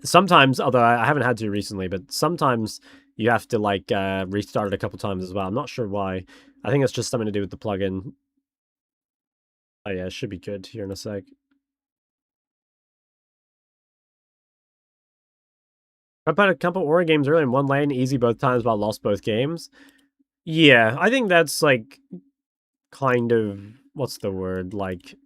sometimes, although I haven't had to recently, but sometimes you have to like restart it a couple times as well. I'm not sure why. I think it's just something to do with the plugin. Oh yeah, it should be good here in a sec. I played a couple Ori games earlier in one lane, easy both times, but I lost both games. Yeah, I think that's like kind of what's the word, like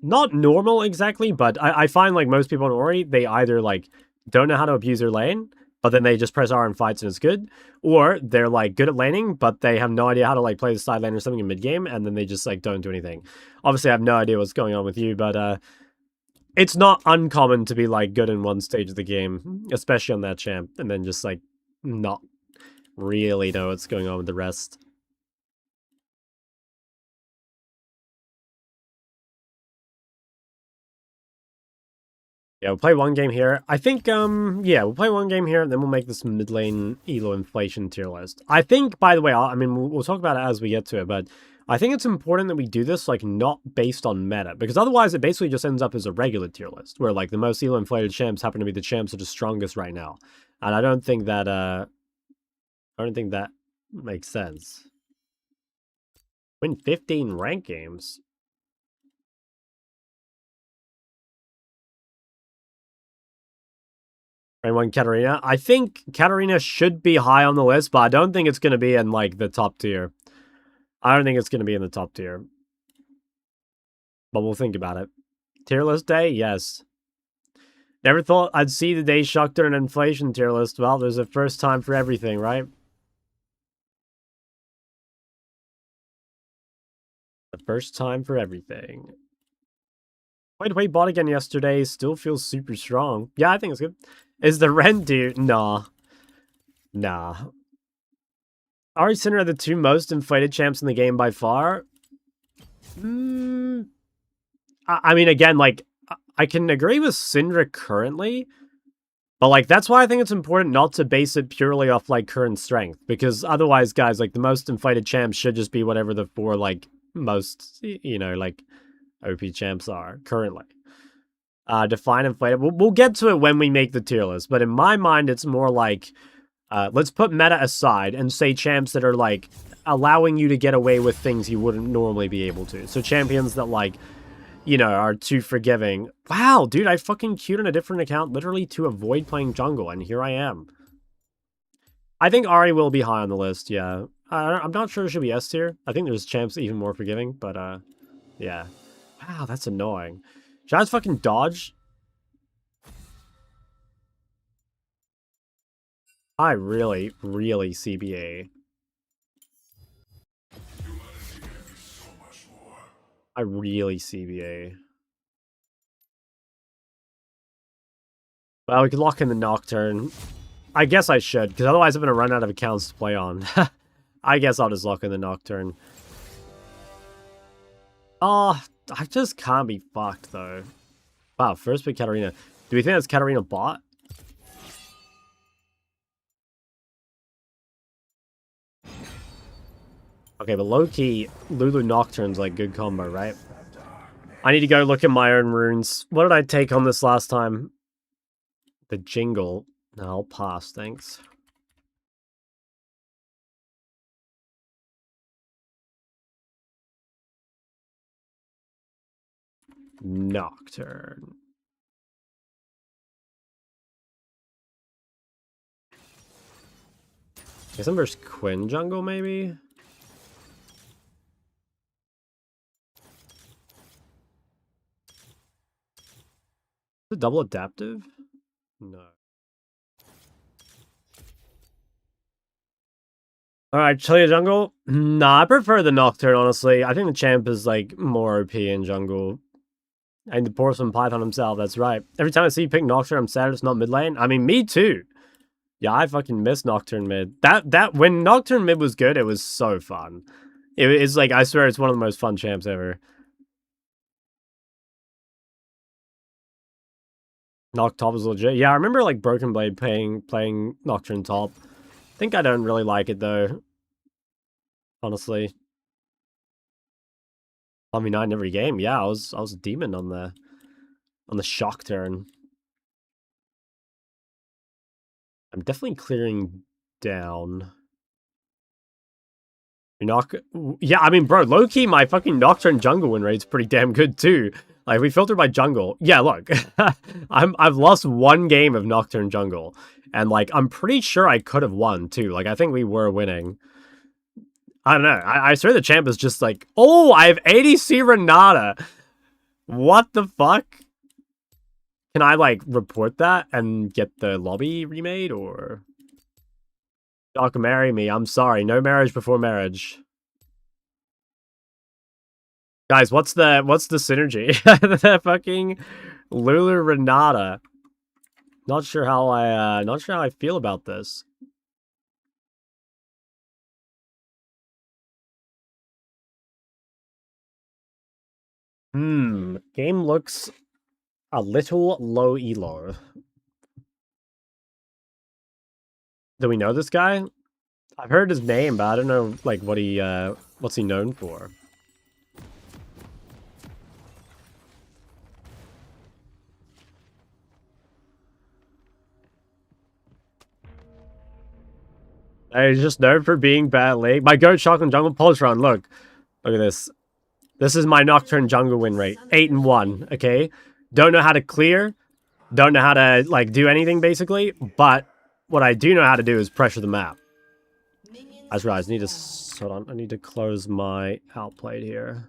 not normal exactly, but I find like most people in Ori, they either like don't know how to abuse their lane, but then they just press R and fights and it's good, or they're like good at laning, but they have no idea how to like play the side lane or something in mid game, and then they just like don't do anything. Obviously, I have no idea what's going on with you, but it's not uncommon to be like good in one stage of the game, especially on that champ, and then just like not really know what's going on with the rest. Yeah, we'll play one game here. I think, yeah, we'll play one game here, and then we'll make this mid lane elo inflation tier list. I think, by the way, I mean, we'll talk about it as we get to it, but I think it's important that we do this, like, not based on meta, because otherwise it basically just ends up as a regular tier list, where, like, the most elo inflated champs happen to be the champs that are strongest right now. And I don't think that makes sense. Win 15 rank games. Rank 1 Katarina. I think Katarina should be high on the list, but I don't think it's going to be in, like, the top tier. I don't think it's going to be in the top tier. But we'll think about it. Tier list day? Yes. Never thought I'd see the day Schacter an inflation tier list. Well, there's a first time for everything, right? The first time for everything. Played bot again yesterday. Still feels super strong. Yeah, I think it's good. Is the Ren dude? Nah. Nah. Ari Sinner are the two most inflated champs in the game by far. I mean, again, like, I can agree with Syndra currently, but, like, that's why I think it's important not to base it purely off, like, current strength, because otherwise, guys, like, the most inflated champs should just be whatever the four, like, most, you know, like, OP champs are currently. Define inflated. We'll get to it when we make the tier list, but in my mind, it's more like, let's put meta aside and say champs that are, like, allowing you to get away with things you wouldn't normally be able to. So champions that, like, you know, are too forgiving. Wow, dude, I fucking queued on a different account literally to avoid playing jungle, and here I am. I think Ari will be high on the list, yeah. I'm not sure it should be S tier. I think there's champs even more forgiving, but, yeah. Wow, that's annoying. Should I just fucking dodge? I really, really CBA. I really CBA. Well, we could lock in the Nocturne. I guess I should, because otherwise I'm going to run out of accounts to play on. I guess I'll just lock in the Nocturne. Oh, I just can't be fucked, though. Wow, first pick Katarina. Do we think that's Katarina bot? Okay, but low-key, Lulu Nocturne's like good combo, right? I need to go look at my own runes. What did I take on this last time? The Jingle. No, I'll pass, thanks. Nocturne. Guess I'm versus Quinn jungle, maybe? Is it double adaptive? No. Alright, Chillia jungle? Nah, I prefer the Nocturne, honestly. I think the champ is, like, more OP in jungle. And the Porcelain Python himself, that's right. Every time I see you pick Nocturne, I'm sad it's not mid lane. I mean, me too. Yeah, I fucking miss Nocturne mid. When Nocturne mid was good, it was so fun. It's like, I swear it's one of the most fun champs ever. Noct top is legit. Yeah, I remember, like, Broken Blade playing Nocturne top. I think I don't really like it, though. Honestly. Omni9 every game. Yeah, I was a demon on the shock turn. I'm definitely clearing down. Yeah, I mean, bro, low-key, my fucking Nocturne jungle win rate's pretty damn good, too. Like, we filtered by jungle. Yeah, look. I've lost one game of Nocturne jungle. And, like, I'm pretty sure I could have won, too. Like, I think we were winning. I don't know. I swear the champ is just like, oh, I have ADC Renata. What the fuck? Can I, like, report that and get the lobby remade, or... Doc, marry me. I'm sorry. No marriage before marriage. Guys, what's the synergy? The fucking Lulu Renata. Not sure how I feel about this. Game looks a little low elo. Do we know this guy? I've heard his name, but I don't know like what's he known for. He's just known for being bad late. My goat shotgun jungle Poltron. Look at this. This is my Nocturne jungle win rate. 8-1. Okay, don't know how to clear. Don't know how to like do anything basically. But what I do know how to do is pressure the map. I just realized I need to hold on. I need to close my outplayed here.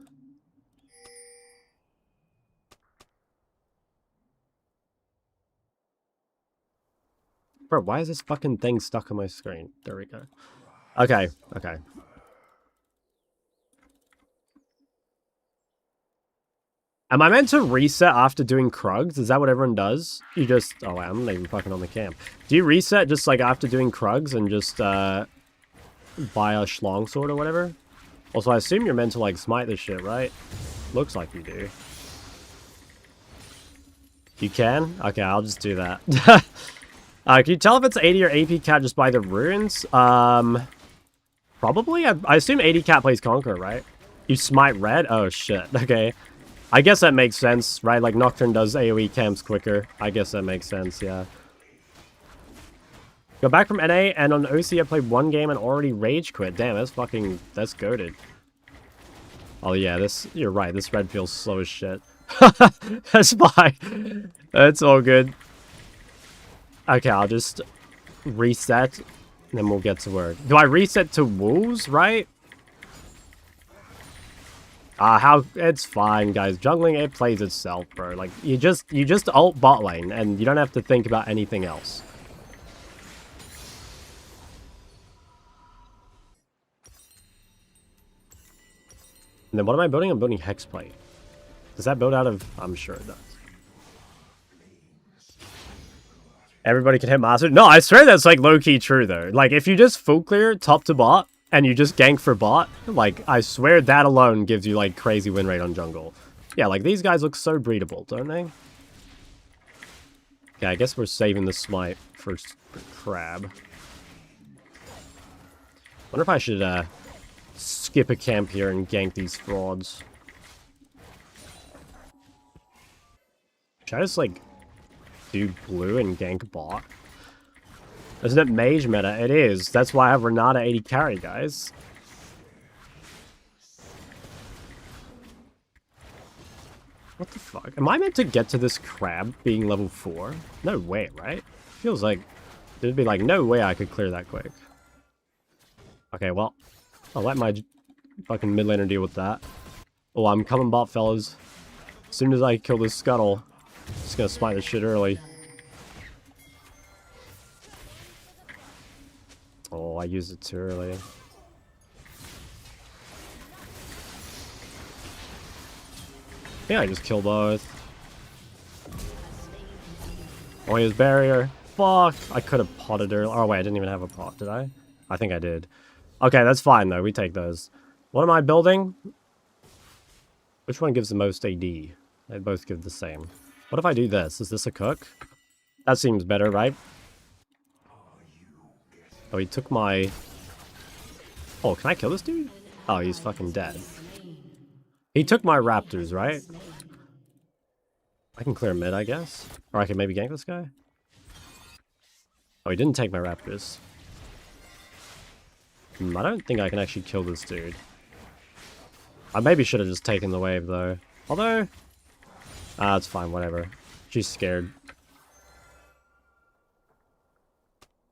Bro, why is this fucking thing stuck on my screen? There we go. Okay. Am I meant to reset after doing Krugs? Is that what everyone does? You just... Oh, I'm not even fucking on the camp. Do you reset just, like, after doing Krugs and just, buy a Schlong sword or whatever? Also, I assume you're meant to, like, smite this shit, right? Looks like you do. You can? Okay, I'll just do that. Can you tell if it's 80 or AP cat just by the runes? Probably? I assume 80 cat plays Conqueror, right? You smite red? Oh, shit. Okay. I guess that makes sense, right? Like, Nocturne does AoE camps quicker. I guess that makes sense, yeah. Go back from NA, and on OC I played one game and already rage quit. Damn, that's goated. Oh, yeah, you're right. This red feels slow as shit. That's fine. That's all good. Okay, I'll just reset, and then we'll get to work. Do I reset to wolves, right? It's fine, guys. Jungling, it plays itself, bro. Like, you just ult bot lane, and you don't have to think about anything else. And then what am I building? I'm building Hexplate. Does that build out of... I'm sure it does. Everybody can hit Master. No, I swear that's, like, low-key true, though. Like, if you just full clear top to bot, and you just gank for bot, like, I swear that alone gives you, like, crazy win rate on jungle. Yeah, like, these guys look so breedable, don't they? Okay, I guess we're saving the smite for Crab. Wonder if I should, skip a camp here and gank these frauds. Should I just, like, do blue and gank bot? Isn't it mage meta? It is. That's why I have Renata 80 carry, guys. What the fuck? Am I meant to get to this crab being level 4? No way, right? Feels like... There'd be like, no way I could clear that quick. Okay, well... I'll let my fucking mid laner deal with that. Oh, I'm coming bot, fellas. As soon as I kill this scuttle, just gonna smite this shit early. Oh, I used it too early. Yeah, I just killed both. Oh, he has barrier. Fuck! I could have potted earlier. Oh, wait, I didn't even have a pot, did I? I think I did. Okay, that's fine, though. We take those. What am I building? Which one gives the most AD? They both give the same. What if I do this? Is this a cook? That seems better, right? Oh, he took my... Oh, can I kill this dude? Oh, he's fucking dead. He took my raptors, right? I can clear mid, I guess. Or I can maybe gank this guy. Oh, he didn't take my raptors. I don't think I can actually kill this dude. I maybe should have just taken the wave, though. Although... it's fine, whatever. She's scared.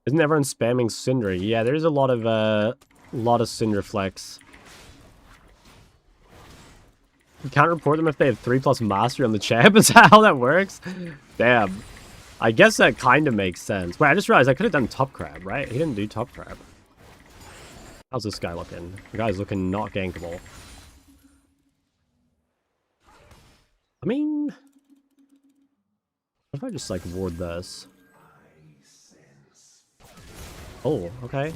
Isn't everyone spamming Syndra? Yeah, there's a lot of Syndra flex. You can't report them if they have 3+ mastery on the champ? Is that how that works? Damn. I guess that kind of makes sense. Wait, I just realized I could have done top crab, right? He didn't do top crab. How's this guy looking? The guy's looking not gankable. I mean... What if I just, like, ward this? Oh, okay.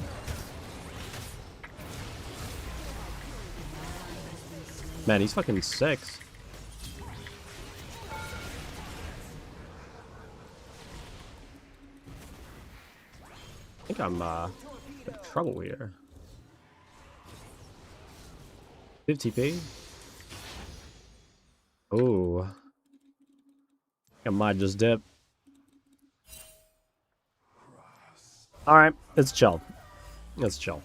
Man, he's fucking 6. I think I'm, in trouble here. 50 TP? Oh. I might just dip. Alright, it's chill. It's chill.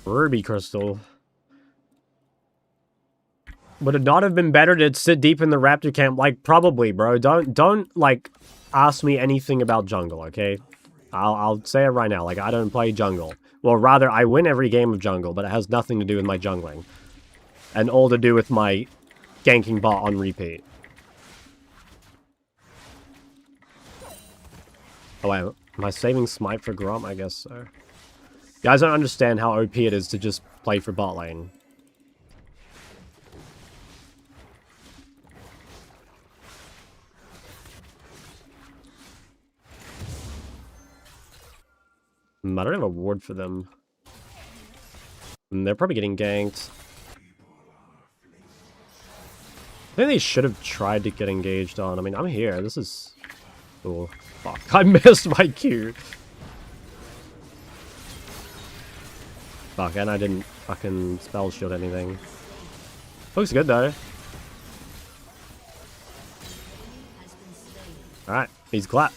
Ruby Crystal. Would it not have been better to sit deep in the Raptor camp? Like, probably, bro. Don't like, ask me anything about jungle, okay? I'll say it right now. Like, I don't play jungle. Well, rather, I win every game of jungle, but it has nothing to do with my jungling. And all to do with my ganking bot on repeat. Oh, wait. Am I saving Smite for Gromp? I guess so. You guys don't understand how OP it is to just play for bot lane. I don't have a ward for them. And they're probably getting ganked. I think they should have tried to get engaged on. I mean, I'm here. This is... Oh, fuck. I missed my Q. Fuck, and I didn't fucking spell shield anything. Looks good, though. Alright, he's clapped.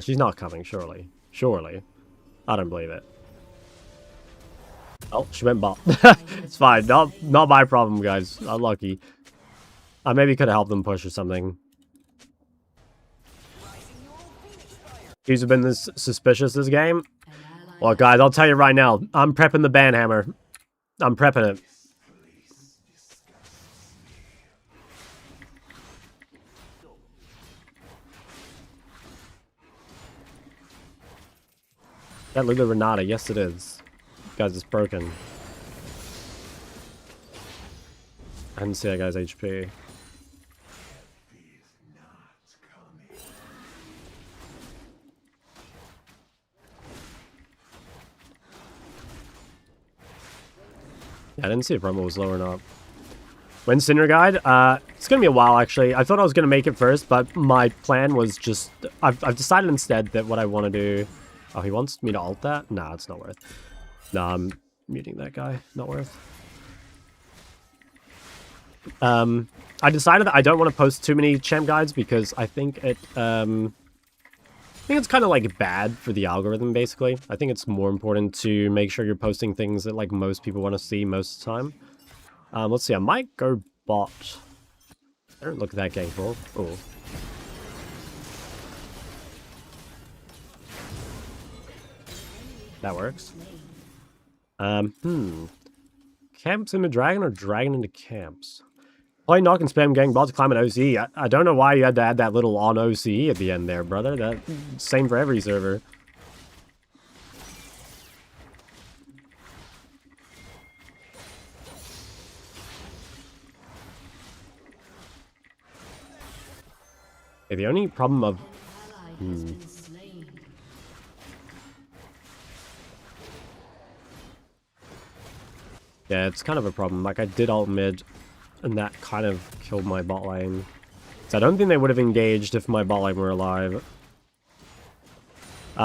She's not coming, surely. Surely. I don't believe it. Oh, she went bot. It's fine. Not my problem, guys. Unlucky. I maybe could have helped them push or something. Who's been this suspicious this game? Well, guys, I'll tell you right now. I'm prepping the banhammer. I'm prepping it. That Lulu Renata, yes it is. Guys, it's broken. I didn't see that guy's HP. Yeah, I didn't see if Rumble was low or not. When Syndra Guide? It's gonna be a while actually. I thought I was gonna make it first, but my plan was just... I've decided instead that what I want to do... Oh, he wants me to ult that? Nah, it's not worth. Nah, I'm muting that guy. Not worth. I decided that I don't want to post too many champ guides because I think it, I think it's kind of like bad for the algorithm, basically. I think it's more important to make sure you're posting things that like most people want to see most of the time. Let's see, I might go bot. I don't look that gankable. Oh. That works. Camps into dragon or dragon into camps? Play knock and spam gang bot to climb an OCE. I don't know why you had to add that little on OCE at the end there, brother. That same for every server. Okay, the only problem of... Yeah, it's kind of a problem. Like, I did ult mid, and that kind of killed my bot lane. So I don't think they would have engaged if my bot lane were alive.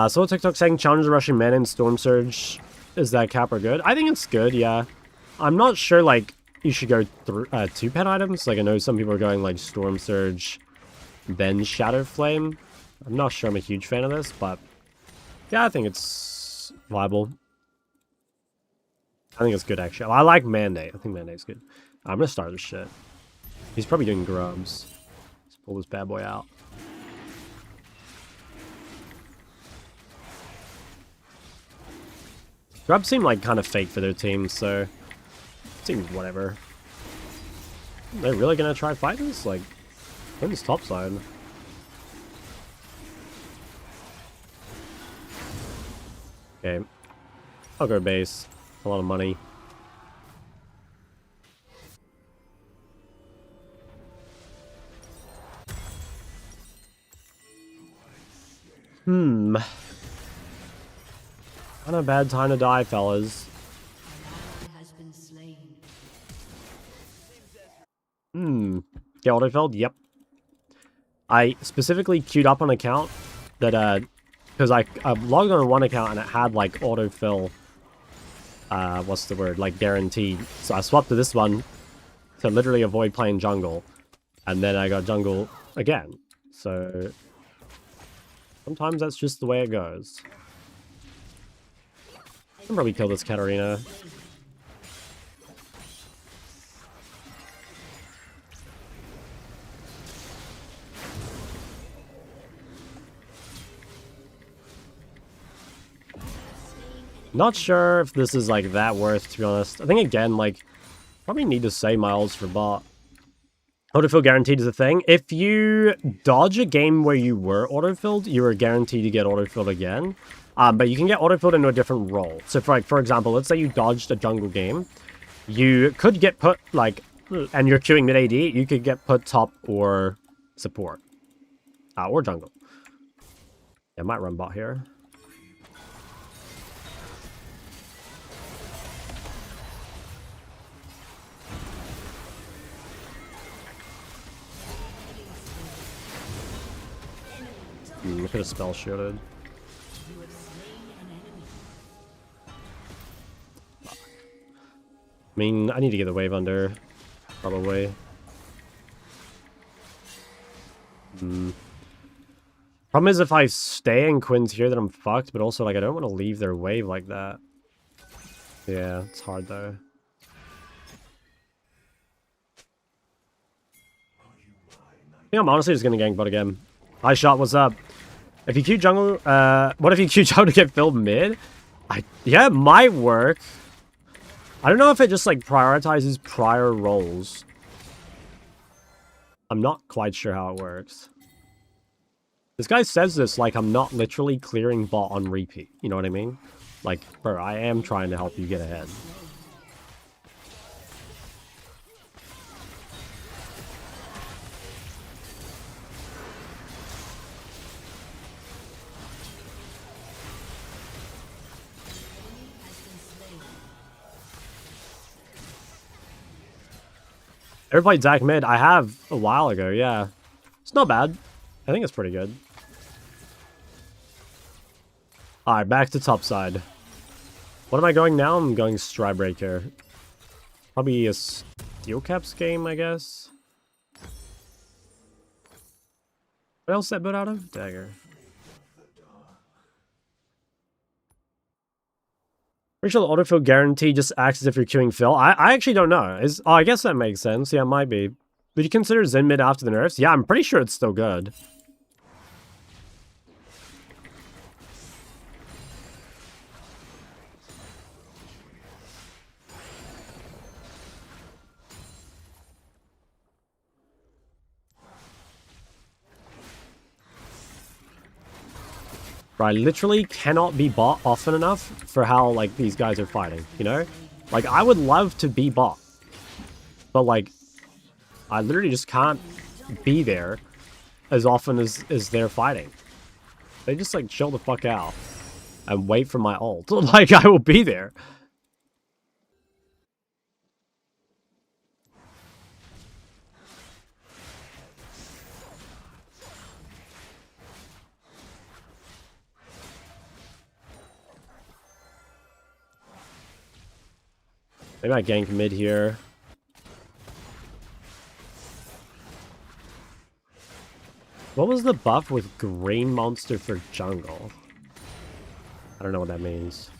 So TikTok saying Challenger rushing men and Storm Surge, is that cap or good? I think it's good, yeah. I'm not sure, like, you should go through 2-pet items. Like I know some people are going like Storm Surge, then Shadow Flame. I'm not sure I'm a huge fan of this, but yeah, I think it's viable. I think it's good actually. I like Mandate. I think Mandate's good. I'm gonna start this shit. He's probably doing grubs. Let's pull this bad boy out. Grubs seem like kind of fake for their team, so seems whatever. They're really gonna try fight this? Like, in this top side. Okay. I'll go base. A lot of money. Not a bad time to die, fellas. Get autofilled? Yep. I specifically queued up an account that, because I logged on one account and it had, like, autofill, what's the word, like, guaranteed. So I swapped to this one to literally avoid playing jungle. And then I got jungle again. So sometimes that's just the way it goes. I can probably kill this Katarina. Not sure if this is like that worth, to be honest. I think again, like, probably need to save my ults for bot. Autofill guaranteed is a thing. If you dodge a game where you were autofilled, you are guaranteed to get autofilled again. But you can get autofilled into a different role. So for example, let's say you dodged a jungle game. You could get put, like, and you're queuing mid AD, you could get put top or support. Or jungle. Yeah, I might run bot here. Look at a spell shielded. I mean, I need to get the wave under, probably. Problem is if I stay in Quinn's here, then I'm fucked, but also, like, I don't want to leave their wave like that. Yeah, it's hard, though. I think I'm honestly just gonna gank bot again. High shot, what's up? If you queue jungle, what if you queue jungle to get filled mid? Yeah, it might work. I don't know if it just, like, prioritizes prior roles. I'm not quite sure how it works. This guy says this like I'm not literally clearing bot on repeat. You know what I mean? Like, bro, I am trying to help you get ahead. Ever played Zac mid? I have a while ago, yeah. It's not bad. I think it's pretty good. Alright, back to top side. What am I going now? I'm going Stridebreaker. Probably a Steel Caps game, I guess. What else that built out of? Dagger. Pretty sure the autofill guarantee just acts as if you're queuing fill. I actually don't know. Oh, I guess that makes sense. Yeah, it might be. Would you consider Zen mid after the nerfs? Yeah, I'm pretty sure it's still good. Bro, I literally cannot be bot often enough for how, like, these guys are fighting, you know? Like, I would love to be bot. But, like, I literally just can't be there as often as they're fighting. They just, like, chill the fuck out and wait for my ult. Like, I will be there. Maybe I gank mid here. What was the buff with green monster for jungle? I don't know what that means.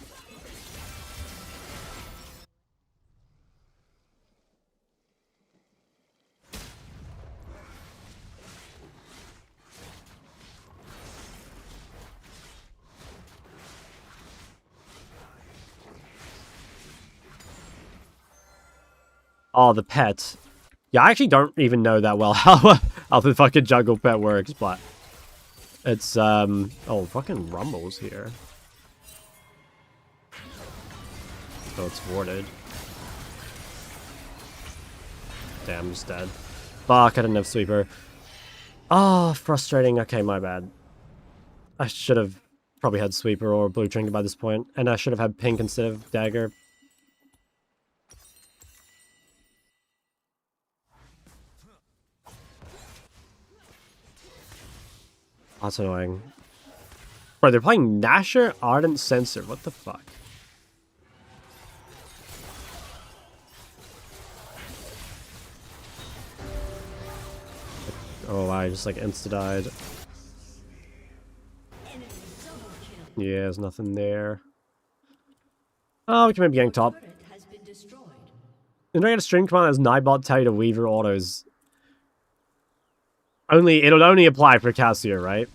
Oh, the pet. Yeah, I actually don't even know that well how the fucking jungle pet works, but it's oh, fucking Rumble's here. Oh, it's warded. Damn, I'm just dead. Fuck, I didn't have sweeper. Oh, frustrating. Okay, my bad. I should have probably had sweeper or blue trinket by this point, and I should have had pink instead of dagger. That's annoying. Bro, they're playing Nashor Ardent Sensor. What the fuck? Oh, I just like insta-died. Yeah, there's nothing there. Oh, we can maybe gang top. Then I get a stream command as Nightbot tell you to Weaver autos. It'll only apply for Cassio, right?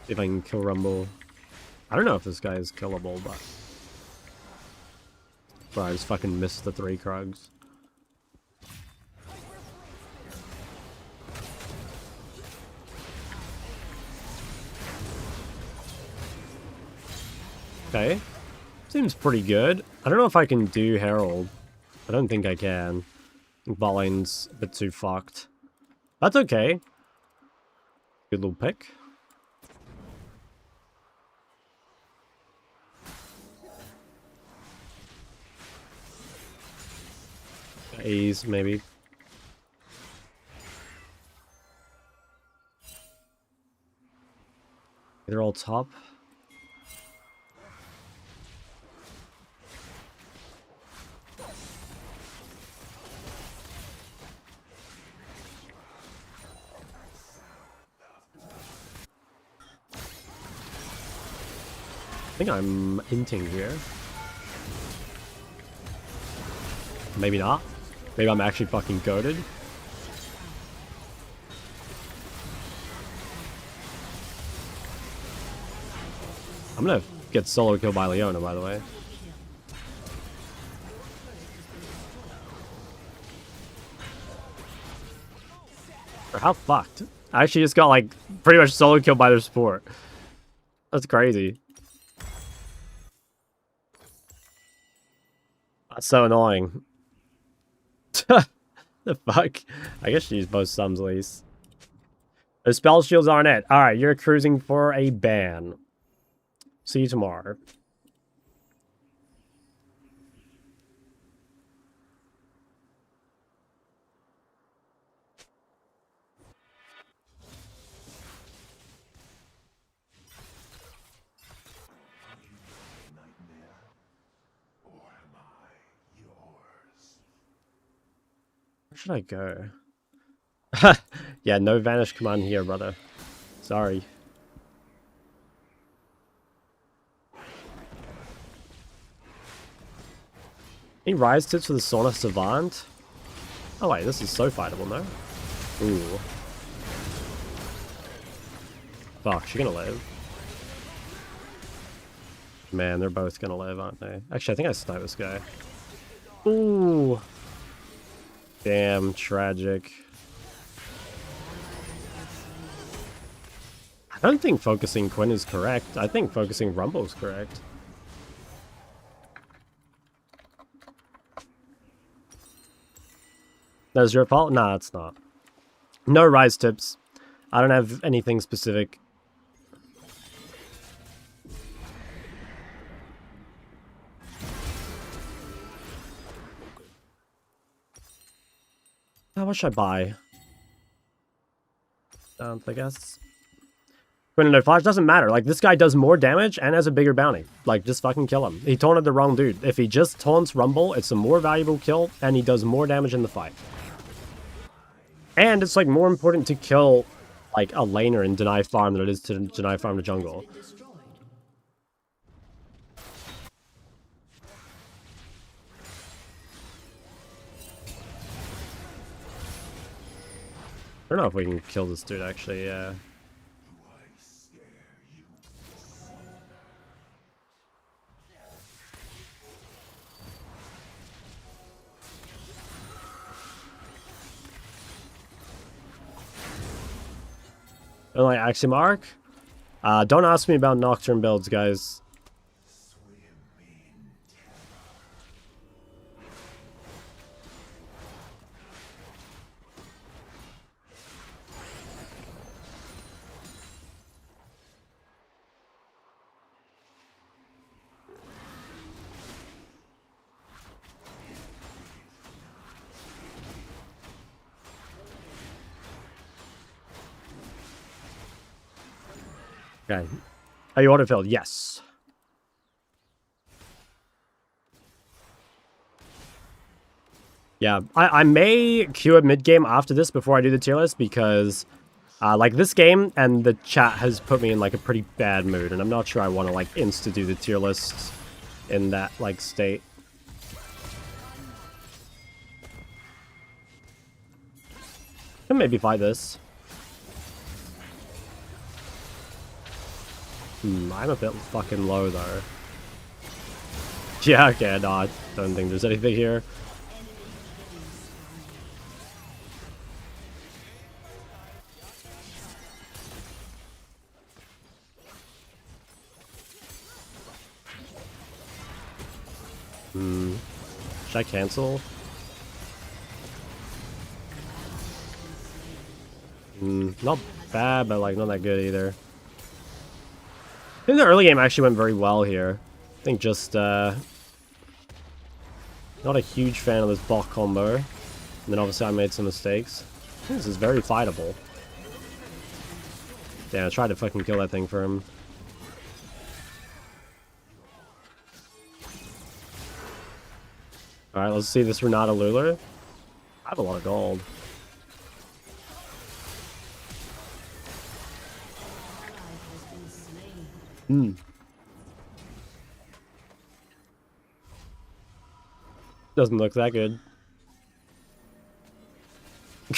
If I can kill Rumble. I don't know if this guy is killable, but... Bro, I just fucking missed the 3 Krugs. Okay. Seems pretty good. I don't know if I can do Herald. I don't think I can. I think bot lane's a bit too fucked. That's okay. Good little pick. A's, maybe. They're all top. I think I'm inting here. Maybe not. Maybe I'm actually fucking goated. I'm gonna get solo killed by Leona, by the way. Or how fucked? I actually just got like pretty much solo killed by their support. That's crazy. That's so annoying. The fuck? I guess she used both sums at least. The spell shields aren't it. Alright, you're cruising for a ban. See you tomorrow. Where should I go? Yeah, no vanish command here, brother. Sorry. Any rise tips for the Sauna Savant? Oh wait, this is so fightable, no? Ooh. Fuck, she's gonna live. Man, they're both gonna live, aren't they? Actually, I think I sniped this guy. Ooh. Damn, tragic. I don't think focusing Quinn is correct. I think focusing Rumble is correct. That's your fault? Nah, it's not. No rise tips. I don't have anything specific. What should I buy? I guess. No flash doesn't matter. Like, this guy does more damage and has a bigger bounty. Like, just fucking kill him. He taunted the wrong dude. If he just taunts Rumble, it's a more valuable kill, and he does more damage in the fight. And it's like more important to kill like a laner and deny farm than it is to deny farm the jungle. I don't know if we can kill this dude actually, yeah. And like Axiom don't ask me about Nocturne builds, guys. Okay. Are you autofilled? Yes. Yeah, I may queue a mid-game after this before I do the tier list because like this game and the chat has put me in like a pretty bad mood and I'm not sure I want to like insta do the tier list in that like state. Can maybe fight this. I'm a bit fucking low though. Yeah, okay, no, I don't think there's anything here. Should I cancel? Not bad, but like not that good either. I think the early game actually went very well here. I think just not a huge fan of this bot combo. And then obviously I made some mistakes. I think this is very fightable. Yeah, I tried to fucking kill that thing for him. Alright, let's see this Renata Lulu. I have a lot of gold. Doesn't look that good.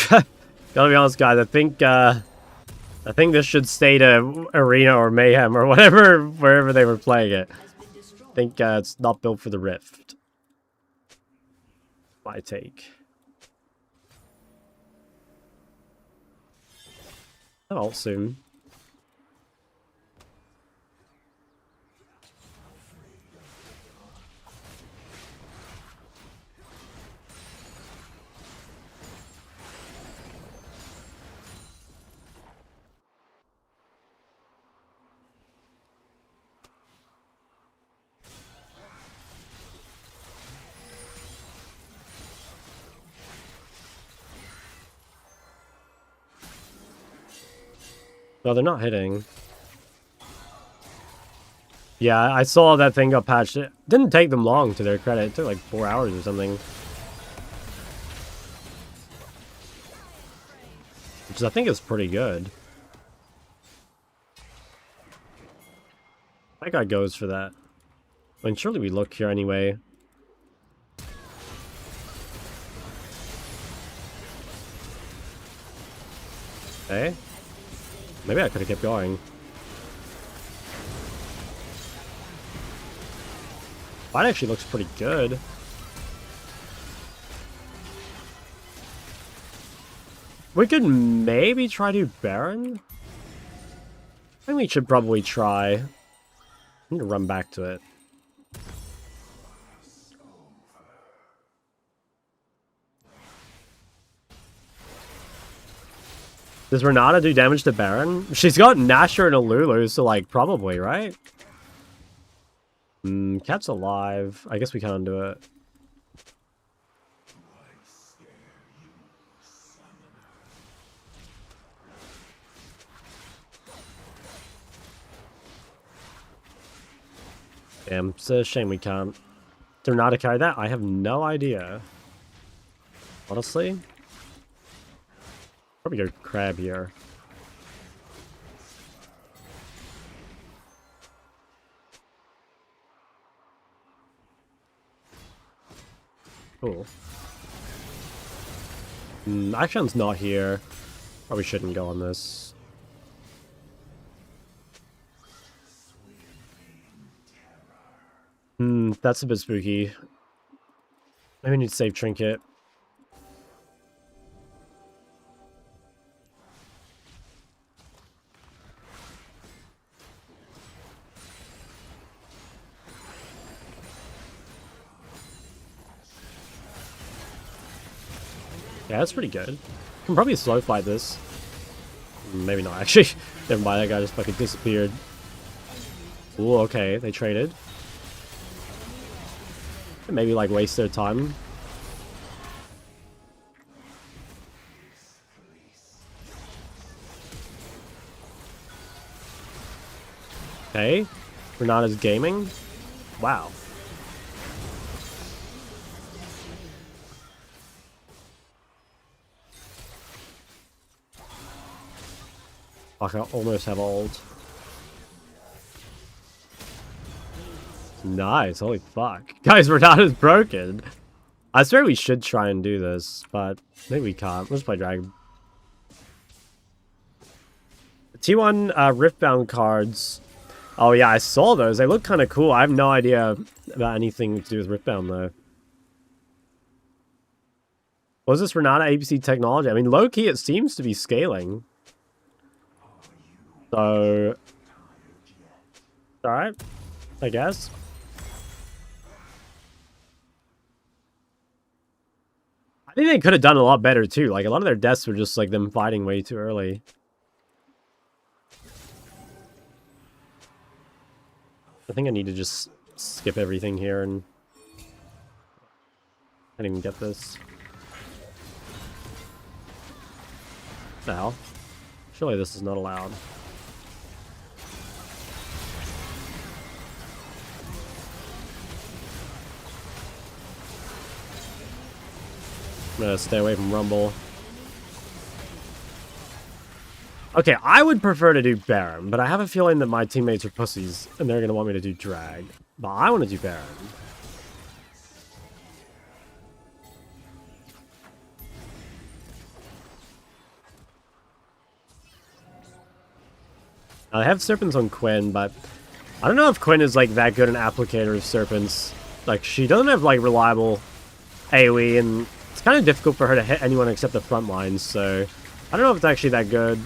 Gotta be honest, guys. I think this should stay to Arena or Mayhem or whatever, wherever they were playing it. I think it's not built for the Rift. My take. I'll soon. No, they're not hitting. Yeah, I saw that thing got patched. It didn't take them long, to their credit. It took like 4 hours or something. Which I think is pretty good. That guy goes for that. I mean, surely we look here anyway. Okay. Maybe I could have kept going. That actually looks pretty good. We could maybe try to Baron? I think we should probably try. I need to run back to it. Does Renata do damage to Baron? She's got Nashor and a Lulu, so like probably, right? Cat's alive. I guess we can't do it. Damn, it's a shame we can't. Did Renata carry that? I have no idea. Honestly. Probably go crab here. Cool. Action's not here. Probably shouldn't go on this. That's a bit spooky. Maybe we need to save Trinket. Yeah, that's pretty good. Can probably slow fight this. Maybe not, actually. Never mind, that guy just fucking disappeared. Ooh, okay, they traded. Maybe, like, waste their time. Okay. Renata's gaming. Wow. Fuck, I almost have ult. Nice, holy fuck. Guys, Renata's broken. I swear we should try and do this, but maybe we can't. Let's play Dragon. T1 Riftbound cards. Oh yeah, I saw those. They look kind of cool. I have no idea about anything to do with Riftbound though. Was this Renata ABC technology? I mean, low-key it seems to be scaling. So... alright, I guess. I think they could have done a lot better too. Like, a lot of their deaths were just like them fighting way too early. I think I need to just skip everything here and... I didn't even get this. What the hell? Surely this is not allowed. I'm gonna stay away from Rumble. Okay, I would prefer to do Baron, but I have a feeling that my teammates are pussies, and they're gonna want me to do Drag. But I want to do Baron. I have Serpents on Quinn, but I don't know if Quinn is, like, that good an applicator of Serpents. Like, she doesn't have, like, reliable AoE, and it's kind of difficult for her to hit anyone except the front lines, so I don't know if it's actually that good.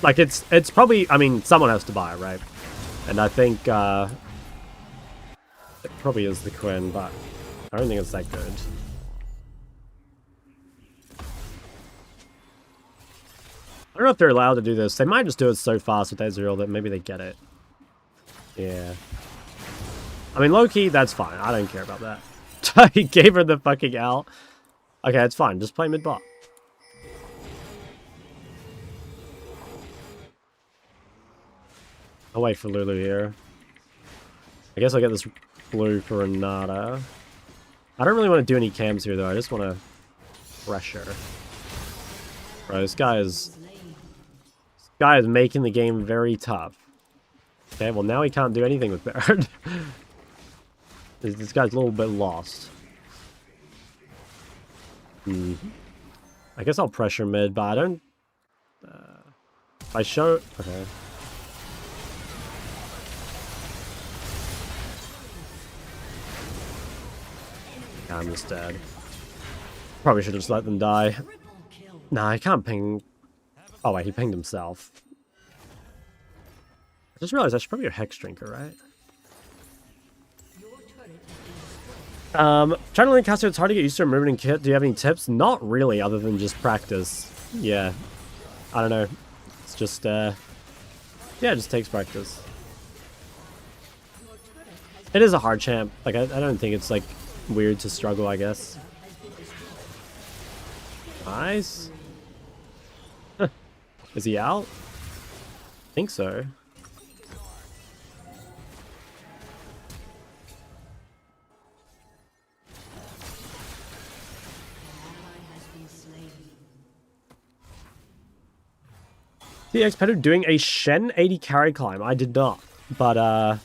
Like, it's probably, I mean, someone has to buy it, right? And I think, it probably is the Quinn, but I don't think it's that good. I don't know if they're allowed to do this. They might just do it so fast with Ezreal that maybe they get it. Yeah. I mean, low-key, that's fine. I don't care about that. He gave her the fucking L. Okay, it's fine. Just play mid-bot. I'll wait for Lulu here. I guess I'll get this blue for Renata. I don't really want to do any cams here, though. I just want to pressure. Bro, this guy is making the game very tough. Okay, well now he can't do anything with Baron. This guy's a little bit lost. I guess I'll pressure mid, but I don't... if I show... Okay. Yeah, I'm just dead. Probably should have just let them die. Nah, I can't ping... Oh wait, he pinged himself. I just realized I should probably go Hex Drinker, right? Trying to learn caster, it's hard to get used to movement and kit. Do you have any tips? Not really, other than just practice. Yeah. I don't know. It's just, yeah, it just takes practice. It is a hard champ. Like, I don't think it's, like, weird to struggle, I guess. Nice. Is he out? I think so. DX Pedro doing a Shen 80 carry climb. I did not. But, I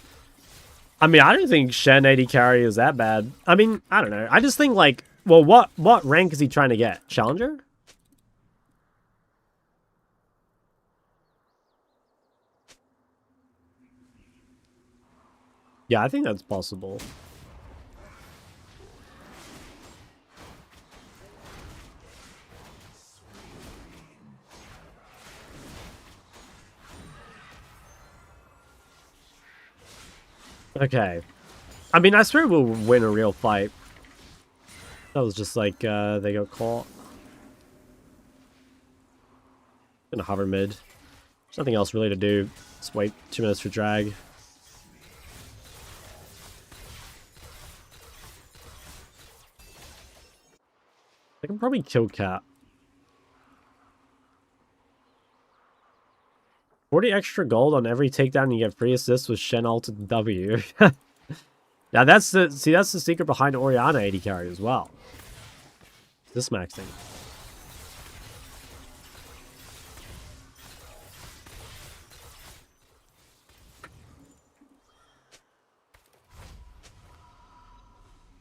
mean, I don't think Shen 80 carry is that bad. I mean, I don't know. I just think, like, well, what rank is he trying to get? Challenger? Yeah, I think that's possible. Okay. I mean, I swear we'll win a real fight. That was just like, they got caught. Gonna hover mid. There's nothing else really to do. Let's wait 2 minutes for drag. I can probably kill Cat. 40 extra gold on every takedown, you get free assists with Shen ulted W. Now that's the secret behind Orianna 80 carry as well. This maxing.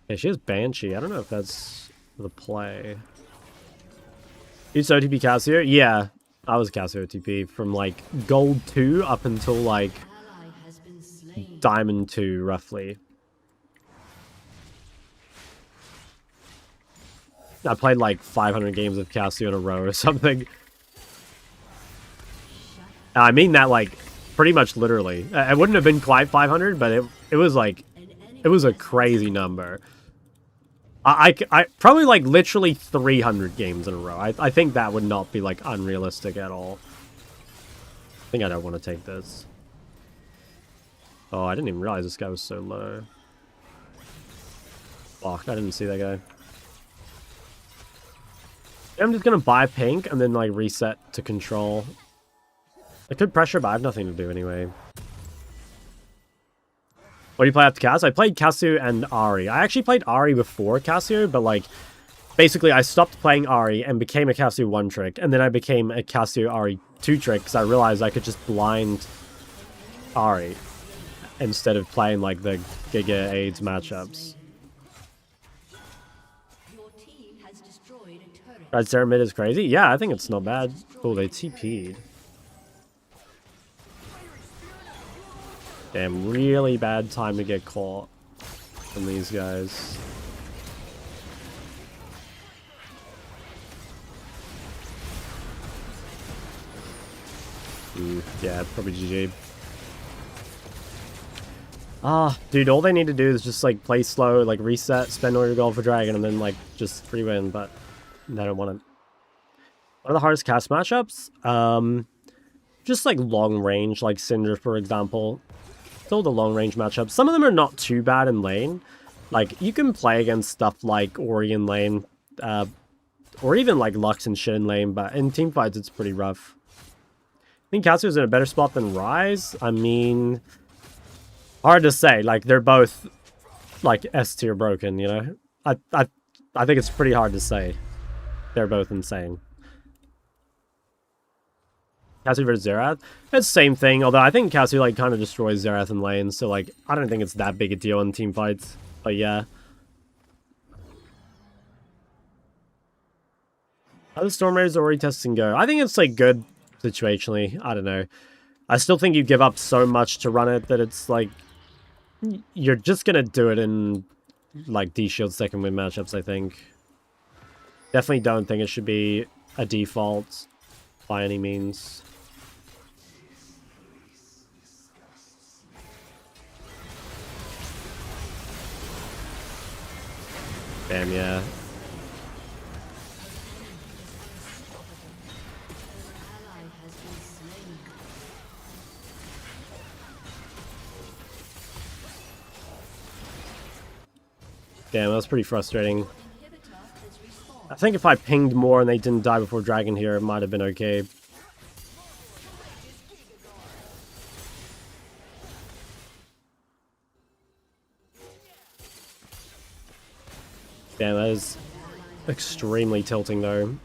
Okay, she has Banshee. I don't know if that's the play. You used OTP Cassio? Yeah, I was Cassio OTP from like gold 2 up until like diamond 2 roughly. I played like 500 games of Cassio in a row or something. I mean that like pretty much literally. It wouldn't have been quite 500, but it was like, it was a crazy number. I probably like literally 300 games in a row. I think that would not be like unrealistic at all. I think I don't want to take this. Oh, I didn't even realize this guy was so low. Fuck, I didn't see that guy. I'm just gonna buy pink and then like reset to control. I could pressure, but I have nothing to do anyway. What do you play after Cass? I played Cassio and Ahri. I actually played Ahri before Cassio, but like, basically I stopped playing Ahri and became a Cassio 1-trick, and then I became a Cassio Ahri 2-trick because I realized I could just blind Ahri instead of playing like the Giga AIDS matchups. Right, Sarah mid is crazy? Yeah, I think it's not bad. Oh, they TP'd. Damn, really bad time to get caught from these guys. Yeah, probably GG. Ah, dude, all they need to do is just like play slow, like reset, spend all your gold for dragon, and then like just free win, but I don't want to. One of the hardest cast matchups? Just like long range, like Syndra, for example. Still the long range matchups. Some of them are not too bad in lane. Like, you can play against stuff like Ori in lane, or even like Lux and shit in lane, but in team fights it's pretty rough. I think Cassio's in a better spot than Ryze. I mean, hard to say. Like, they're both like S tier broken, you know? I think it's pretty hard to say. They're both insane. Cassio versus Xerath? It's the same thing, although I think Cassio like kind of destroys Xerath in lane, so like I don't think it's that big a deal in team fights. But yeah. How the Storm Raiders already testing go? I think it's like good situationally. I don't know. I still think you give up so much to run it that it's like you're just gonna do it in like D-Shield second win matchups, I think. Definitely don't think it should be a default by any means. Damn, yeah. Damn, that was pretty frustrating. I think if I pinged more and they didn't die before Dragon here, it might have been okay. Damn, that is extremely tilting though.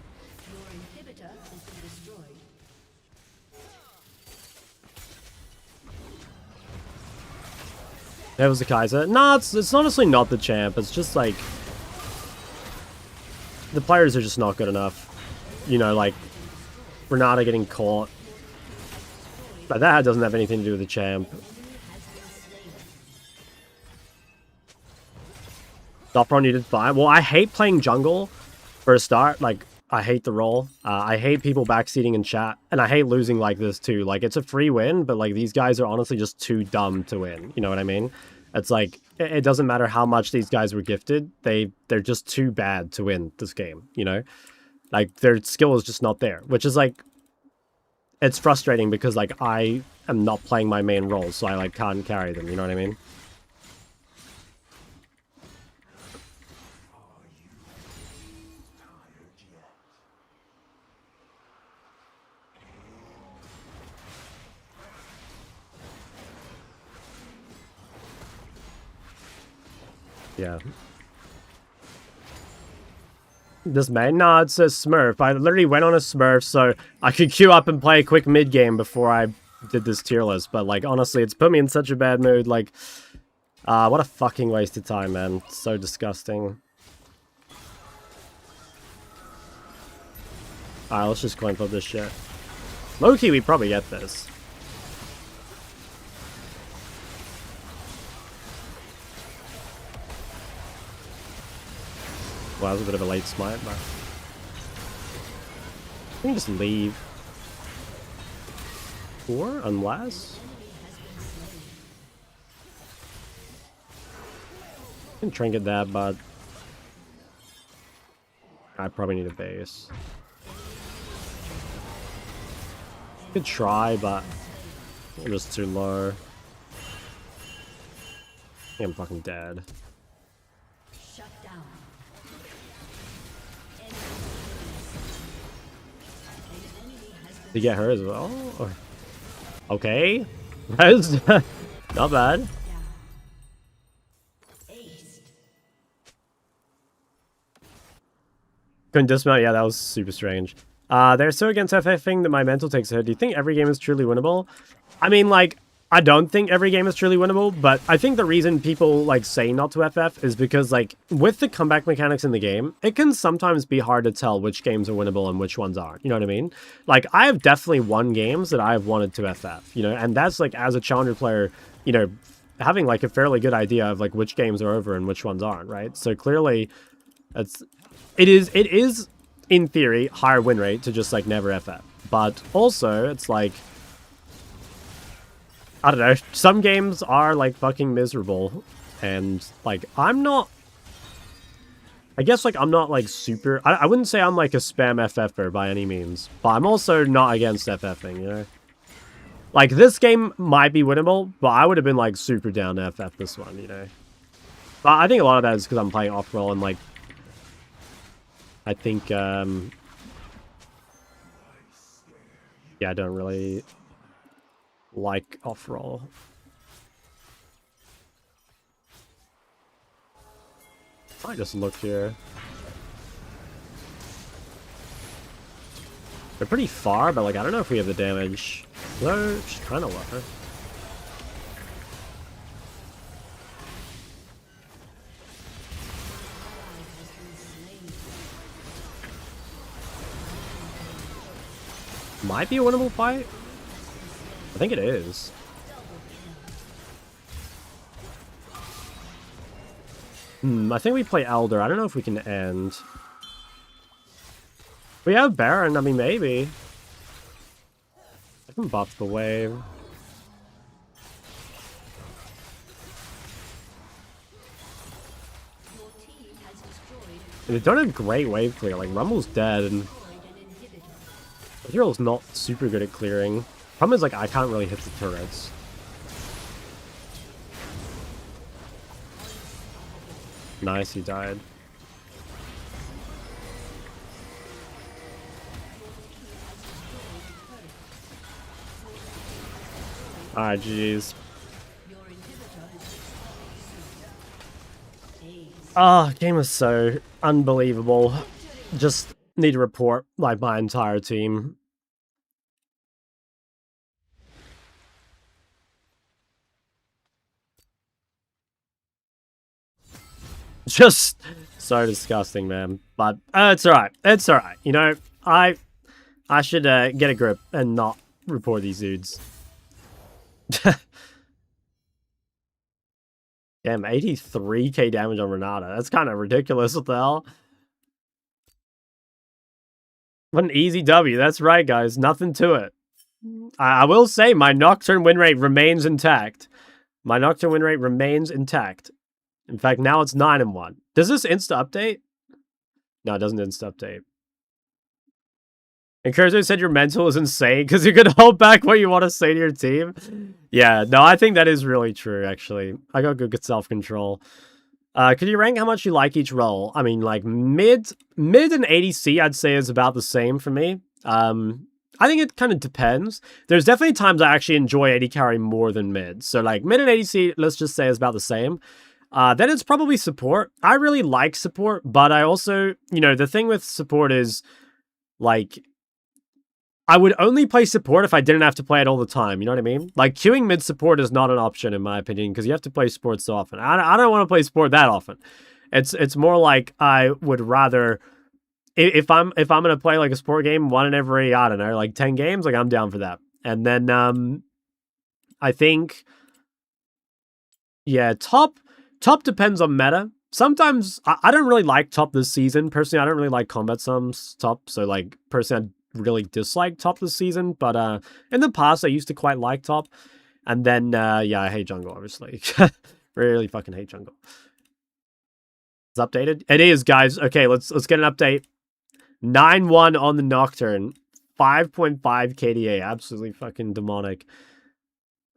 There was the Kaiser. Nah, it's honestly not the champ. It's just like the players are just not good enough. You know, like Renata getting caught. But that doesn't have anything to do with the champ. Doppron needed 5. Well, I hate playing jungle for a start. Like, I hate the role. I hate people backseating in chat. And I hate losing like this too. Like, it's a free win, but like these guys are honestly just too dumb to win. You know what I mean? It's like, it doesn't matter how much these guys were gifted. They're just too bad to win this game, you know? Like, their skill is just not there. Which is like, it's frustrating because like, I am not playing my main role. So I like can't carry them, you know what I mean? Yeah. This man? Nah, it's a Smurf. I literally went on a Smurf so I could queue up and play a quick mid game before I did this tier list. But like, honestly, it's put me in such a bad mood. Like, what a fucking waste of time, man. It's so disgusting. Alright, let's just coin flip this shit. Low-key, we probably get this. Well, that was a bit of a late smite, but... I can just leave. Or, unless... I can trinket that, but... I probably need a base. Could try, but... I'm just too low. I think I'm fucking dead. To get her as well? Or... Okay. That's not bad. Couldn't dismount? Yeah, that was super strange. They're so against FFing that my mental takes a hit. Do you think every game is truly winnable? I mean, like, I don't think every game is truly winnable, but I think the reason people, like, say not to FF is because, like, with the comeback mechanics in the game, it can sometimes be hard to tell which games are winnable and which ones aren't. You know what I mean? Like, I have definitely won games that I have wanted to FF, you know? And that's, like, as a challenger player, you know, having, like, a fairly good idea of, like, which games are over and which ones aren't, right? So clearly, it is, in theory, higher win rate to just, like, never FF. But also, it's like... I don't know, some games are, like, fucking miserable, and, like, I'm not... I guess, like, I'm not, like, super... I wouldn't say I'm, like, a spam FFer by any means, but I'm also not against FFing, you know? Like, this game might be winnable, but I would have been, like, super down to FF this one, you know? But I think a lot of that is because I'm playing off-roll, and, like... I think, yeah, I don't really... like off-roll. I just look here. They're pretty far, but like I don't know if we have the damage. No, she's kind of low. Might be a winnable fight. I think it is. I think we play Elder. I don't know if we can end. We have Baron. I mean, maybe. I can buff the wave. They don't have great wave clear. Like, Rumble's dead, and Hero's not super good at clearing. Problem is, like, I can't really hit the turrets. Nice, he died. Alright, GG's. Ah, game was so unbelievable. Just need to report, like, my entire team. Just so disgusting, man. But it's alright. It's alright. You know, I should get a grip and not report these dudes. Damn, 83k damage on Renata. That's kind of ridiculous. What the hell? What an easy W. That's right, guys. Nothing to it. I will say my Nocturne win rate remains intact. My Nocturne win rate remains intact. In fact, now it's 9-1. Does this insta-update? No, it doesn't insta-update. And Kurzo said your mental is insane because you could hold back what you want to say to your team. Yeah, no, I think that is really true, actually. I got good self-control. Could you rank how much you like each role? I mean, like, mid and ADC, I'd say, is about the same for me. I think it kind of depends. There's definitely times I actually enjoy AD carry more than mid. So, like, mid and ADC, let's just say, is about the same. Then it's probably support. I really like support, but I also, you know, the thing with support is, like, I would only play support if I didn't have to play it all the time, you know what I mean? Like, queuing mid support is not an option, in my opinion, because you have to play support so often. I don't want to play support that often. It's more like I would rather... If I'm gonna play, like, a support game, one in every, I don't know, like, 10 games, like, I'm down for that. And then, I think... Yeah, top depends on meta. Sometimes, I don't really like top this season. Personally, I don't really like combat sums top, so, like, personally, I really dislike top this season, but in the past I used to quite like top. And then yeah, I hate jungle, obviously. Really fucking hate jungle. It's updated. It is, guys. Okay, let's get an update. 9-1 on the Nocturne. 5.5 KDA. Absolutely fucking demonic.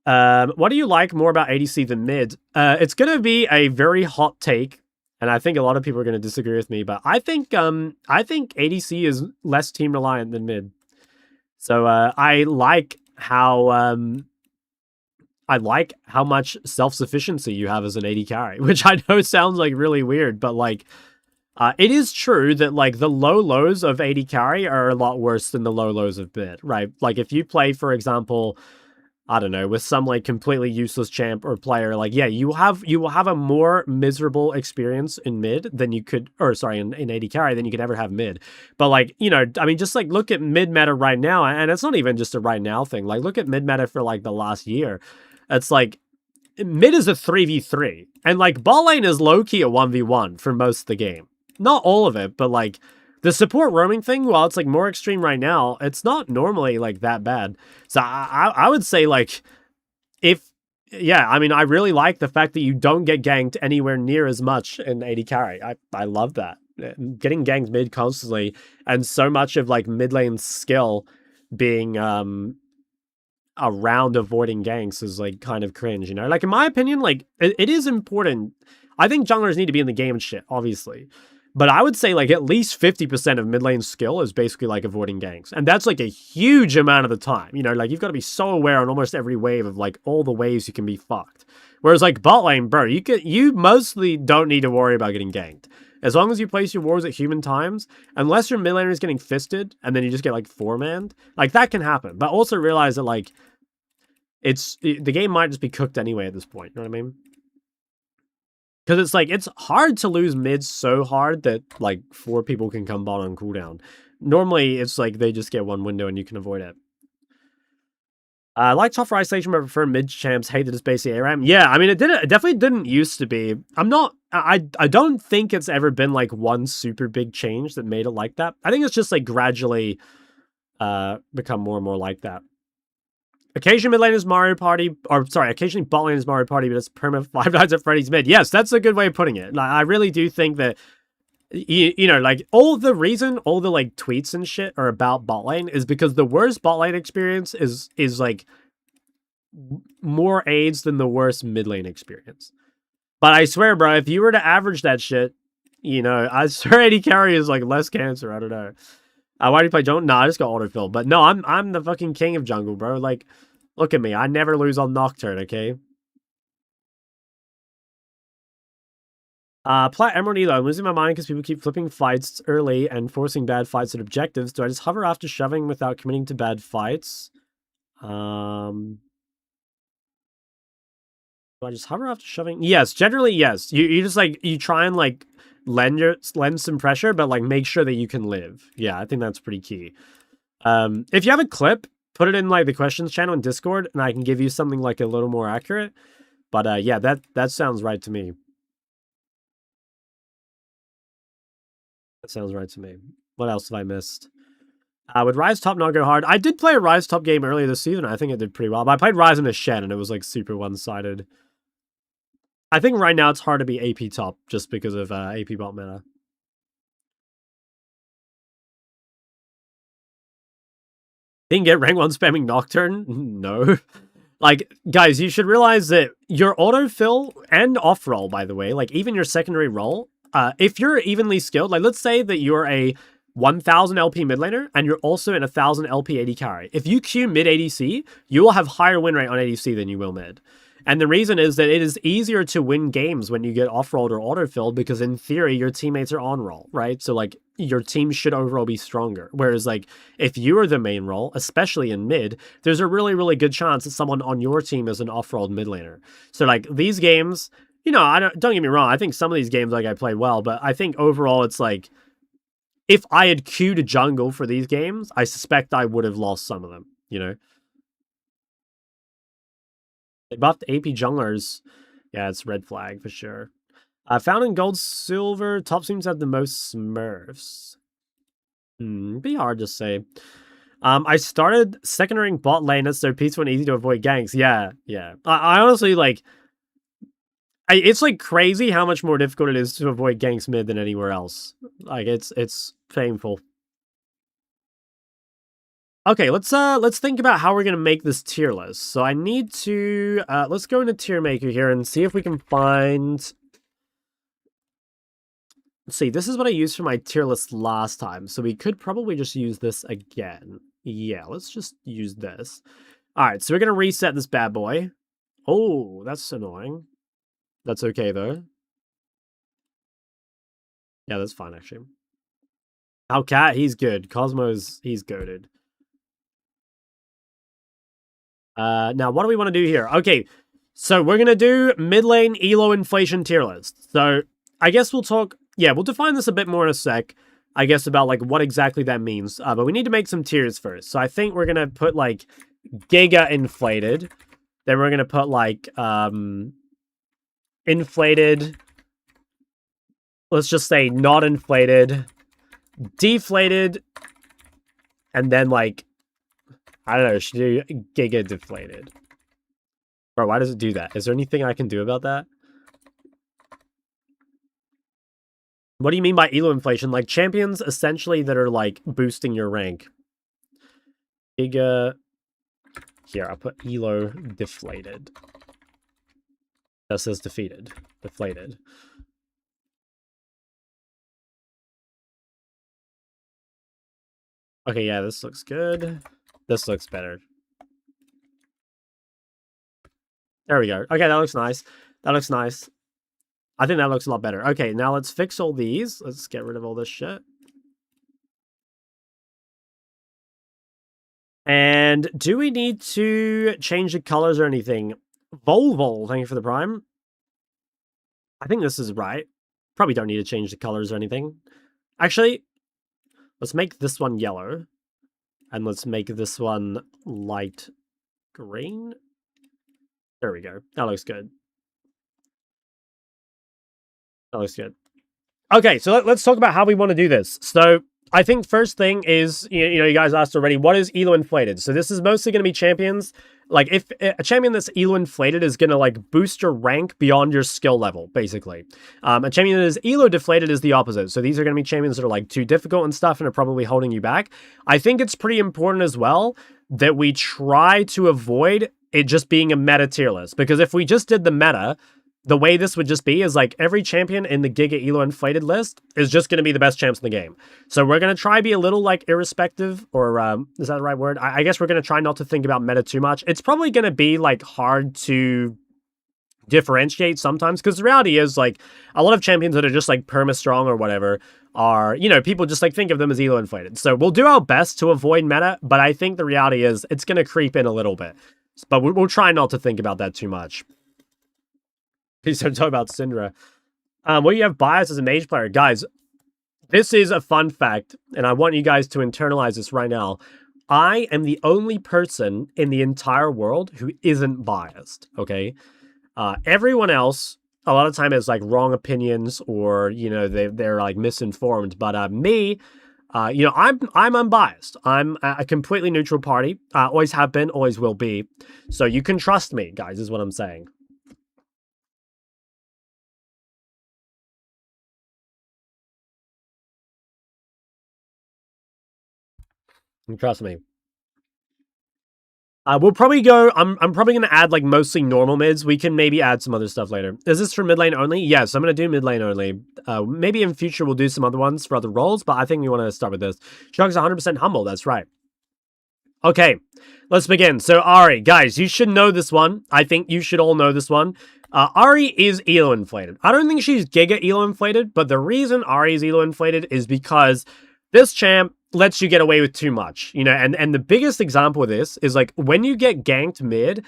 What do you like more about ADC than mid? It's gonna be a very hot take. And I think a lot of people are going to disagree with me, but I think ADC is less team reliant than mid. So I like how much self-sufficiency you have as an AD carry, which I know sounds like really weird, but like it is true that like the low lows of AD carry are a lot worse than the low lows of mid, right? Like if you play, for example, I don't know, with some like completely useless champ or player, like, yeah, you will have a more miserable experience in mid than you could, or sorry, in AD carry than you could ever have mid. But like, you know, I mean, just like look at mid meta right now, and it's not even just a right now thing. Like, look at mid meta for like the last year. It's like mid is a 3v3, and like bot lane is low key a 1v1 for most of the game. Not all of it, but like the support roaming thing, while it's like more extreme right now, it's not normally like that bad. So I would say like yeah, I mean, I really like the fact that you don't get ganked anywhere near as much in AD carry. I love that. Getting ganked mid constantly and so much of like mid lane skill being around avoiding ganks is like kind of cringe, you know? Like in my opinion, like it is important. I think junglers need to be in the game and shit, obviously. But I would say like at least 50% of mid lane skill is basically like avoiding ganks. And that's like a huge amount of the time. You know, like you've got to be so aware on almost every wave of like all the ways you can be fucked. Whereas like bot lane, bro, you mostly don't need to worry about getting ganked. As long as you place your wards at human times, unless your mid laner is getting fisted and then you just get like 4-manned, like that can happen. But also realize that like the game might just be cooked anyway at this point. You know what I mean? Because it's like, it's hard to lose mid so hard that like 4 people can come bot on cooldown. Normally, it's like they just get one window and you can avoid it. I like top for isolation, but I prefer mid champs. Hate that it's basically ARAM. Yeah, I mean, it definitely didn't used to be. I don't think it's ever been like one super big change that made it like that. I think it's just like gradually become more and more like that. Occasionally mid lane is Mario Party, or sorry, occasionally bot lane is Mario Party, but it's perma 5 Nights at Freddy's mid. Yes, that's a good way of putting it. Like, I really do think that, you know, like all the like tweets and shit are about bot lane is because the worst bot lane experience is like more AIDS than the worst mid lane experience. But I swear, bro, if you were to average that shit, you know, I swear AD carry is like less cancer. I don't know. Why do you play jungle? Nah, I just got autofill. But no, I'm the fucking king of jungle, bro. Like, look at me. I never lose on Nocturne, okay? Plat Emerald Elo. I'm losing my mind because people keep flipping fights early and forcing bad fights at objectives. Do I just hover after shoving without committing to bad fights? Do I just hover after shoving? Yes, generally, yes. You just, like, you try and, like, lend some pressure, but, like, make sure that you can live. Yeah, I think that's pretty key. If you have a clip, put it in, like, the questions channel in Discord, and I can give you something, like, a little more accurate. But, yeah, that sounds right to me. That sounds right to me. What else have I missed? Would Rise Top not go hard? I did play a Rise Top game earlier this season. I think it did pretty well. But I played Rise in a Shen, and it was, like, super one-sided. I think right now it's hard to be AP top just because of AP bot meta. Didn't get rank 1 spamming Nocturne? No. Like, guys, you should realize that your autofill and off-roll, by the way, like, even your secondary roll, if you're evenly skilled, like, let's say that you're a 1000 LP mid laner, and you're also in 1000 LP AD carry. If you queue mid ADC, you will have higher win rate on ADC than you will mid. And the reason is that it is easier to win games when you get off-rolled or auto-filled because in theory, your teammates are on-roll, right? So, like, your team should overall be stronger. Whereas, like, if you are the main role, especially in mid, there's a really, really good chance that someone on your team is an off-rolled mid laner. So, like, these games, you know, don't get me wrong, I think some of these games, like, I play well, but I think overall it's like, if I had queued a jungle for these games, I suspect I would have lost some of them, you know? They buffed AP junglers. Yeah, it's red flag for sure. Found in gold, silver, top seems to have the most smurfs. Be hard to say. I started second ring bot lane. It's so peaceful and easy to avoid ganks. Yeah. I honestly, like, it's, like, crazy how much more difficult it is to avoid ganks mid than anywhere else. Like, it's painful. Okay, let's think about how we're gonna make this tier list. So I need to let's go into tier maker here and see if we can find. Let's see, this is what I used for my tier list last time, so we could probably just use this again. Yeah, let's just use this. All right, so we're gonna reset this bad boy. Oh, that's annoying. That's okay though. Yeah, that's fine actually. Hellcat, he's good. Cosmos, he's goated. Now, what do we want to do here? Okay, so we're going to do mid lane elo inflation tier list. So I guess we'll talk... Yeah, we'll define this a bit more in a sec, I guess, about, like, what exactly that means. But we need to make some tiers first. So I think we're going to put, like, Giga inflated. Then we're going to put, like, inflated. Let's just say not inflated. Deflated. And then, like, I don't know, should do Giga deflated. Bro, why does it do that? Is there anything I can do about that? What do you mean by elo inflation? Like, champions, essentially, that are, like, boosting your rank. Giga... Here, I'll put elo deflated. That says defeated. Deflated. Okay, yeah, this looks good. This looks better. There we go. Okay, that looks nice. That looks nice. I think that looks a lot better. Okay, now let's fix all these. Let's get rid of all this shit. And do we need to change the colors or anything? Volvol, thank you for the prime. I think this is right. Probably don't need to change the colors or anything. Actually, let's make this one yellow. And let's make this one light green. There we go. That looks good. That looks good. Okay, so let's talk about how we want to do this. So I think first thing is, you know, you guys asked already, what is elo inflated? So this is mostly going to be champions. Like, if a champion that's elo inflated is going to, like, boost your rank beyond your skill level, basically. A champion that is elo deflated is the opposite. So these are going to be champions that are, like, too difficult and stuff and are probably holding you back. I think it's pretty important as well that we try to avoid it just being a meta tier list. Because if we just did the meta, the way this would just be is, like, every champion in the Giga Elo inflated list is just going to be the best champs in the game. So we're going to try be a little, like, irrespective, or is that the right word? I guess we're going to try not to think about meta too much. It's probably going to be, like, hard to differentiate sometimes, because the reality is, like, a lot of champions that are just, like, perma-strong or whatever are, you know, people just, like, think of them as Elo inflated. So we'll do our best to avoid meta, but I think the reality is it's going to creep in a little bit. But we'll try not to think about that too much. Please don't talk about Syndra. Well, you have bias as a mage player. Guys, this is a fun fact, and I want you guys to internalize this right now. I am the only person in the entire world who isn't biased, okay? Everyone else, a lot of time has, like, wrong opinions or, you know, they're like, misinformed. But me, you know, I'm unbiased. I'm a completely neutral party. Always have been, always will be. So you can trust me, guys, is what I'm saying. Trust me. We'll probably go. I'm probably gonna add like mostly normal mids. We can maybe add some other stuff later. Is this for mid lane only? Yes, I'm gonna do mid lane only. Maybe in future we'll do some other ones for other roles, but I think we want to start with this. Shark's 100% humble. That's right. Okay, let's begin. So Ahri, guys, you should know this one. I think you should all know this one. Ahri is elo inflated. I don't think she's giga elo inflated, but the reason Ahri is elo inflated is because this champ lets you get away with too much, you know, and the biggest example of this is like when you get ganked mid,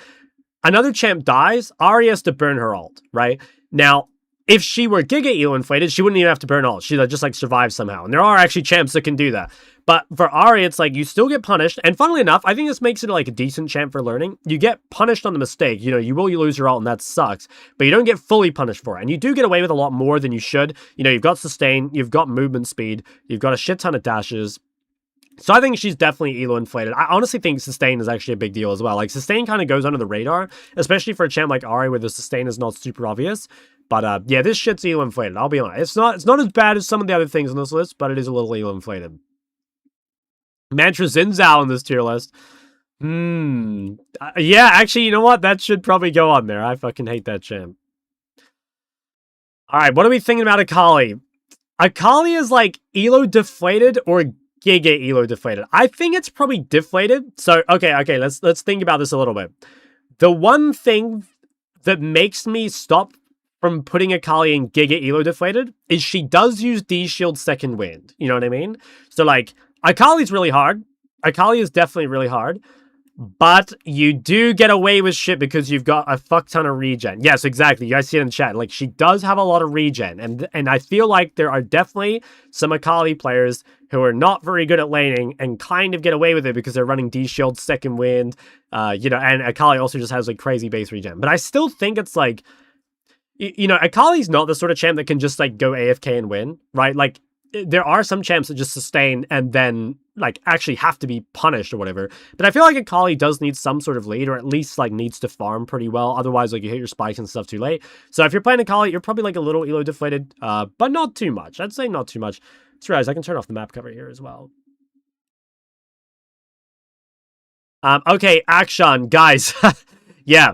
another champ dies, Ahri has to burn her ult, right? Now, if she were giga elo inflated, she wouldn't even have to burn ult. She'd just like survive somehow. And there are actually champs that can do that. But for Ahri, it's like you still get punished. And funnily enough, I think this makes it like a decent champ for learning. You get punished on the mistake. You know, you will lose your ult and that sucks. But you don't get fully punished for it. And you do get away with a lot more than you should. You know, you've got sustain, you've got movement speed, you've got a shit ton of dashes. So I think she's definitely elo inflated. I honestly think sustain is actually a big deal as well. Like sustain kind of goes under the radar, especially for a champ like Ahri where the sustain is not super obvious. But yeah, this shit's elo inflated. I'll be honest. It's not as bad as some of the other things on this list, but it is a little elo inflated. Mantra Xin Zhao in this tier list. Yeah, actually, you know what? That should probably go on there. I fucking hate that champ. All right, what are we thinking about Akali? Akali is like elo deflated or giga elo deflated. I think it's probably deflated. So okay, let's think about this a little bit. The one thing that makes me stop from putting Akali in giga elo deflated is she does use D shield second wind. You know what I mean? So like Akali's really hard. Akali is definitely really hard. But you do get away with shit because you've got a fuck ton of regen. Yes, exactly. You guys see it in the chat. Like, she does have a lot of regen. And I feel like there are definitely some Akali players who are not very good at laning and kind of get away with it because they're running D-Shield, Second Wind, you know, and Akali also just has, like, crazy base regen. But I still think it's, like, you know, Akali's not the sort of champ that can just, like, go AFK and win, right? Like, there are some champs that just sustain and then like actually have to be punished or whatever. But I feel like Akali does need some sort of lead, or at least like needs to farm pretty well. Otherwise, like you hit your spikes and stuff too late. So if you're playing Akali, you're probably like a little elo deflated, but not too much. I'd say not too much. Let's realize I can turn off the map cover here as well. Okay, Akshan, guys. Yeah.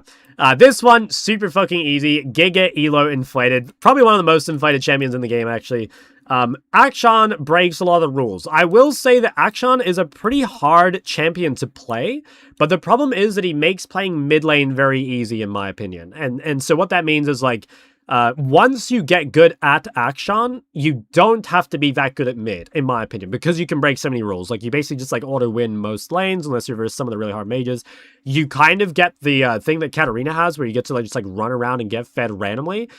This one, super fucking easy. Giga elo inflated. Probably one of the most inflated champions in the game, actually. Akshan breaks a lot of the rules. I will say that Akshan is a pretty hard champion to play, but the problem is that he makes playing mid lane very easy, in my opinion. And so what that means is, like, once you get good at Akshan, you don't have to be that good at mid, in my opinion, because you can break so many rules. Like, you basically just, like, auto-win most lanes, unless you're versus some of the really hard mages. You kind of get the thing that Katarina has, where you get to, like, just, like, run around and get fed randomly,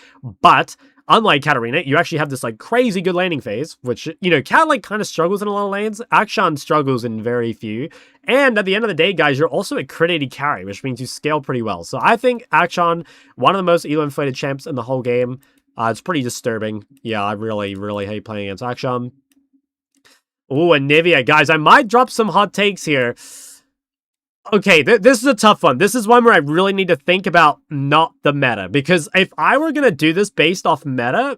but unlike Katarina, you actually have this, like, crazy good laning phase, which, you know, Kat, like, kind of struggles in a lot of lanes. Akshan struggles in very few. And at the end of the day, guys, you're also a crit 80 carry, which means you scale pretty well. So I think Akshan, one of the most elo-inflated champs in the whole game. It's pretty disturbing. Yeah, I really, really hate playing against Akshan. Ooh, and Nivea. Guys, I might drop some hot takes here. Okay, this is a tough one. This is one where I really need to think about not the meta. Because if I were going to do this based off meta,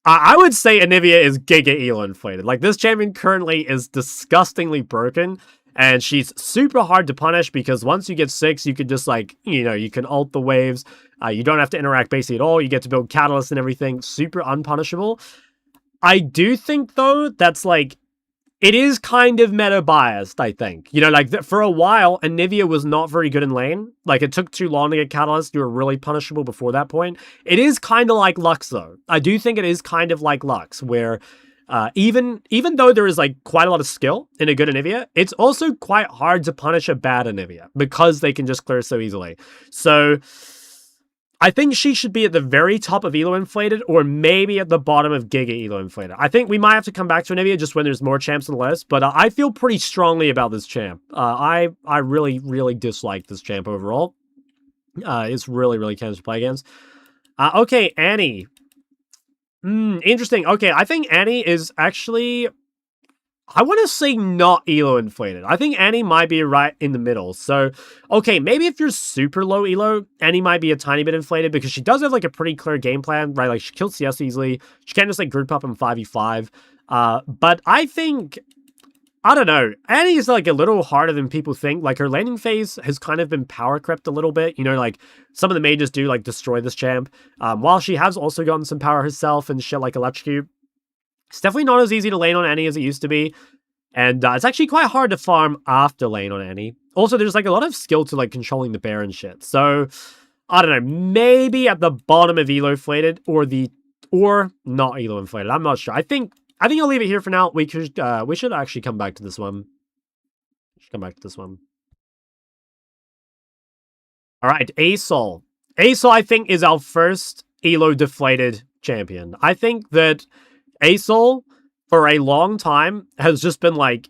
I would say Anivia is giga elo inflated. Like, this champion currently is disgustingly broken. And she's super hard to punish because once you get 6, you can just, like, you know, you can ult the waves. You don't have to interact basically at all. You get to build catalysts and everything. Super unpunishable. I do think, though, that's, like, it is kind of meta-biased, I think. You know, like, for a while, Anivia was not very good in lane. Like, it took too long to get Catalyst. You were really punishable before that point. It is kind of like Lux, though. I do think it is kind of like Lux, where even though there is, like, quite a lot of skill in a good Anivia, it's also quite hard to punish a bad Anivia because they can just clear so easily. So I think she should be at the very top of Elo Inflated, or maybe at the bottom of Giga Elo Inflated. I think we might have to come back to Anivia just when there's more champs on the list, but I feel pretty strongly about this champ. I really, really dislike this champ overall. It's really, really cancer to play against. Okay, Annie. Interesting. Okay, I think Annie is actually... I want to say not Elo inflated. I think Annie might be right in the middle. So, okay, maybe if you're super low Elo, Annie might be a tiny bit inflated because she does have like a pretty clear game plan, right? Like she kills CS easily. She can't just like group up in 5v5. But I think, I don't know, Annie is like a little harder than people think. Like her laning phase has kind of been power crept a little bit. You know, like some of the mages do like destroy this champ. While she has also gotten some power herself and shit like Electrocute. It's definitely not as easy to lane on Annie as it used to be. And it's actually quite hard to farm after lane on Annie. Also, there's like a lot of skill to like controlling the bear and shit. So, I don't know. Maybe at the bottom of Elo inflated or not Elo inflated. I'm not sure. I think I'll leave it here for now. We should actually come back to this one. All right, Asol. Asol, I think, is our first Elo deflated champion. I think that Asol, for a long time, has just been, like,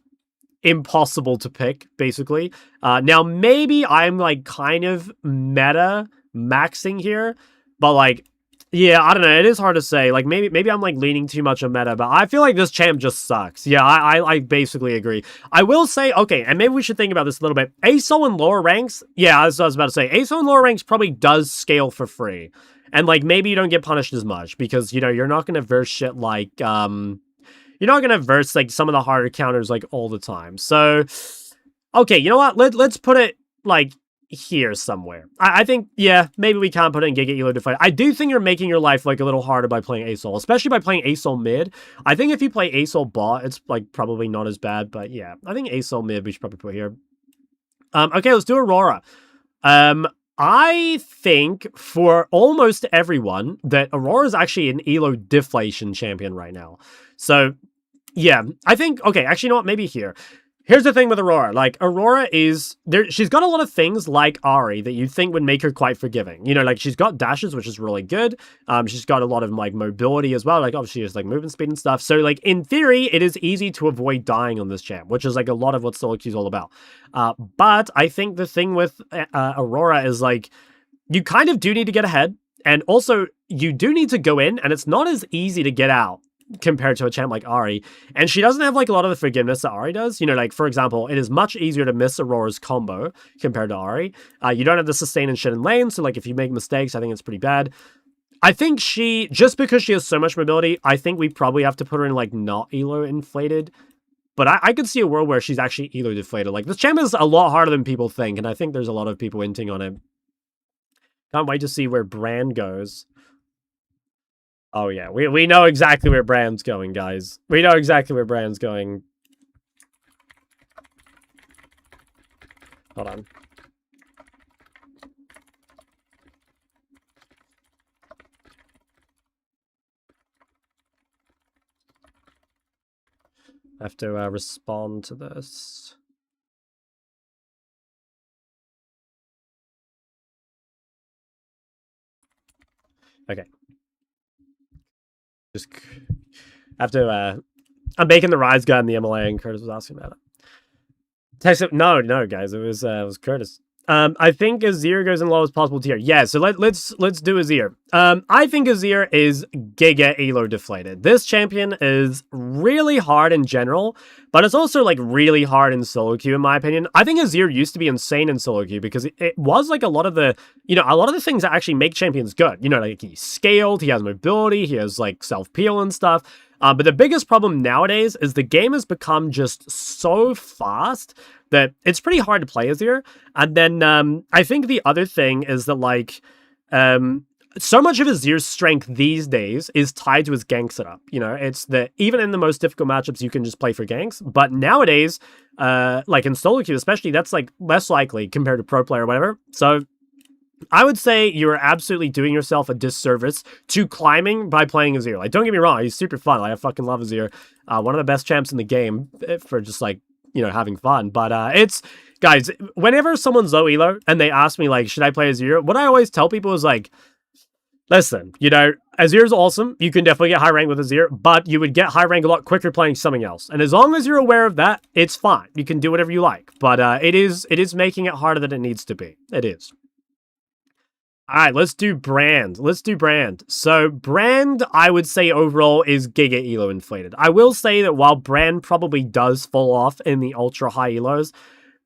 impossible to pick, basically. Now, maybe I'm, like, kind of meta maxing here, but, like, yeah, I don't know. It is hard to say. Like, maybe I'm, like, leaning too much on meta, but I feel like this champ just sucks. Yeah, I basically agree. I will say, okay, and maybe we should think about this a little bit. Asol in lower ranks, yeah, as I was about to say, Asol in lower ranks probably does scale for free. And, like, maybe you don't get punished as much because, you know, you're not going to verse shit like, you're not going to verse, like, some of the harder counters, like, all the time. So, okay, you know what? Let's put it, like, here somewhere. I think, yeah, maybe we can't put it in Giga Elo Deflated. I do think you're making your life, like, a little harder by playing Asol, especially by playing Asol mid. I think if you play Asol bot, it's, like, probably not as bad, but, yeah. I think Asol mid we should probably put here. Okay, let's do Aurora. I think for almost everyone that Aurora is actually an Elo deflation champion right now. So, yeah, I think, okay, actually, you know what? Maybe here. Here's the thing with Aurora. Like, Aurora is, she's got a lot of things like Ahri that you think would make her quite forgiving. You know, like, she's got dashes, which is really good. She's got a lot of, like, mobility as well. Like, obviously, there's, like, movement speed and stuff. So, like, in theory, it is easy to avoid dying on this champ, which is, like, a lot of what solo queue is all about. But I think the thing with Aurora is, like, you kind of do need to get ahead. And also, you do need to go in, and it's not as easy to get out compared to a champ like Ahri. And she doesn't have, like, a lot of the forgiveness that Ahri does. You know, like, for example, it is much easier to miss Aurora's combo compared to Ahri. You don't have the sustain and shit in lane, so, like, if you make mistakes, I think it's pretty bad. I think she, just because she has so much mobility, I think we probably have to put her in, like, not Elo inflated. But I could see a world where she's actually Elo deflated. Like, this champ is a lot harder than people think, and I think there's a lot of people hinting on it. Can't wait to see where Brand goes. Oh, yeah. We know exactly where Brand's going, guys. We know exactly where Brand's going. Hold on. I have to respond to this. Okay. Just have to, I'm making the Rise guy in the MLA, and Curtis was asking about it. Text it. No, guys, it was Curtis. I think Azir goes in the lowest possible tier. Yeah, so let's do Azir. I think Azir is Giga Elo deflated. This champion is really hard in general, but it's also, like, really hard in solo queue, in my opinion. I think Azir used to be insane in solo queue because it was, like, a lot of the things that actually make champions good. You know, like, he's scaled, he has mobility, he has, like, self-peel and stuff. But the biggest problem nowadays is the game has become just so fast that it's pretty hard to play Azir. And then I think the other thing is that, like, so much of Azir's strength these days is tied to his gank setup. You know, it's that even in the most difficult matchups, you can just play for ganks. But nowadays, like in solo queue especially, that's, like, less likely compared to pro player or whatever. So I would say you're absolutely doing yourself a disservice to climbing by playing Azir. Like, don't get me wrong, he's super fun. Like, I fucking love Azir. One of the best champs in the game for just, like, you know, having fun. But it's, guys, whenever someone's low elo and they ask me, like, should I play Azir? What I always tell people is, like, Listen, you know, Azir's awesome. You can definitely get high rank with Azir, but you would get high rank a lot quicker playing something else. And as long as you're aware of that, it's fine. You can do whatever you like. But it is making it harder than it needs to be. It is. All right, let's do brand. Let's do brand. So brand, I would say overall is Giga Elo inflated. I will say that while brand probably does fall off in the ultra high Elos,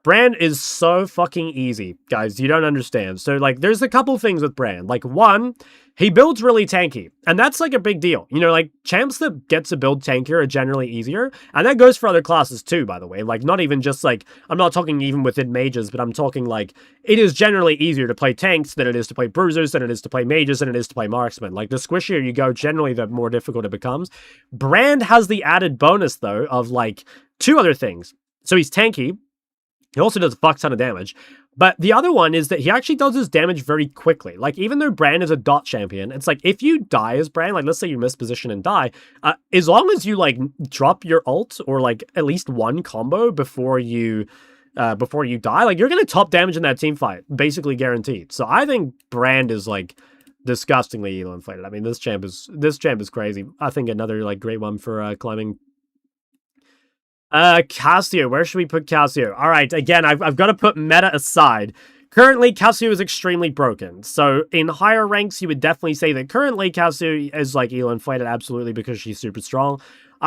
Brand is so fucking easy, guys. You don't understand. So, like, there's a couple things with Brand. Like, one, he builds really tanky. And that's, like, a big deal. You know, like, champs that get to build tankier are generally easier. And that goes for other classes, too, by the way. Like, not even just, like, I'm not talking even within mages, but I'm talking, like, it is generally easier to play tanks than it is to play bruisers, than it is to play mages, than it is to play marksmen. Like, the squishier you go, generally, the more difficult it becomes. Brand has the added bonus, though, of, like, two other things. So he's tanky. He also does a fuck ton of damage. But the other one is that he actually does his damage very quickly. Like, even though Brand is a dot champion, it's like, if you die as Brand, like, let's say you miss position and die, as long as you, like, drop your ult, or, like, at least one combo before you die, like, you're gonna top damage in that team fight, basically guaranteed. So I think Brand is, like, disgustingly elo inflated. I mean, this champ is crazy. I think another, like, great one for climbing. Cassio. Where should we put Cassio? All right, again, I've got to put meta aside. Currently, Cassio is extremely broken. So in higher ranks, you would definitely say that currently Cassio is like elo inflated, absolutely, because she's super strong.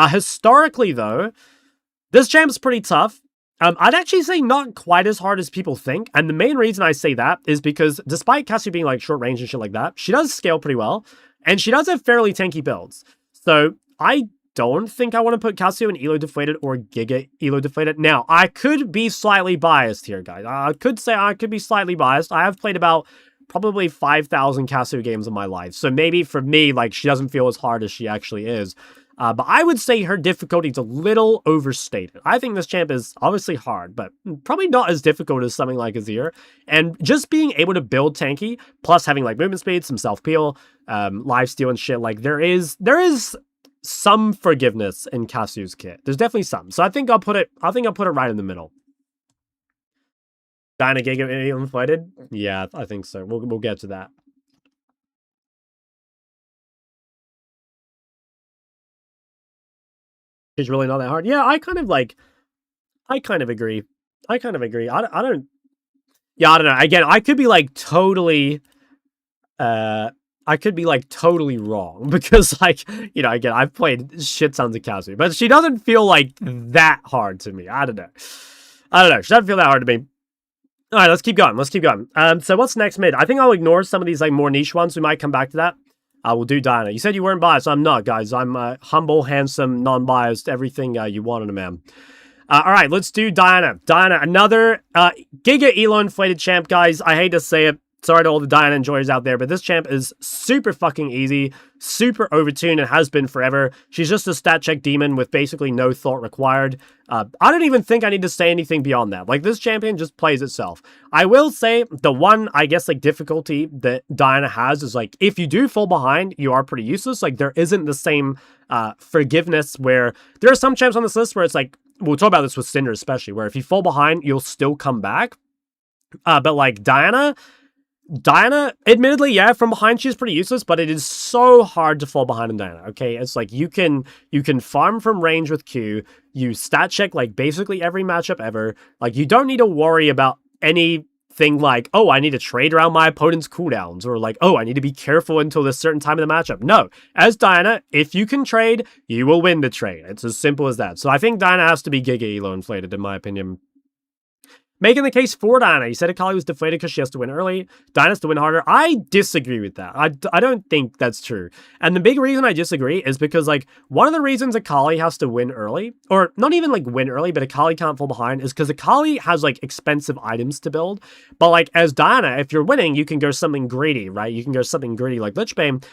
Historically, though, this champ's pretty tough. I'd actually say not quite as hard as people think. And the main reason I say that is because despite Cassio being like short range and shit like that, she does scale pretty well. And she does have fairly tanky builds. So I don't think I want to put Cassio in elo deflated or Giga elo deflated. Now, I could be slightly biased here, guys. I could say I could be slightly biased. I have played about probably 5,000 Cassio games in my life. So maybe for me, like, she doesn't feel as hard as she actually is. But I would say her difficulty is a little overstated. I think this champ is obviously hard, but probably not as difficult as something like Azir. And just being able to build tanky, plus having like movement speed, some self-peel, lifesteal and shit, like there is some forgiveness in Cassio's kit. There's definitely some. So I think I'll put it right in the middle. Diana Giga inflated? Yeah, I think so. We'll get to that. It's really not that hard. Yeah, I kind of agree. I don't yeah, I don't know. Again, I could be like totally wrong because, like, you know, again, I've played shit tons of Cassio, but she doesn't feel like that hard to me. I don't know. She doesn't feel that hard to me. All right, let's keep going. So what's next mid? I think I'll ignore some of these like more niche ones. We might come back to that. We'll do Diana. You said you weren't biased. I'm not, guys. I'm humble, handsome, non-biased, everything you want in a man. All right, let's do Diana. Diana, another Giga Elo inflated champ, guys. I hate to say it. Sorry to all the Diana enjoyers out there, but this champ is super fucking easy, super overtuned, and has been forever. She's just a stat check demon with basically no thought required. I don't even think I need to say anything beyond that. Like, this champion just plays itself. I will say the one, I guess, like, difficulty that Diana has is, like, if you do fall behind, you are pretty useless. Like, there isn't the same forgiveness where there are some champs on this list where it's like, we'll talk about this with Syndra especially, where if you fall behind, you'll still come back. But, like, Diana, admittedly, yeah, from behind she's pretty useless, but it is so hard to fall behind in Diana, okay? It's like you can farm from range with Q, you stat check like basically every matchup ever. Like, you don't need to worry about anything like, oh, I need to trade around my opponent's cooldowns, or like, oh, I need to be careful until this certain time in the matchup. No, as Diana, if you can trade, you will win the trade. It's as simple as that. So I think Diana has to be Giga Elo inflated, in my opinion. Making the case for Diana. You said Akali was deflated because she has to win early. Diana has to win harder. I disagree with that. I don't think that's true. And the big reason I disagree is because, like, one of the reasons Akali has to win early, or not even, like, win early, but Akali can't fall behind, is because Akali has, like, expensive items to build. But, like, as Diana, if you're winning, you can go something greedy, right? You can go something greedy like Lichbane.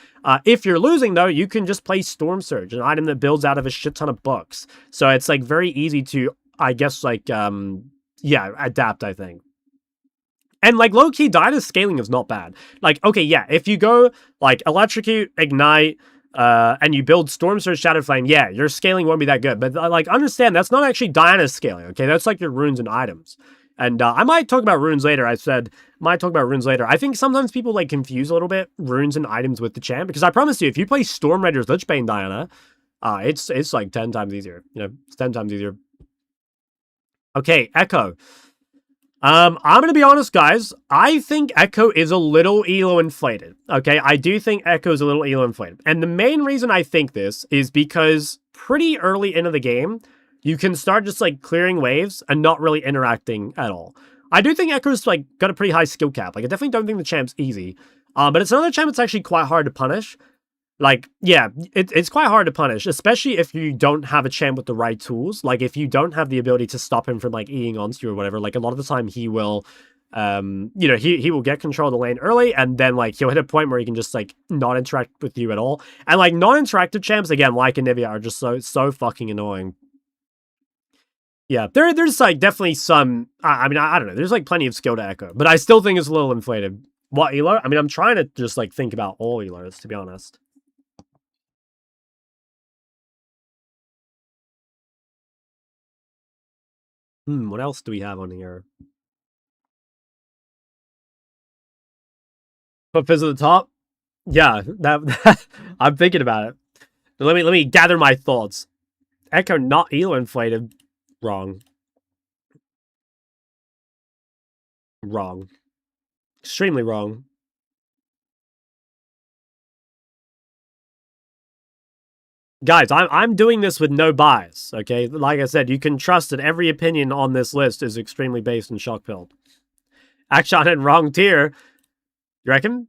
If you're losing, though, you can just play Storm Surge, an item that builds out of a shit ton of books. So it's, like, very easy to, I guess, like, yeah, adapt, I think. And, like, low-key, Diana's scaling is not bad. Like, okay, yeah, if you go, like, Electrocute, Ignite, and you build Storm Surge, Shadow Flame, yeah, your scaling won't be that good. But, like, understand, that's not actually Diana's scaling, okay? That's, like, your runes and items. And I might talk about runes later. I said, might talk about runes later. I think sometimes people like confuse a little bit runes and items with the champ, because I promise you, if you play Storm Raiders Lichbane Diana, it's like 10 times easier. You know, it's 10 times easier. Okay, Echo. I'm gonna be honest, guys. I think Echo is a little elo inflated. Okay, I do think Echo is a little elo inflated, and the main reason I think this is because pretty early into the game, you can start just like clearing waves and not really interacting at all. I do think Echo's like got a pretty high skill cap. Like I definitely don't think the champ's easy, but it's another champ that's actually quite hard to punish. Like, yeah, it's quite hard to punish, especially if you don't have a champ with the right tools. Like, if you don't have the ability to stop him from, like, Eing onto you or whatever, like, a lot of the time he will, you know, he will get control of the lane early, and then, like, he'll hit a point where he can just, like, not interact with you at all. And, like, non-interactive champs, again, like Anivia, are just so fucking annoying. Yeah, there's, like, definitely some, I mean, I don't know, there's, like, plenty of skill to Echo, but I still think it's a little inflated. What, Elo? I mean, I'm trying to just, like, think about all Elos, to be honest. What else do we have on here? Put Fizz at the top? Yeah, that I'm thinking about it. Let me gather my thoughts. Echo not elo inflated. Wrong. Wrong. Extremely wrong. Guys, I'm doing this with no bias, okay? Like I said, you can trust that every opinion on this list is extremely based in shock build. Action in wrong tier. You reckon?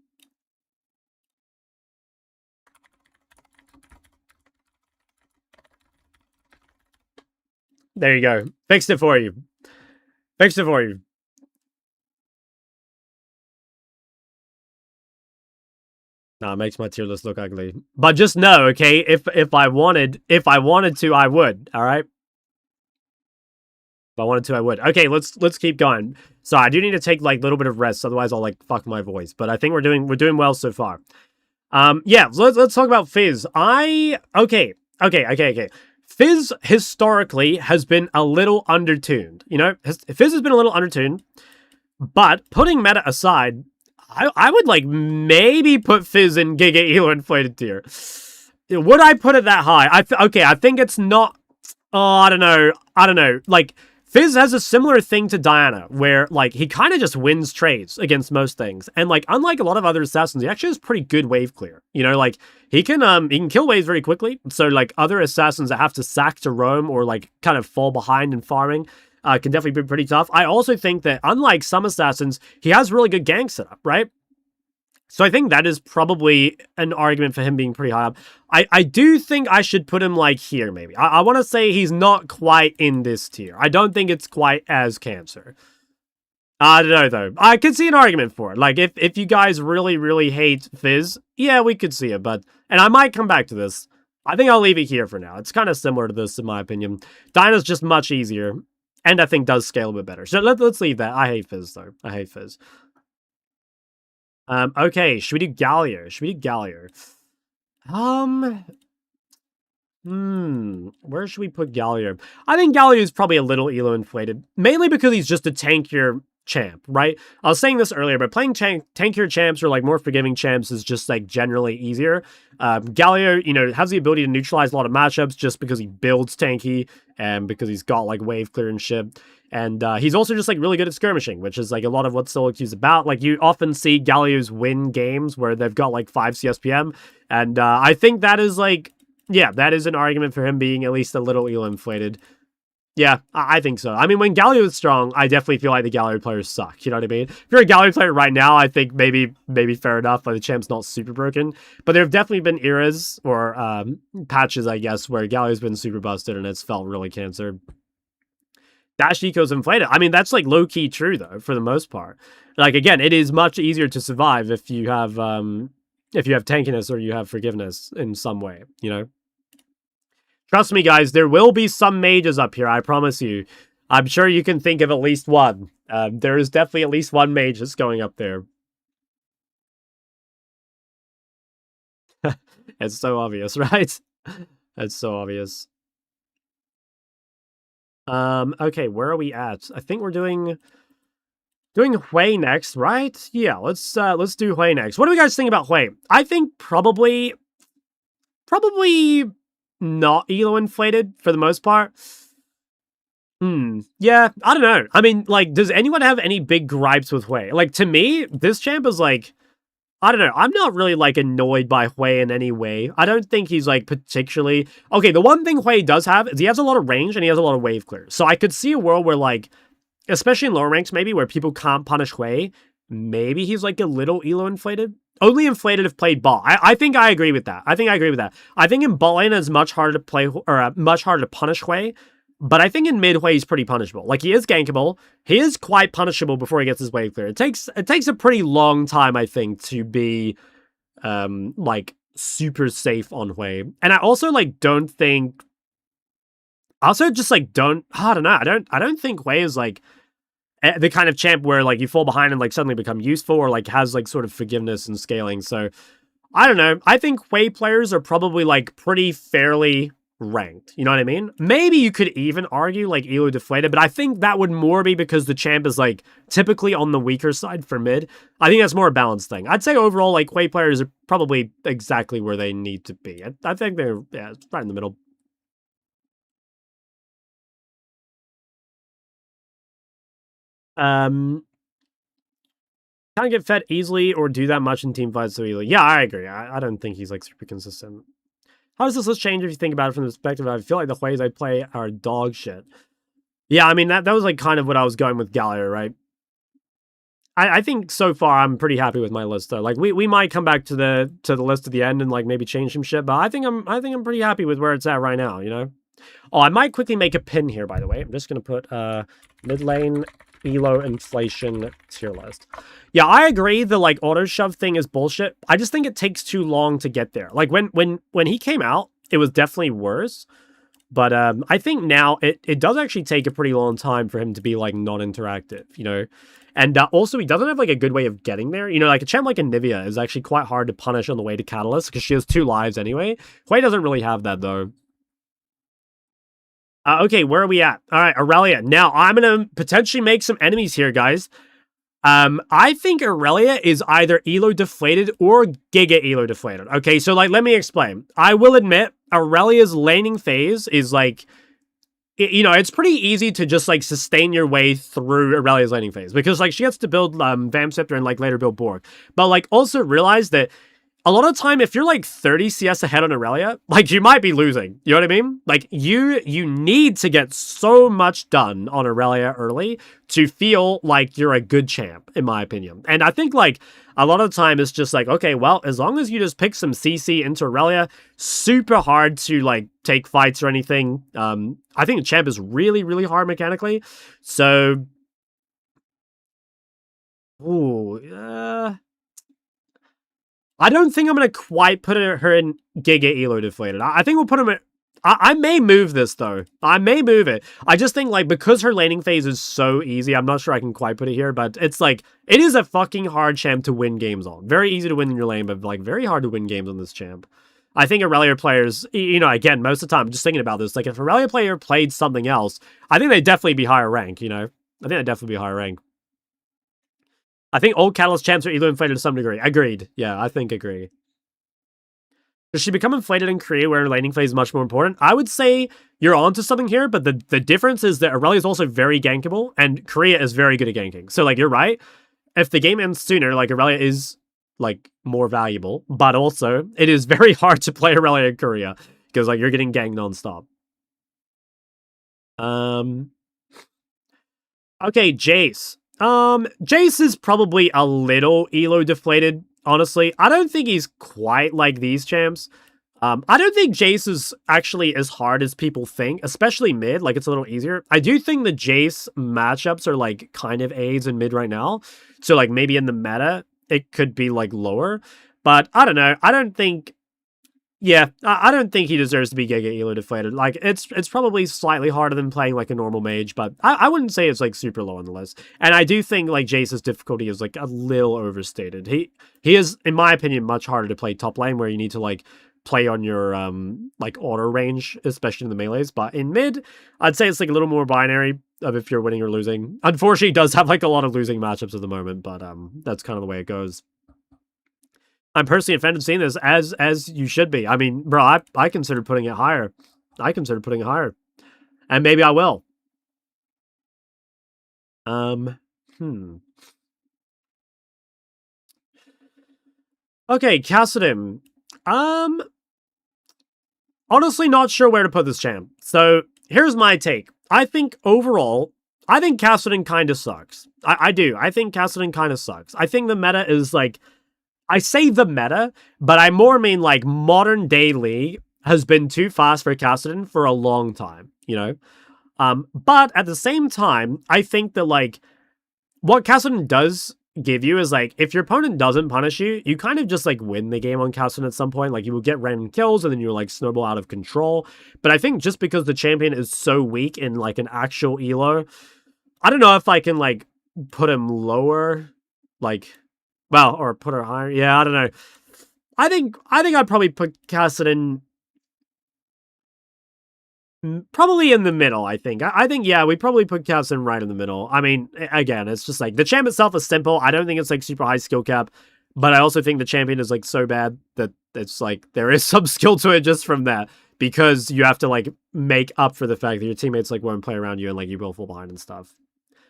There you go. Fixed it for you. Fixed it for you. No, it makes my tier list look ugly. But just know, okay, if I wanted to, I would, alright? If I wanted to, I would. Okay, let's keep going. So I do need to take like a little bit of rest, otherwise I'll like fuck my voice. But I think we're doing well so far. Yeah, so let's talk about Fizz. Okay. Fizz historically has been a little undertuned. You know, Fizz has been a little undertuned. But putting meta aside, I would like maybe put Fizz in Giga Elo inflated tier. Would I put it that high? I think it's not. Oh, I don't know. Like Fizz has a similar thing to Diana, where, like, he kind of just wins trades against most things. And, like, unlike a lot of other assassins, he actually has pretty good wave clear. You know, like, he can kill waves very quickly. So, like, other assassins that have to sack to roam or, like, kind of fall behind in farming can definitely be pretty tough. I also think that, unlike some assassins, he has really good gank setup, right? So I think that is probably an argument for him being pretty high up. I do think I should put him like here, maybe. I want to say he's not quite in this tier. I don't think it's quite as cancer. I don't know, though. I could see an argument for it. Like, if you guys really, really hate Fizz, yeah, we could see it. But, and I might come back to this. I think I'll leave it here for now. It's kind of similar to this, in my opinion. Dyna's just much easier. And I think does scale a bit better. So let's leave that. I hate Fizz, though. I hate Fizz. Okay, should we do Galio? Where should we put Galio? I think Galio is probably a little elo inflated, mainly because he's just a tankier champ, right? I was saying this earlier, but playing tankier champs or like more forgiving champs is just like generally easier. Galio, you know, has the ability to neutralize a lot of matchups just because he builds tanky and because he's got like wave clear and shit. And he's also just like really good at skirmishing, which is like a lot of what Solo Queue's about. Like you often see Galios win games where they've got like 5 CSPM. And I think that is like, yeah, that is an argument for him being at least a little elo inflated. Yeah, I think so. I mean, when Galio is strong, I definitely feel like the Galio players suck. You know what I mean? If you're a Galio player right now, I think maybe fair enough. Like the champ's not super broken, but there have definitely been eras or patches, I guess, where Galio's been super busted and it's felt really cancer. Dash eco's inflated. I mean, that's like low key true though, for the most part. Like again, it is much easier to survive if you have tankiness or you have forgiveness in some way. You know. Trust me, guys, there will be some mages up here, I promise you. I'm sure you can think of at least one. There is definitely at least one mage that's going up there. It's so obvious, right? It's so obvious. Okay, where are we at? I think we're doing Hui next, right? Yeah, let's do Hui next. What do you guys think about Hui? I think probably not elo inflated for the most part. Yeah, I don't know. I mean, like, does anyone have any big gripes with Hui? Like, to me, this champ is like, I don't know. I'm not really, like, annoyed by Hui in any way. I don't think he's, like, particularly... Okay, the one thing Hui does have is he has a lot of range and he has a lot of wave clear. So I could see a world where, like, especially in lower ranks, maybe, where people can't punish Hui, maybe he's, like, a little elo inflated. Only inflated if played bot. I think I agree with that. I think in bot lane, it's much harder to play, or much harder to punish Hui. But I think in mid Hui, he's pretty punishable. Like, he is gankable. He is quite punishable before he gets his wave clear. It takes a pretty long time, I think, to be, like, super safe on Hui. And I also, like, don't think... I also just, like, don't... I don't know. I don't think Hui is, like, the kind of champ where, like, you fall behind and, like, suddenly become useful or, like, has, like, sort of forgiveness and scaling. So, I don't know. I think Hui players are probably, like, pretty fairly ranked. You know what I mean? Maybe you could even argue, like, elo deflated, but I think that would more be because the champ is, like, typically on the weaker side for mid. I think that's more a balanced thing. I'd say overall, like, Hui players are probably exactly where they need to be. I think they're, yeah, right in the middle. Can't get fed easily or do that much in team fights so easily. Yeah, I agree. I don't think he's, like, super consistent. How does this list change if you think about it from the perspective of I feel like the Huis I play are dog shit? Yeah, I mean, that was, like, kind of what I was going with Galio, right? I think so far I'm pretty happy with my list, though. Like, we might come back to the list at the end and, like, maybe change some shit, but I think I'm pretty happy with where it's at right now, you know? Oh, I might quickly make a pin here, by the way. I'm just gonna put mid lane elo inflation tier list. Yeah, I agree the, like, auto shove thing is bullshit. I just think it takes too long to get there. Like, when he came out, it was definitely worse. But I think now it does actually take a pretty long time for him to be, like, non-interactive, you know? And also, he doesn't have, like, a good way of getting there. You know, like, a champ like Anivia is actually quite hard to punish on the way to Catalyst because she has 2 lives anyway. Hui doesn't really have that, though. Okay, where are we at? All right, Aurelia. Now, I'm going to potentially make some enemies here, guys. I think Aurelia is either elo deflated or giga elo deflated. Okay, so, like, let me explain. I will admit, Aurelia's laning phase is, like, you know, it's pretty easy to just, like, sustain your way through Aurelia's laning phase because, like, she gets to build Vamp Scepter and, like, later build Borg. But, like, also realize that a lot of time, if you're, like, 30 CS ahead on Aurelia, like, you might be losing. You know what I mean? Like, you need to get so much done on Aurelia early to feel like you're a good champ, in my opinion. And I think, like, a lot of the time it's just like, okay, well, as long as you just pick some CC into Aurelia, super hard to, like, take fights or anything. I think the champ is really, really hard mechanically. So, ooh, I don't think I'm going to quite put her in Giga Elo deflated. I think we'll put him at... I may move this, though. I may move it. I just think, like, because her laning phase is so easy, I'm not sure I can quite put it here, but it's, like, it is a fucking hard champ to win games on. Very easy to win in your lane, but, like, very hard to win games on this champ. I think Aurelia players, you know, again, most of the time, I'm just thinking about this, like, if Aurelia player played something else, I think they'd definitely be higher rank, you know? I think they'd definitely be higher rank. I think old Catalyst champs are elo inflated to some degree. Agreed. Yeah, I think agree. Does she become inflated in Korea where her laning phase is much more important? I would say you're onto something here, but the difference is that Aurelia is also very gankable, and Korea is very good at ganking. So, like, you're right. If the game ends sooner, like, Aurelia is, like, more valuable, but also it is very hard to play Aurelia in Korea because, like, you're getting ganked nonstop. Okay, Jace. Jace is probably a little elo deflated, honestly. I don't think he's quite like these champs. I don't think Jace is actually as hard as people think, especially mid, like, it's a little easier. I do think the Jace matchups are, like, kind of aids in mid right now. So, like, maybe in the meta, it could be, like, lower. But, I don't know. I don't think... Yeah, I don't think he deserves to be Giga Elo deflated. Like, it's probably slightly harder than playing, like, a normal mage, but I wouldn't say it's, like, super low on the list. And I do think, like, Jace's difficulty is, like, a little overstated. He is, in my opinion, much harder to play top lane, where you need to, like, play on your like auto range, especially in the melees. But in mid, I'd say it's like a little more binary of if you're winning or losing. Unfortunately, it does have like a lot of losing matchups at the moment, but that's kind of the way it goes. I'm personally offended seeing this, as you should be. I mean, bro, I considered putting it higher. I considered putting it higher. And maybe I will. Okay, Kassadin. Honestly not sure where to put this champ. So, here's my take. I think overall, I think Kassadin kind of sucks. I do. I think Kassadin kind of sucks. I think the meta is like, I say the meta, but I more mean like modern day League has been too fast for Kassadin for a long time, you know? But at the same time, I think that like what Kassadin does give you is like if your opponent doesn't punish you, you kind of just like win the game on Kassadin at some point. Like you will get random kills and then you'll like snowball out of control. But I think just because the champion is so weak in like an actual elo, I don't know if I can like put him lower, like, well, or put her higher. Yeah, I don't know. I think I'd probably put Kassadin probably in the middle, I think. I think, yeah, we probably put Kassadin right in the middle. I mean, again, it's just like, the champ itself is simple. I don't think it's like super high skill cap, but I also think the champion is like so bad that it's like, there is some skill to it just from that, because you have to like make up for the fact that your teammates like won't play around you and like you will fall behind and stuff.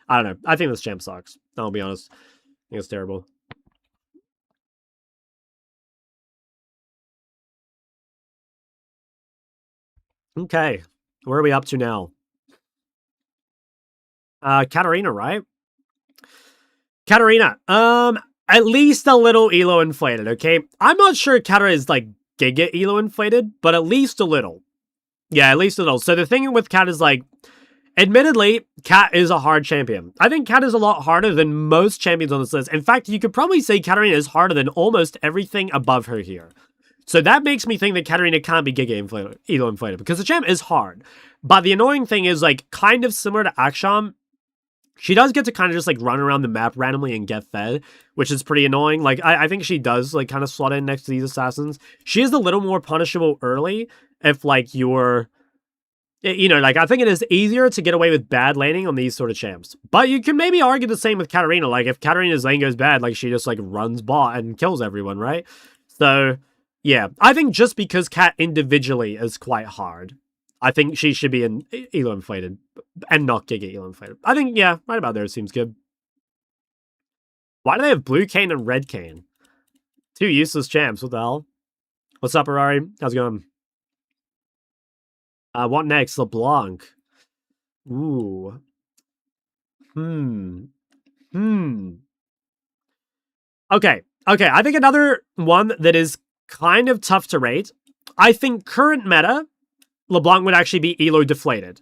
I don't know. I think this champ sucks. I'll be honest. I think it's terrible. Okay. Where are we up to now? Katarina, right? Katarina. At least a little elo inflated, okay? I'm not sure Katarina is like giga elo inflated, but at least a little. Yeah, at least a little. So the thing with Cat is like, admittedly, Cat is a hard champion. I think Cat is a lot harder than most champions on this list. In fact, you could probably say Katarina is harder than almost everything above her here. So that makes me think that Katarina can't be giga inflated, elo inflated, because the champ is hard. But the annoying thing is, like, kind of similar to Aksham, she does get to kind of just, like, run around the map randomly and get fed, which is pretty annoying. Like, I think she does, like, kind of slot in next to these assassins. She is a little more punishable early if, like, you're... You know, like, I think it is easier to get away with bad laning on these sort of champs. But you can maybe argue the same with Katarina. Like, if Katarina's lane goes bad, like, she just, like, runs bot and kills everyone, right? So... yeah, I think just because Cat individually is quite hard, I think she should be in elo inflated and not giga elo inflated. I think, yeah, right about there seems good. Why do they have blue Kayn and red Kayn? Two useless champs, what the hell? What's up, Arari? How's it going? What next? LeBlanc. Ooh. Okay, I think another one that is kind of tough to rate. I think current meta, LeBlanc would actually be elo deflated.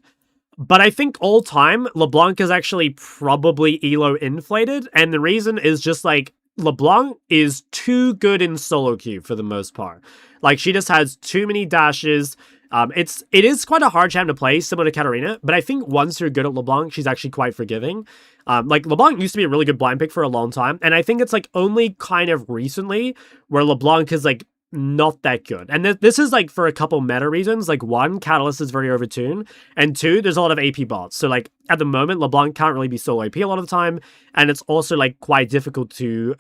But I think all time, LeBlanc is actually probably elo inflated. And the reason is just like, LeBlanc is too good in solo queue for the most part. Like, she just has too many dashes. It is quite a hard champ to play, similar to Katarina, but I think once you're good at LeBlanc, she's actually quite forgiving. Like, LeBlanc used to be a really good blind pick for a long time, and I think it's, like, only kind of recently where LeBlanc is, like, not that good. And this is, like, for a couple meta reasons. Like, one, Catalyst is very overtuned, and two, there's a lot of AP bots. So, like, at the moment, LeBlanc can't really be solo AP a lot of the time, and it's also, like, quite difficult to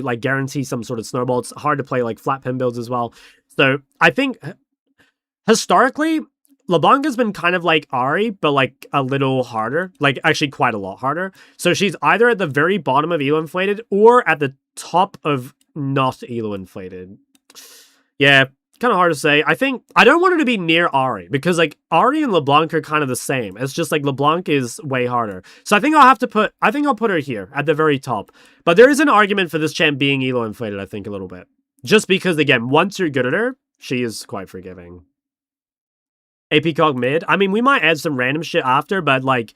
like, guarantee some sort of snowball. It's hard to play, like, flat pin builds as well. So, I think, historically, LeBlanc has been kind of like Ahri, but, like, a little harder. Like, actually quite a lot harder. So, she's either at the very bottom of elo inflated, or at the top of not elo inflated. Yeah, kind of hard to say. I think, I don't want her to be near Ahri, because, like, Ahri and LeBlanc are kind of the same. It's just, like, LeBlanc is way harder. So I think I'll put her here, at the very top. But there is an argument for this champ being elo inflated, I think, a little bit. Just because, again, once you're good at her, she is quite forgiving. AP Cog mid. I mean, we might add some random shit after, but, like,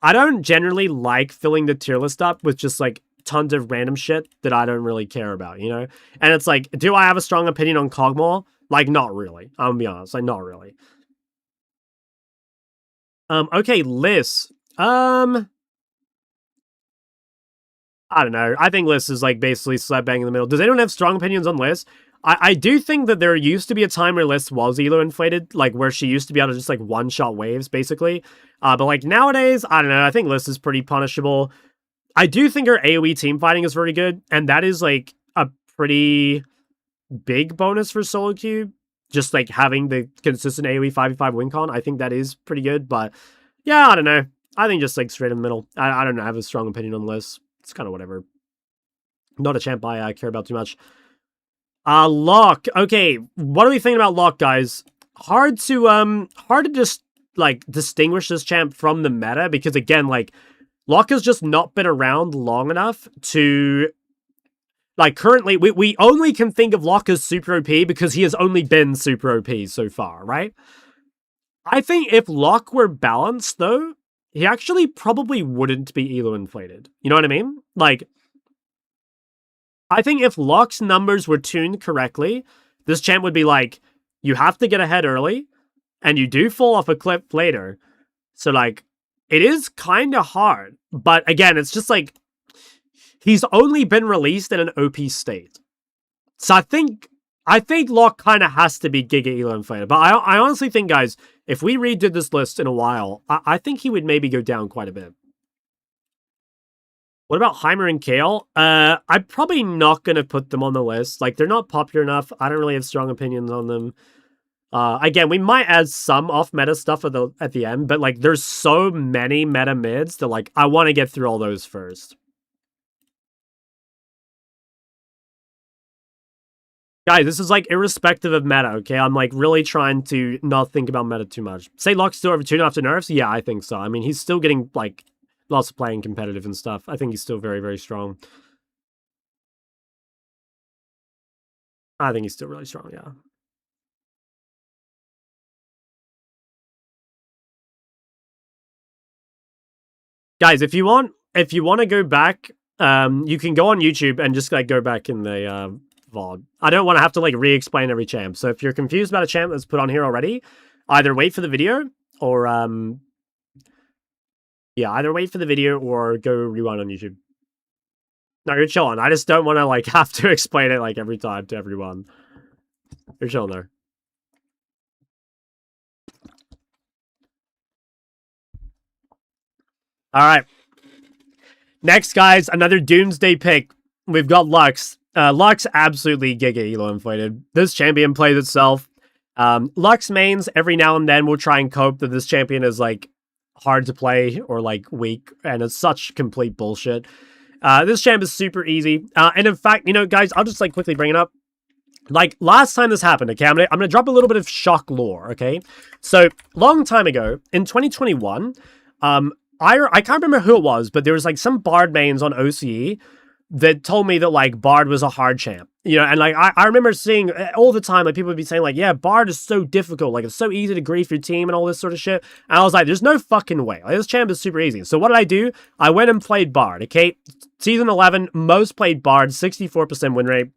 I don't generally like filling the tier list up with just, like, tons of random shit that I don't really care about, you know? And it's like, do I have a strong opinion on Kog'Maw? Like, not really. I'm gonna be honest. Like, not really. Okay, Liss. I don't know. I think Liss is, like, basically slap bang in the middle. Does anyone have strong opinions on Liss? I do think that there used to be a time where Liz was elo inflated, like where she used to be able to just like one-shot waves, basically. But like nowadays, I don't know, I think Liz is pretty punishable. I do think her AoE team fighting is very good, and that is like a pretty big bonus for solo queue. Just like having the consistent AoE 5v5 win con, I think that is pretty good. But yeah, I don't know. I think just like straight in the middle. I don't know. I have a strong opinion on Liz. It's kind of whatever. Not a champ I care about too much. Locke. Okay, what are we thinking about Locke, guys? Hard to just like distinguish this champ from the meta because again, like Locke has just not been around long enough to like currently we only can think of Locke as super OP because he has only been super OP so far, right? I think if Locke were balanced though, he actually probably wouldn't be elo inflated. You know what I mean? Like I think if Locke's numbers were tuned correctly, this champ would be like, you have to get ahead early, and you do fall off a cliff later. So, like, it is kind of hard. But again, it's just like, he's only been released in an OP state. So I think Locke kind of has to be Giga elo inflated. But I honestly think, guys, if we redid this list in a while, I think he would maybe go down quite a bit. What about Heimer and Kayle? I'm probably not going to put them on the list. Like, they're not popular enough. I don't really have strong opinions on them. Again, we might add some off-meta stuff at the end, but, like, there's so many meta mids that, like, I want to get through all those first. Guys, this is, like, irrespective of meta, okay? I'm, like, really trying to not think about meta too much. Say Locke's still over 2 after nerfs? Yeah, I think so. I mean, he's still getting, like, lots of playing competitive and stuff. I think he's still very, very strong. I think he's still really strong, yeah. Guys, if you want to go back, you can go on YouTube and just like go back in the VOD. I don't want to have to like re-explain every champ. So if you're confused about a champ that's put on here already, either wait for the video or yeah, either wait for the video or go rewind on YouTube. No, you're chilling. I just don't want to like have to explain it like every time to everyone. You're chilling there. All right. Next, guys, another Doomsday pick. We've got Lux. Lux absolutely giga elo inflated. This champion plays itself. Lux mains every now and then will try and cope that this champion is like hard to play or like weak, and it's such complete bullshit. This champ is super easy. And in fact, you know, guys, I'll just like quickly bring it up. Like last time this happened, okay, I'm gonna drop a little bit of shock lore, okay? So long time ago in 2021, I can't remember who it was, but there was like some Bard mains on OCE that told me that like Bard was a hard champ, you know, and like I remember seeing all the time like people would be saying like, yeah, Bard is so difficult, like it's so easy to grief your team and all this sort of shit. And I was like, there's no fucking way. Like, this champ is super easy. So what did I do? I went and played Bard. Okay, season 11, most played Bard, 64% win rate.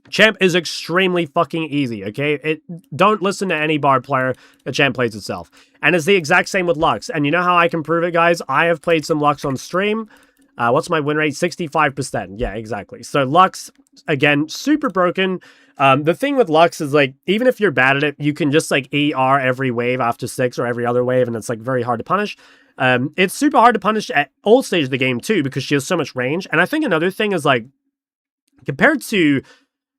Champ is extremely fucking easy, okay? Don't listen to any Bard player. The champ plays itself. And it's the exact same with Lux. And you know how I can prove it, guys? I have played some Lux on stream. What's my win rate? 65%. Yeah, exactly. So Lux, again, super broken. The thing with Lux is, like, even if you're bad at it, you can just, like, ER every wave after 6 or every other wave, and it's, like, very hard to punish. It's super hard to punish at all stages of the game, too, because she has so much range. And I think another thing is, like, compared to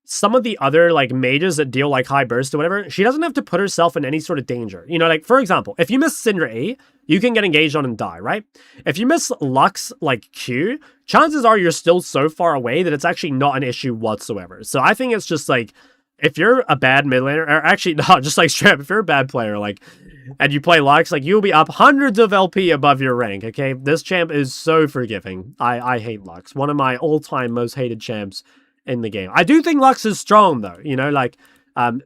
some of the other like mages that deal like high burst or whatever, she doesn't have to put herself in any sort of danger. You know, like for example, if you miss Syndra E, you can get engaged on and die, right? If you miss Lux like Q, chances are you're still so far away that it's actually not an issue whatsoever. So I think it's just like, if you're a bad mid laner, or actually no, just like straight up, if you're a bad player, like, and you play Lux, like you'll be up hundreds of LP above your rank, okay? This champ is so forgiving. I hate Lux. One of my all-time most hated champs in the game. I do think Lux is strong though, you know, like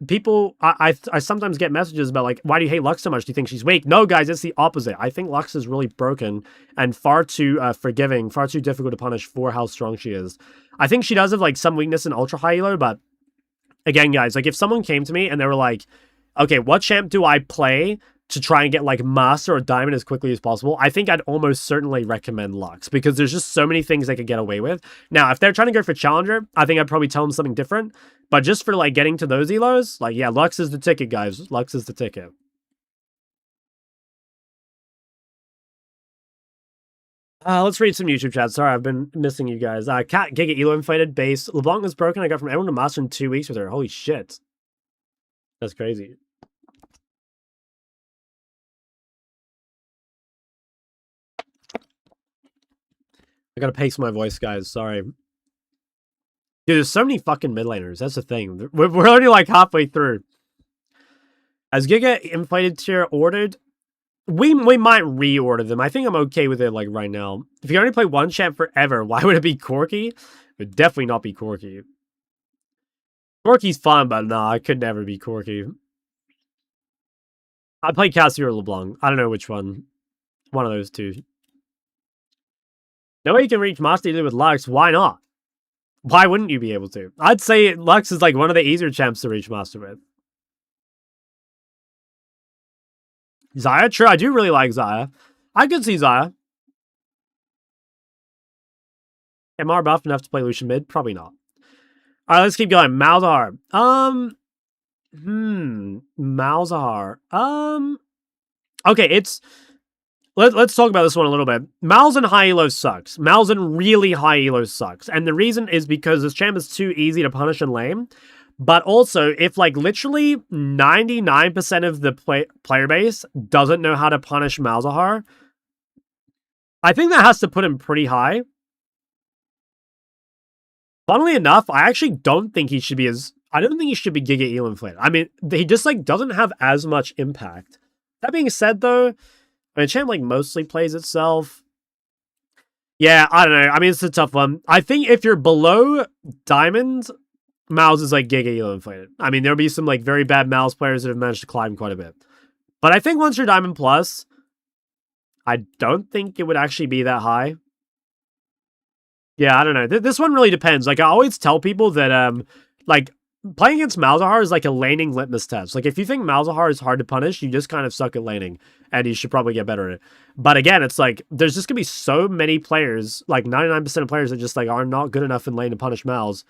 people, I sometimes get messages about like, why do you hate Lux so much? Do you think she's weak? No, guys, it's the opposite. I think Lux is really broken and far too forgiving, far too difficult to punish for how strong she is. I think she does have like some weakness in ultra high elo, but again, guys, like if someone came to me and they were like, okay, what champ do I play to try and get like Master or Diamond as quickly as possible, I think I'd almost certainly recommend Lux because there's just so many things they could get away with. Now, if they're trying to go for Challenger, I think I'd probably tell them something different. But just for like getting to those elos, like, yeah, Lux is the ticket, guys. Lux is the ticket. Let's read some YouTube chat. Sorry, I've been missing you guys. Cat Giga Elo inflated base. LeBlanc was broken. I got from everyone to Master in 2 weeks with her. Holy shit. That's crazy. I gotta pace my voice, guys. Sorry. Dude, there's so many fucking mid laners. That's the thing. We're already like halfway through. As Giga inflated tier ordered, we might reorder them. I think I'm okay with it like right now. If you can only play one champ forever, why would it be Corki? It would definitely not be Corki. Corki's fun, but nah, I could never be Corki. I play Cassie or LeBlanc. I don't know which one. One of those two. No way you can reach Master Elite with Lux. Why not? Why wouldn't you be able to? I'd say Lux is like one of the easier champs to reach Master with. Xayah? True, I do really like Xayah. I could see Xayah. MR buffed enough to play Lucian mid? Probably not. Alright, let's keep going. Malzahar. Malzahar. Okay, it's... Let's talk about this one a little bit. Malzahar high elo sucks. Malzahar really high elo sucks. And the reason is because this champ is too easy to punish and lame. But also, if like literally 99% of the player base doesn't know how to punish Malzahar, I think that has to put him pretty high. Funnily enough, I actually don't think he should be I don't think he should be Giga Elo inflated. I mean, he just like doesn't have as much impact. That being said, though, I mean, champ like mostly plays itself. Yeah, I don't know. I mean, it's a tough one. I think if you're below Diamond, Mouse is like Giga Elo inflated. I mean, there'll be some like very bad Mouse players that have managed to climb quite a bit. But I think once you're Diamond Plus, I don't think it would actually be that high. Yeah, I don't know. This one really depends. Like, I always tell people that, like, playing against Malzahar is like a laning litmus test. Like, if you think Malzahar is hard to punish, you just kind of suck at laning, and you should probably get better at it. But again, it's like, there's just gonna be so many players, like 99% of players that just, like, are not good enough in lane to punish Malz.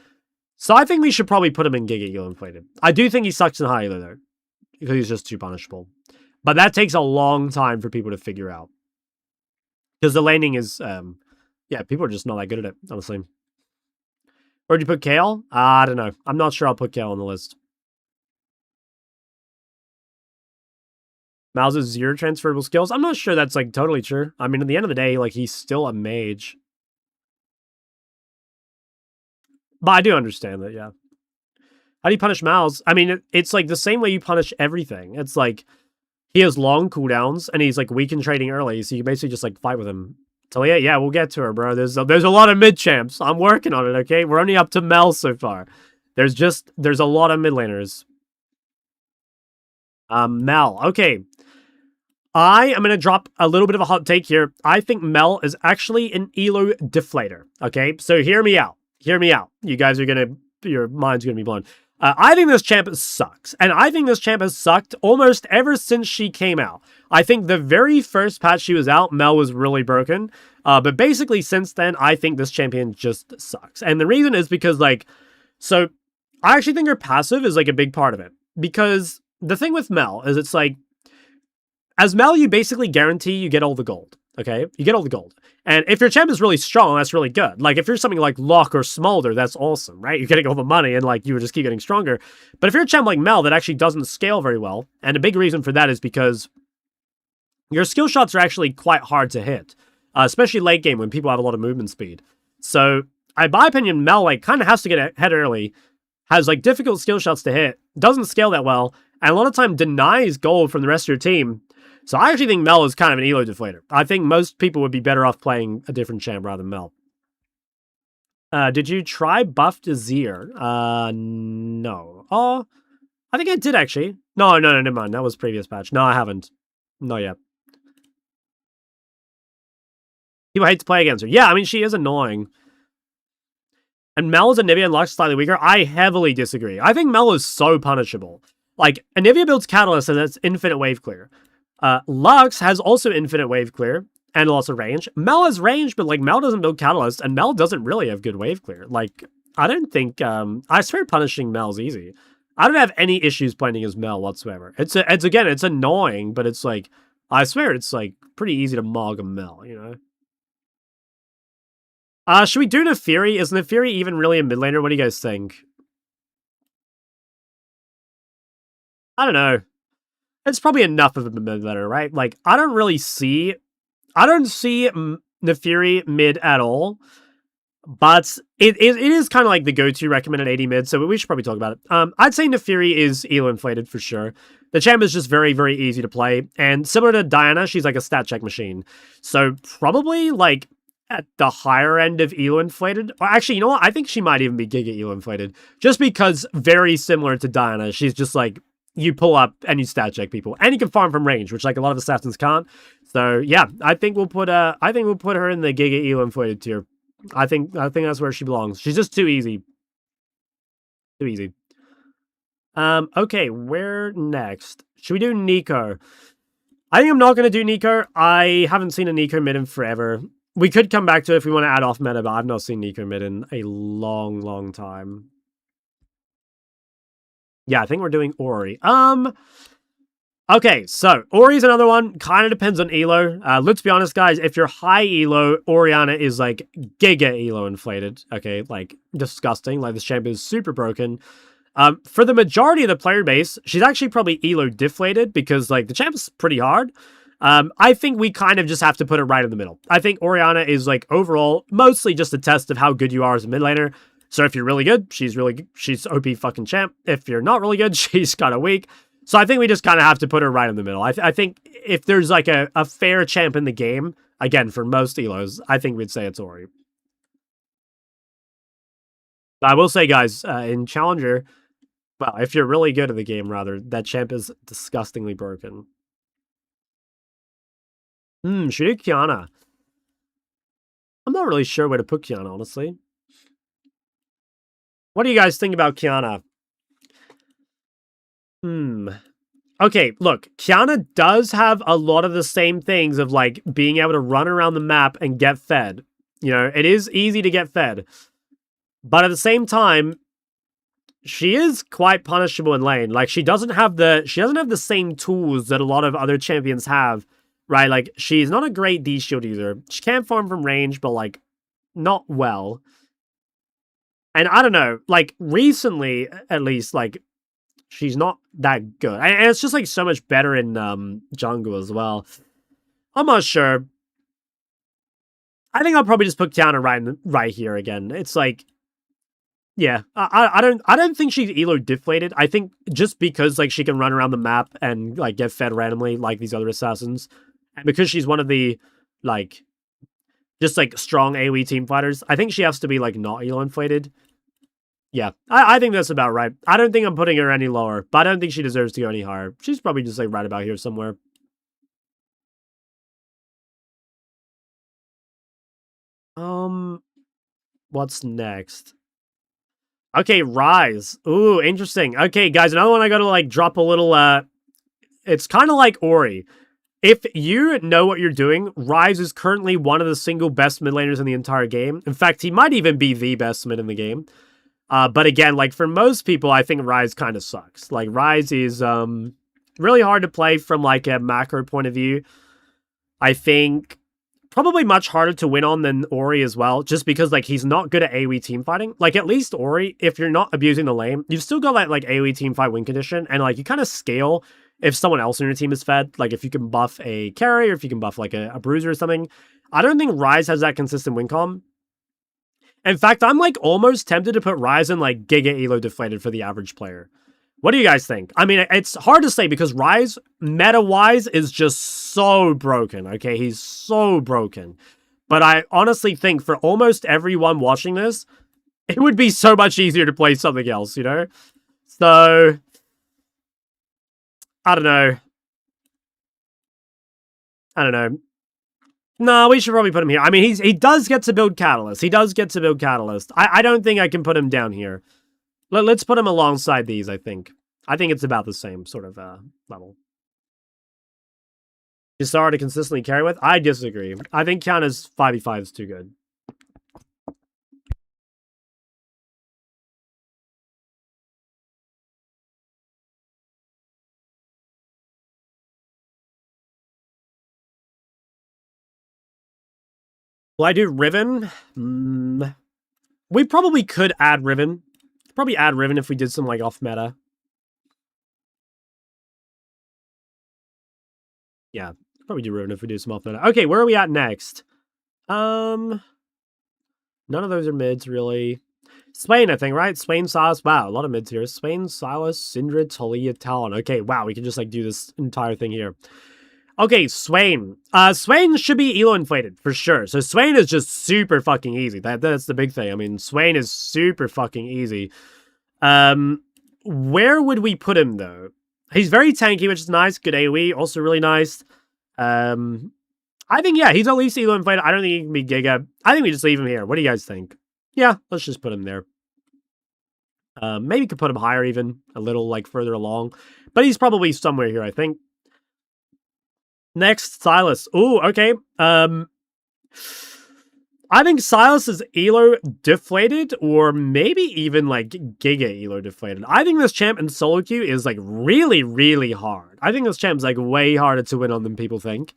So I think we should probably put him in Giga Elo inflated. I do think he sucks in high elo, though, because he's just too punishable. But that takes a long time for people to figure out. Because the laning is, yeah, people are just not that good at it, honestly. Where'd you put Kayle? I don't know. I'm not sure I'll put Kayle on the list. Malz's 0 transferable skills? I'm not sure that's, like, totally true. I mean, at the end of the day, like, he's still a mage. But I do understand that, yeah. How do you punish Malz? I mean, it's, like, the same way you punish everything. It's, like, he has long cooldowns, and he's, like, weak in trading early, so you basically just, like, fight with him. Talia, yeah, we'll get to her, bro. There's a lot of mid champs. I'm working on it, okay? We're only up to Mel so far. There's a lot of mid laners. Mel. Okay. I am going to drop a little bit of a hot take here. I think Mel is actually an elo deflator, okay? So hear me out. Hear me out. You guys are going to... Your mind's going to be blown. I think this champ sucks. And I think this champ has sucked almost ever since she came out. I think the very first patch she was out, Mel was really broken. But basically since then, I think this champion just sucks. And the reason is because, like... So, I actually think her passive is, like, a big part of it. Because the thing with Mel is it's, like... As Mel, you basically guarantee you get all the gold. Okay? You get all the gold. And if your champ is really strong, that's really good. Like, if you're something like Locke or Smolder, that's awesome, right? You're getting all the money and, like, you would just keep getting stronger. But if you're a champ like Mel that actually doesn't scale very well, and a big reason for that is because your skill shots are actually quite hard to hit. Especially late game when people have a lot of movement speed. So, in my opinion, Mel, like, kind of has to get ahead early, has, like, difficult skill shots to hit, doesn't scale that well, and a lot of time denies gold from the rest of your team. So I actually think Mel is kind of an elo deflator. I think most people would be better off playing a different champ rather than Mel. Did you try buff Azir? No. Oh, I think I did actually. No, never mind. That was previous patch. No, I haven't. Not yet. People hate to play against her. Yeah, I mean, she is annoying. And Mel is Anivia and Lux slightly weaker. I heavily disagree. I think Mel is so punishable. Like, Anivia builds Catalyst and that's infinite wave clear. Lux has also infinite wave clear and lots of range. Mel has range, but like Mel doesn't build Catalyst, and Mel doesn't really have good wave clear. Like, I don't think I swear punishing Mel's easy. I don't have any issues playing as Mel whatsoever. It's annoying, but it's like I swear it's like pretty easy to mog a Mel, you know. Should we do Nefiri? Is Nefiri even really a mid laner? What do you guys think? I don't know. It's probably enough of a mid laner, right? Like, I don't see Nefiri mid at all. But it is kind of like the go-to recommended 80 mid, so we should probably talk about it. I'd say Nefiri is elo inflated for sure. The champ is just very, very easy to play, and similar to Diana, she's like a stat check machine. So probably like at the higher end of elo inflated. Or actually, you know what? I think she might even be Giga elo inflated, just because very similar to Diana. She's just like you pull up and you stat check people, and you can farm from range, which like a lot of assassins can't. So yeah, I think we'll put her in the Giga elo inflated tier. I think that's where she belongs. She's just too easy. Too easy. Okay, where next? Should we do Neeko? I think I'm not going to do Neeko. I haven't seen a Neeko mid in forever. We could come back to it if we want to add off meta, but I've not seen Neeko mid in a long, long time. Yeah, I think we're doing Ori. Okay, so Ori's another one. Kind of depends on elo. Let's be honest, guys. If you're high elo, Orianna is like giga elo inflated. Okay, like disgusting. Like this champion is super broken. For the majority of the player base, she's actually probably elo deflated because like the champ is pretty hard. I think we kind of just have to put it right in the middle. I think Orianna is like overall mostly just a test of how good you are as a mid laner. So if you're really good, she's OP fucking champ. If you're not really good, she's kind of weak. So I think we just kind of have to put her right in the middle. I think if there's like a fair champ in the game, again, for most elos, I think we'd say it's Ori. I will say, guys, in Challenger, well, if you're really good at the game, rather, that champ is disgustingly broken. Should we do Qiyana? I'm not really sure where to put Qiyana, honestly. What do you guys think about Qiyana? Okay, look, Qiyana does have a lot of the same things of, like, being able to run around the map and get fed. You know, it is easy to get fed. But at the same time, she is quite punishable in lane. Like, she doesn't have the same tools that a lot of other champions have, right? Like, she's not a great D-shield either. She can farm from range, but, like, not well. And I don't know, like, recently, at least, like, she's not that good. And it's just, like, so much better in jungle as well. I'm not sure. I think I'll probably just put Qiyana right here again. It's like, yeah, I don't think she's elo deflated. I think just because, like, she can run around the map and, like, get fed randomly like these other assassins, and because she's one of the, like, just, like, strong AoE team fighters, I think she has to be, like, not elo inflated. Yeah, I think that's about right. I don't think I'm putting her any lower, but I don't think she deserves to go any higher. She's probably just, like, right about here somewhere. What's next? Okay, Ryze. Ooh, interesting. Okay, guys, another one I gotta, like, drop a little, it's kind of like Ori. If you know what you're doing, Ryze is currently one of the single best mid laners in the entire game. In fact, he might even be the best mid in the game. But again, like, for most people, I think Ryze kind of sucks. Like, Ryze is really hard to play from, like, a macro point of view. I think probably much harder to win on than Ori as well, just because, like, he's not good at AoE team fighting. Like, at least Ori, if you're not abusing the lane, you've still got that, like, AoE team fight win condition, and, like, you kind of scale if someone else in your team is fed. Like, if you can buff a carry, or if you can buff, like, a bruiser or something. I don't think Ryze has that consistent win comm. In fact, I'm, like, almost tempted to put Ryze in, like, Giga Elo deflated for the average player. What do you guys think? I mean, it's hard to say because Ryze, meta-wise, is just so broken, okay? He's so broken. But I honestly think for almost everyone watching this, it would be so much easier to play something else, you know? So, I don't know. No, we should probably put him here. I mean, he does get to build Catalyst. I don't think I can put him down here. Let's put him alongside these, I think. I think it's about the same sort of level. She's hard to consistently carry with. I disagree. I think Kiana's 5v5 is too good. Will I do Riven? We probably could add Riven. Probably add Riven if we did some like off meta. Yeah, probably do Riven if we do some off meta. Okay, where are we at next? None of those are mids really. Swain, I think, right? Swain, Sylas. Wow, a lot of mids here. Swain, Sylas, Syndra, Taliyah, Talon. Okay, wow, we can just like do this entire thing here. Okay, Swain. Swain should be elo inflated for sure. So Swain is just super fucking easy. That's the big thing. I mean, Swain is super fucking easy. Where would we put him though? He's very tanky, which is nice. Good AoE, also really nice. I think yeah, he's at least elo inflated. I don't think he can be Giga. I think we just leave him here. What do you guys think? Yeah, let's just put him there. Maybe could put him higher even, a little like further along. But he's probably somewhere here, I think. Next, Sylas. Ooh, okay. I think Sylas is elo deflated, or maybe even like Giga elo deflated. I think this champ in solo queue is like really, really hard. I think this champ's like way harder to win on than people think.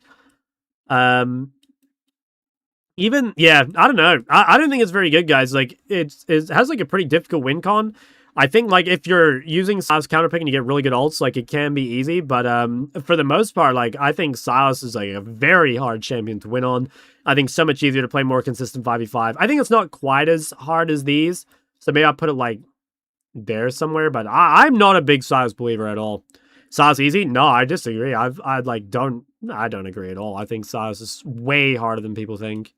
Even, yeah, I don't know. I don't think it's very good, guys. Like, it has like a pretty difficult win con. I think, like, if you're using Sylas counterpick and you get really good ults, like, it can be easy. But for the most part, like, I think Sylas is, like, a very hard champion to win on. I think so much easier to play more consistent 5v5. I think it's not quite as hard as these. So maybe I'll put it, like, there somewhere. But I'm not a big Sylas believer at all. Sylas easy? No, I disagree. I don't agree at all. I think Sylas is way harder than people think.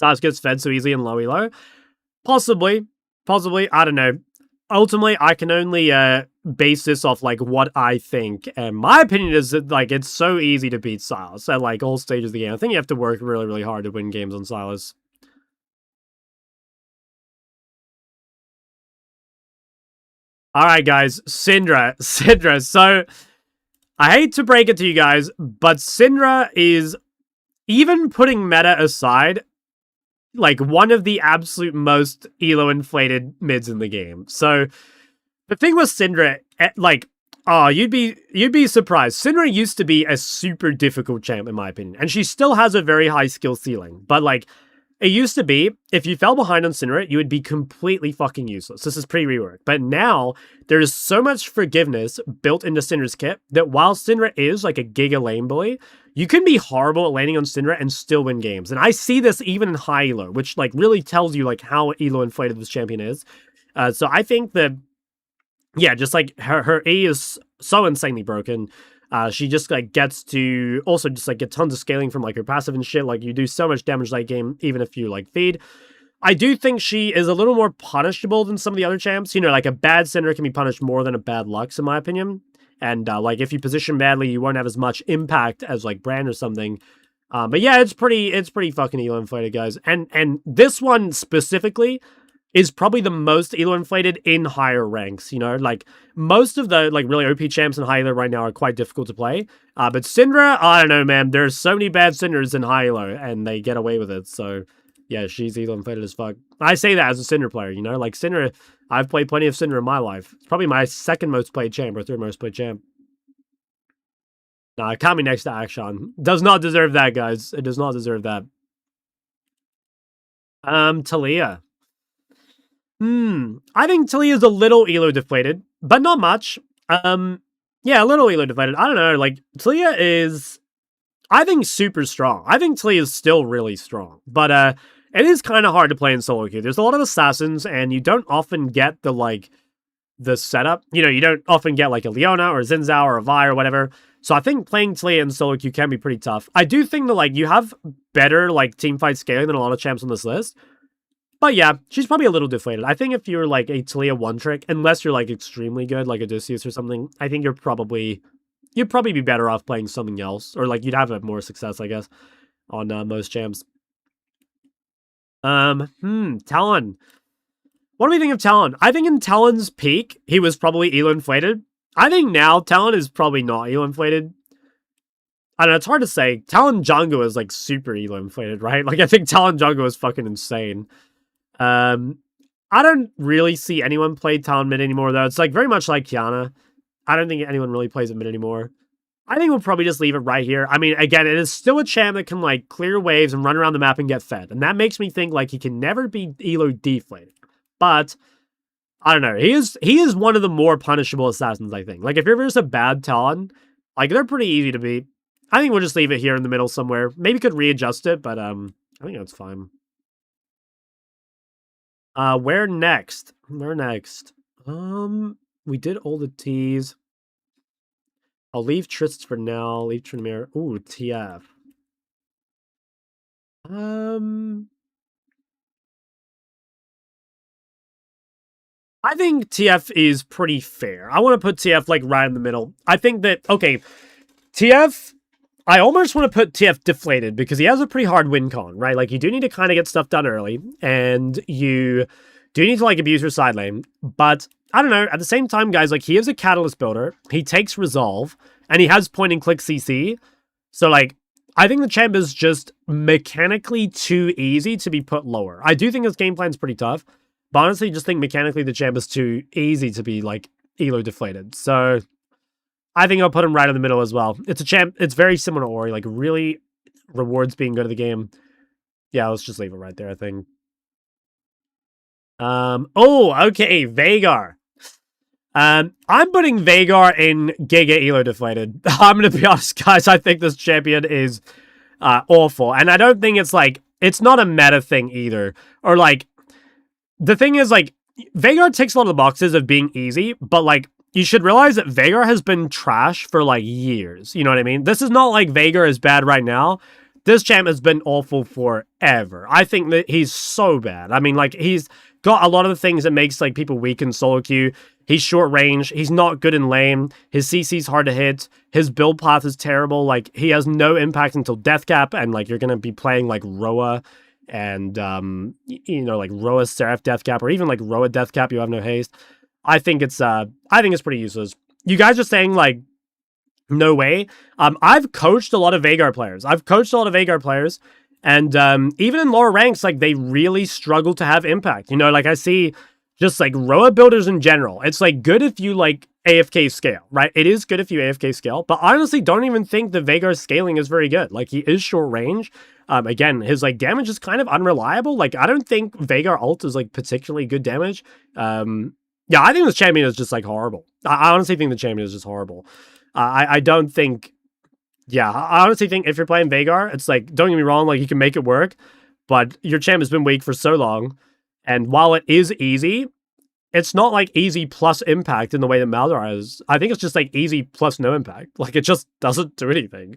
Sylas gets fed so easily in low elo. Possibly, I don't know. Ultimately, I can only base this off like what I think, and my opinion is that like it's so easy to beat Sylas at like all stages of the game. I think you have to work really, really hard to win games on Sylas. All right, guys, Syndra. So I hate to break it to you guys, but Syndra is, even putting meta aside, like one of the absolute most elo inflated mids in the game. So the thing with Syndra, like, oh, you'd be surprised. Syndra used to be a super difficult champ in my opinion, and she still has a very high skill ceiling. But like, it used to be, if you fell behind on Syndra, you would be completely fucking useless. This is pre-rework. But now, there's so much forgiveness built into Syndra's kit that while Syndra is like a giga lane bully, you can be horrible at landing on Syndra and still win games. And I see this even in high elo, which like really tells you like how elo inflated this champion is. So I think that, yeah, just like her E is so insanely broken. She just like gets to also just like get tons of scaling from like her passive and shit. Like you do so much damage late game, even if you like feed. I do think she is a little more punishable than some of the other champs. You know, like a bad Syndra can be punished more than a bad Lux, in my opinion. And like if you position badly, you won't have as much impact as like Brand or something. But yeah, it's pretty fucking elo inflated, guys. And this one specifically is probably the most elo inflated in higher ranks, you know? Like, most of the, like, really OP champs in high elo right now are quite difficult to play. But Syndra, I don't know, man. There's so many bad Syndras in high elo, and they get away with it. So, yeah, she's elo inflated as fuck. I say that as a Syndra player, you know? Like, Syndra, I've played plenty of Syndra in my life. It's probably my second most played champ, or third most played champ. Nah, it can't be next to Akshan. Does not deserve that, guys. It does not deserve that. Taliyah. I think Taliyah's a little elo deflated, but not much. Yeah, a little elo deflated. I don't know, like, Taliyah is, I think, super strong. I think Taliyah is still really strong, but it is kind of hard to play in solo queue. There's a lot of assassins, and you don't often get the, like, the setup. You know, you don't often get, like, a Leona or a Xin Zhao or a Vi or whatever. So I think playing Taliyah in solo queue can be pretty tough. I do think that, like, you have better, like, teamfight scaling than a lot of champs on this list. But yeah, she's probably a little deflated. I think if you're like a Taliyah one trick, unless you're like extremely good, like Odysseus or something, I think you'd probably be better off playing something else, or like you'd have more success, I guess, on most champs. Talon. What do we think of Talon? I think in Talon's peak, he was probably elo inflated. I think now Talon is probably not elo inflated. I don't know, it's hard to say. Talon Jungle is, like, super elo inflated, right? Like, I think Talon Jungle is fucking insane. I don't really see anyone play Talon mid anymore, though. It's, like, very much like Qiyana. I don't think anyone really plays it mid anymore. I think we'll probably just leave it right here. I mean, again, it is still a champ that can, like, clear waves and run around the map and get fed. And that makes me think, like, he can never be elo deflated. But I don't know. He is one of the more punishable assassins, I think. Like, if you're just a bad Talon, like, they're pretty easy to beat. I think we'll just leave it here in the middle somewhere. Maybe could readjust it, but I think that's fine. Where next? Where next? We did all the T's. I'll leave Trist for now. Leave Tryndamere. Ooh, TF. I think TF is pretty fair. I want to put TF, like, right in the middle. I think that, okay, TF, I almost want to put TF deflated because he has a pretty hard win con, right? Like, you do need to kind of get stuff done early, and you do need to, like, abuse your side lane. But, I don't know, at the same time, guys, like, he is a Catalyst builder. He takes Resolve, and he has point and click CC. So, like, I think the champ is just mechanically too easy to be put lower. I do think his game plan's pretty tough. But honestly, just think mechanically the champ is too easy to be, like, elo deflated. So, I think I'll put him right in the middle as well. It's a champ. It's very similar to Ori. Like, really rewards being good at the game. Yeah, let's just leave it right there, I think. Oh, okay, Veigar. I'm putting Veigar in Giga elo deflated. I'm going to be honest, guys. I think this champion is awful. And I don't think it's, like, it's not a meta thing either. Or, like, the thing is, like, Veigar ticks a lot of the boxes of being easy, but, like, you should realize that Veigar has been trash for, like, years. You know what I mean? This is not like Veigar is bad right now. This champ has been awful forever. I think that he's so bad. I mean, like, he's got a lot of the things that makes, like, people weak in solo queue. He's short range. He's not good in lane. His CC's hard to hit. His build path is terrible. Like, he has no impact until death cap, and, like, you're going to be playing, like, Roa and, you know, like, Roa Seraph death cap, or even, like, Roa death cap, you have no haste. I think it's pretty useless. You guys are saying, like, no way. I've coached a lot of Veigar players. And even in lower ranks, like, they really struggle to have impact. You know, like, I see just, like, Roa builders in general. It's, like, good if you, like, AFK scale, right? It is good if you AFK scale, but I honestly don't even think the Veigar scaling is very good. Like, he is short range. Again, his, like, damage is kind of unreliable. Like, I don't think Veigar ult is, like, particularly good damage. Yeah, I think this champion is just, like, horrible. I honestly think the champion is just horrible. I don't think... Yeah, I honestly think if you're playing Veigar, it's, like, don't get me wrong, like, you can make it work, but your champ has been weak for so long, and while it is easy, it's not, like, easy plus impact in the way that Malzahar is. I think it's just, like, easy plus no impact. Like, it just doesn't do anything.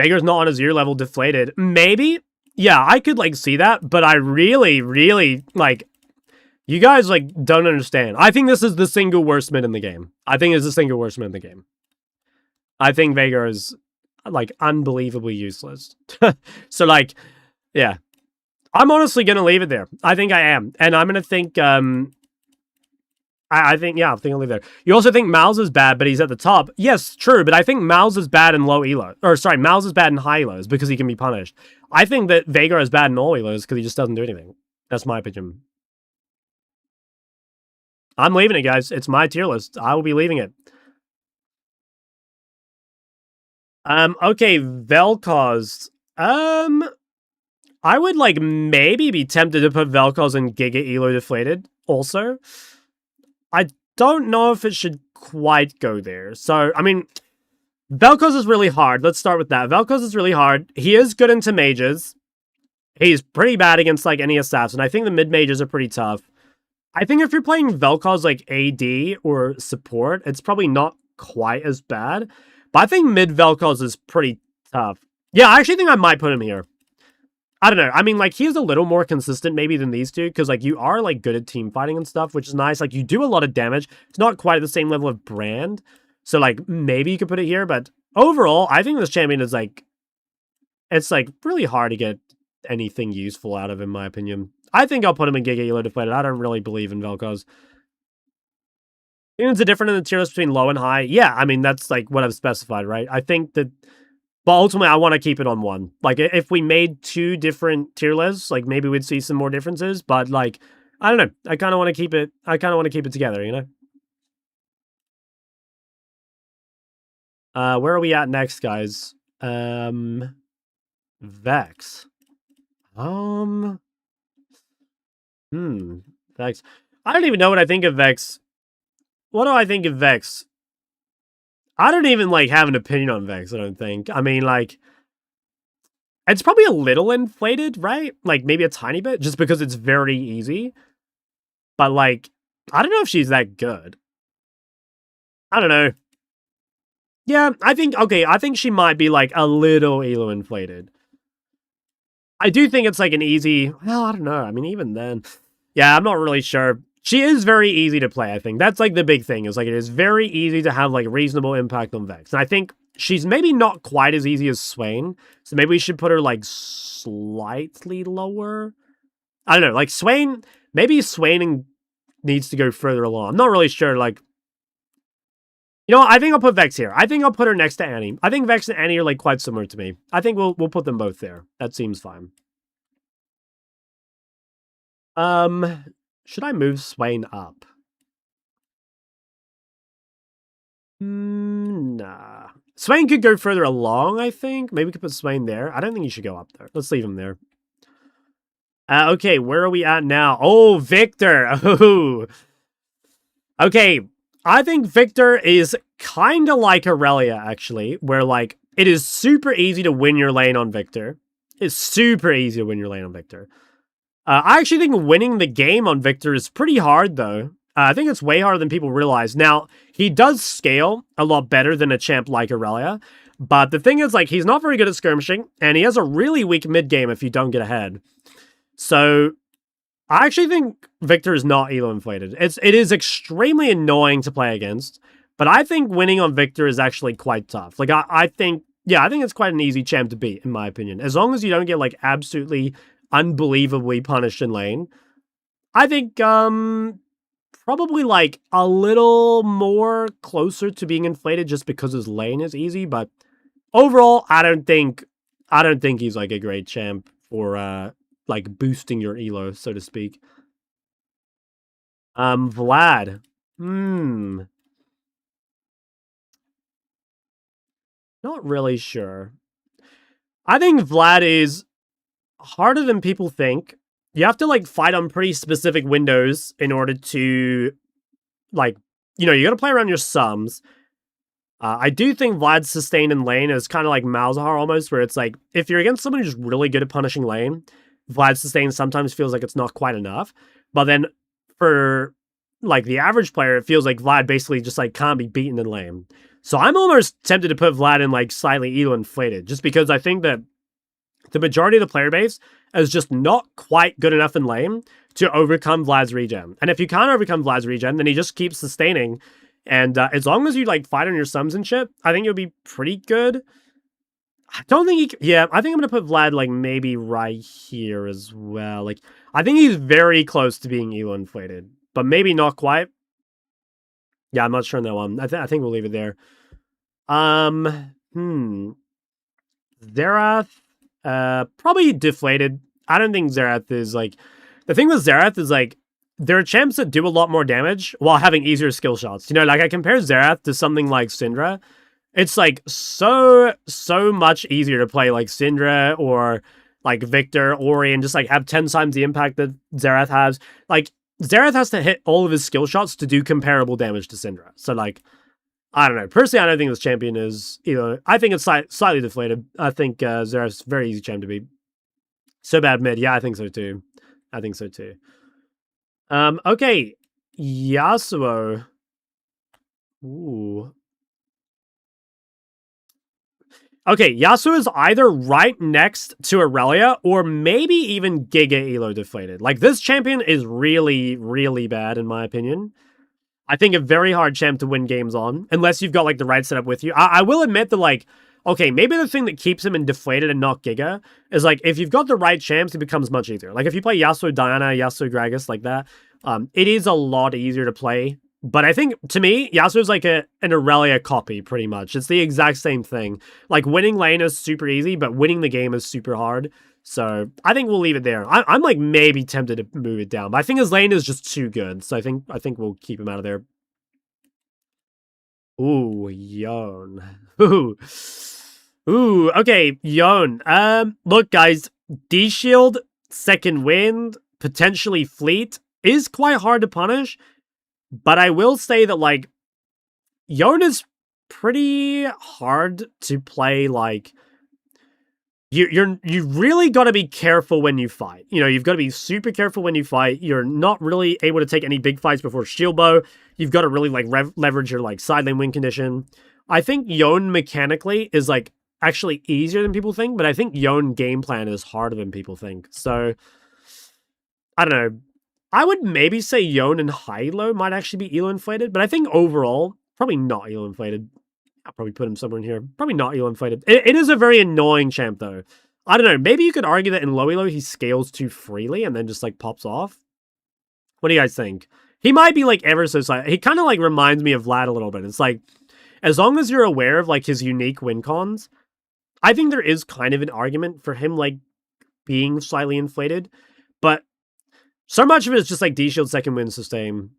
Veigar's not on a 0 level deflated. Maybe? Yeah, I could, like, see that, but I really, really, like, you guys, like, don't understand. I think this is the single worst mid in the game. I think it's the single worst mid in the game. I think Veigar is, like, unbelievably useless. So, like, yeah. I'm honestly gonna leave it there. I think I am. And I'm gonna think, I think I'll leave it there. You also think Malz is bad, but he's at the top. Yes, true, but I think Malz is bad in low elo. Or, sorry, Malz is bad in high elos because he can be punished. I think that Veigar is bad in all elos because he just doesn't do anything. That's my opinion. I'm leaving it, guys. It's my tier list. I will be leaving it. Okay, Vel'Koz. I would, like, maybe be tempted to put Vel'Koz in Giga Elo deflated also. I don't know if it should quite go there. So, I mean, Vel'Koz is really hard. Let's start with that. Vel'Koz is really hard. He is good into mages. He's pretty bad against, like, any assassin. I think the mid mages are pretty tough. I think if you're playing Vel'Koz, like, AD or support, it's probably not quite as bad. But I think mid Vel'Koz is pretty tough. Yeah, I actually think I might put him here. I don't know. I mean, like, he's a little more consistent maybe than these two, because, like, you are, like, good at team fighting and stuff, which is nice. Like, you do a lot of damage. It's not quite at the same level of Brand. So, like, maybe you could put it here, but overall, I think this champion is, like, it's, like, really hard to get anything useful out of, in my opinion. I think I'll put him in Giga Elo deflated. I don't really believe in Vel'Koz. think there's a difference in the tier list between low and high. Yeah, I mean, that's like what I've specified, right? I think that, but ultimately, I want to keep it on one. Like, if we made 2 different tier lists, like, maybe we'd see some more differences, but, like, I don't know. I kind of want to keep it, together, you know? Where are we at next, guys? Vex. Vex. I don't even know what I think of Vex. What do I think of Vex? I don't even, like, have an opinion on Vex, I don't think. I mean, like, it's probably a little inflated, right? Like, maybe a tiny bit, just because it's very easy. But, like, I don't know if she's that good. I don't know. Yeah, I think she might be, like, a little elo inflated. I do think it's, like, an easy... Well, I don't know. I mean, even then... Yeah, I'm not really sure. She is very easy to play, I think. That's, like, the big thing, is, like, it is very easy to have, like, reasonable impact on Vex. And I think she's maybe not quite as easy as Swain, so maybe we should put her, like, slightly lower? I don't know, like, Swain... Maybe Swain needs to go further along. I'm not really sure, like... You know what? I think I'll put Vex here. I think I'll put her next to Annie. I think Vex and Annie are, like, quite similar to me. I think we'll put them both there. That seems fine. Should I move Swain up? Nah. Swain could go further along, I think. Maybe we could put Swain there. I don't think he should go up there. Let's leave him there. Okay, where are we at now? Oh, Viktor. Oh. Okay, I think Viktor is kind of like Aurelia, actually, where, like, it is super easy to win your lane on Viktor. It's super easy to win your lane on Viktor. I actually think winning the game on Viktor is pretty hard, though. I think it's way harder than people realize. Now, he does scale a lot better than a champ like Aurelia, but the thing is, like, he's not very good at skirmishing, and he has a really weak mid-game if you don't get ahead. So, I actually think Viktor is not elo inflated. It is extremely annoying to play against, but I think winning on Viktor is actually quite tough. Like, I think it's quite an easy champ to beat, in my opinion. As long as you don't get, like, absolutely unbelievably punished in lane. I think, probably, like, a little more closer to being inflated just because his lane is easy, but overall, I don't think he's, like, a great champ for, like, boosting your elo, so to speak. Vlad. Not really sure. I think Vlad is harder than people think. You have to, like, fight on pretty specific windows in order to, like, you know, you gotta play around your sums. I do think Vlad's sustain in lane is kind of like Malzahar almost, where it's like, if you're against someone who's really good at punishing lane, Vlad's sustain sometimes feels like it's not quite enough. But then for, like, the average player, it feels like Vlad basically just, like, can't be beaten in lane. So I'm almost tempted to put Vlad in, like, slightly elo inflated, just because I think that the majority of the player base is just not quite good enough in lane to overcome Vlad's regen. And if you can't overcome Vlad's regen, then he just keeps sustaining. And as long as you, like, fight on your sums and shit, I think you'll be pretty good. I don't think I think I'm gonna put Vlad, like, maybe right here as well. Like, I think he's very close to being elo inflated, but maybe not quite. Yeah, I'm not sure on that one. I think we'll leave it there. Xerath, probably deflated. I don't think Xerath is, like... The thing with Xerath is, like, there are champs that do a lot more damage while having easier skill shots. You know, like, I compare Xerath to something like Syndra. It's, like, so much easier to play, like, Syndra or, like, Viktor, Ori, and just, like, have 10 times the impact that Xerath has. Like, Xerath has to hit all of his skill shots to do comparable damage to Syndra. So, like, I don't know. Personally, I don't think this champion is, you know, I think it's slightly deflated. I think Xerath's very easy champ to beat. So bad mid. Yeah, I think so too. Okay. Yasuo. Ooh. Okay, Yasuo is either right next to Aurelia or maybe even Giga Elo deflated. Like, this champion is really, really bad in my opinion. I think a very hard champ to win games on, unless you've got, like, the right setup with you. I will admit that, like, okay, maybe the thing that keeps him in deflated and not Giga is, like, if you've got the right champs, it becomes much easier. Like, if you play Yasuo Diana, Yasuo Gragas, like that, it is a lot easier to play But I think, to me, Yasuo's like an Aurelia copy, pretty much. It's the exact same thing. Like, winning lane is super easy, but winning the game is super hard. So, I think we'll leave it there. I'm like, maybe tempted to move it down. But I think his lane is just too good. So, I think we'll keep him out of there. Ooh, Yone. Ooh, okay, Yone. Look, guys, D-Shield, Second Wind, potentially Fleet is quite hard to punish. But I will say that, like, Yone is pretty hard to play, like, you really got to be careful when you fight. You know, you've got to be super careful when you fight. You're not really able to take any big fights before shield bow. You've got to really, like, leverage your, like, side lane win condition. I think Yone mechanically is, like, actually easier than people think, but I think Yone game plan is harder than people think. So, I don't know. I would maybe say Yone and Hylo might actually be elo inflated, but I think overall, probably not elo inflated. I'll probably put him somewhere in here. Probably not elo inflated. It is a very annoying champ, though. I don't know. Maybe you could argue that in low elo, he scales too freely and then just, like, pops off. What do you guys think? He might be, like, ever so slightly. He kind of, like, reminds me of Vlad a little bit. It's like, as long as you're aware of, like, his unique win cons, I think there is kind of an argument for him, like, being slightly inflated. But so much of it is just like D-Shield second win sustain.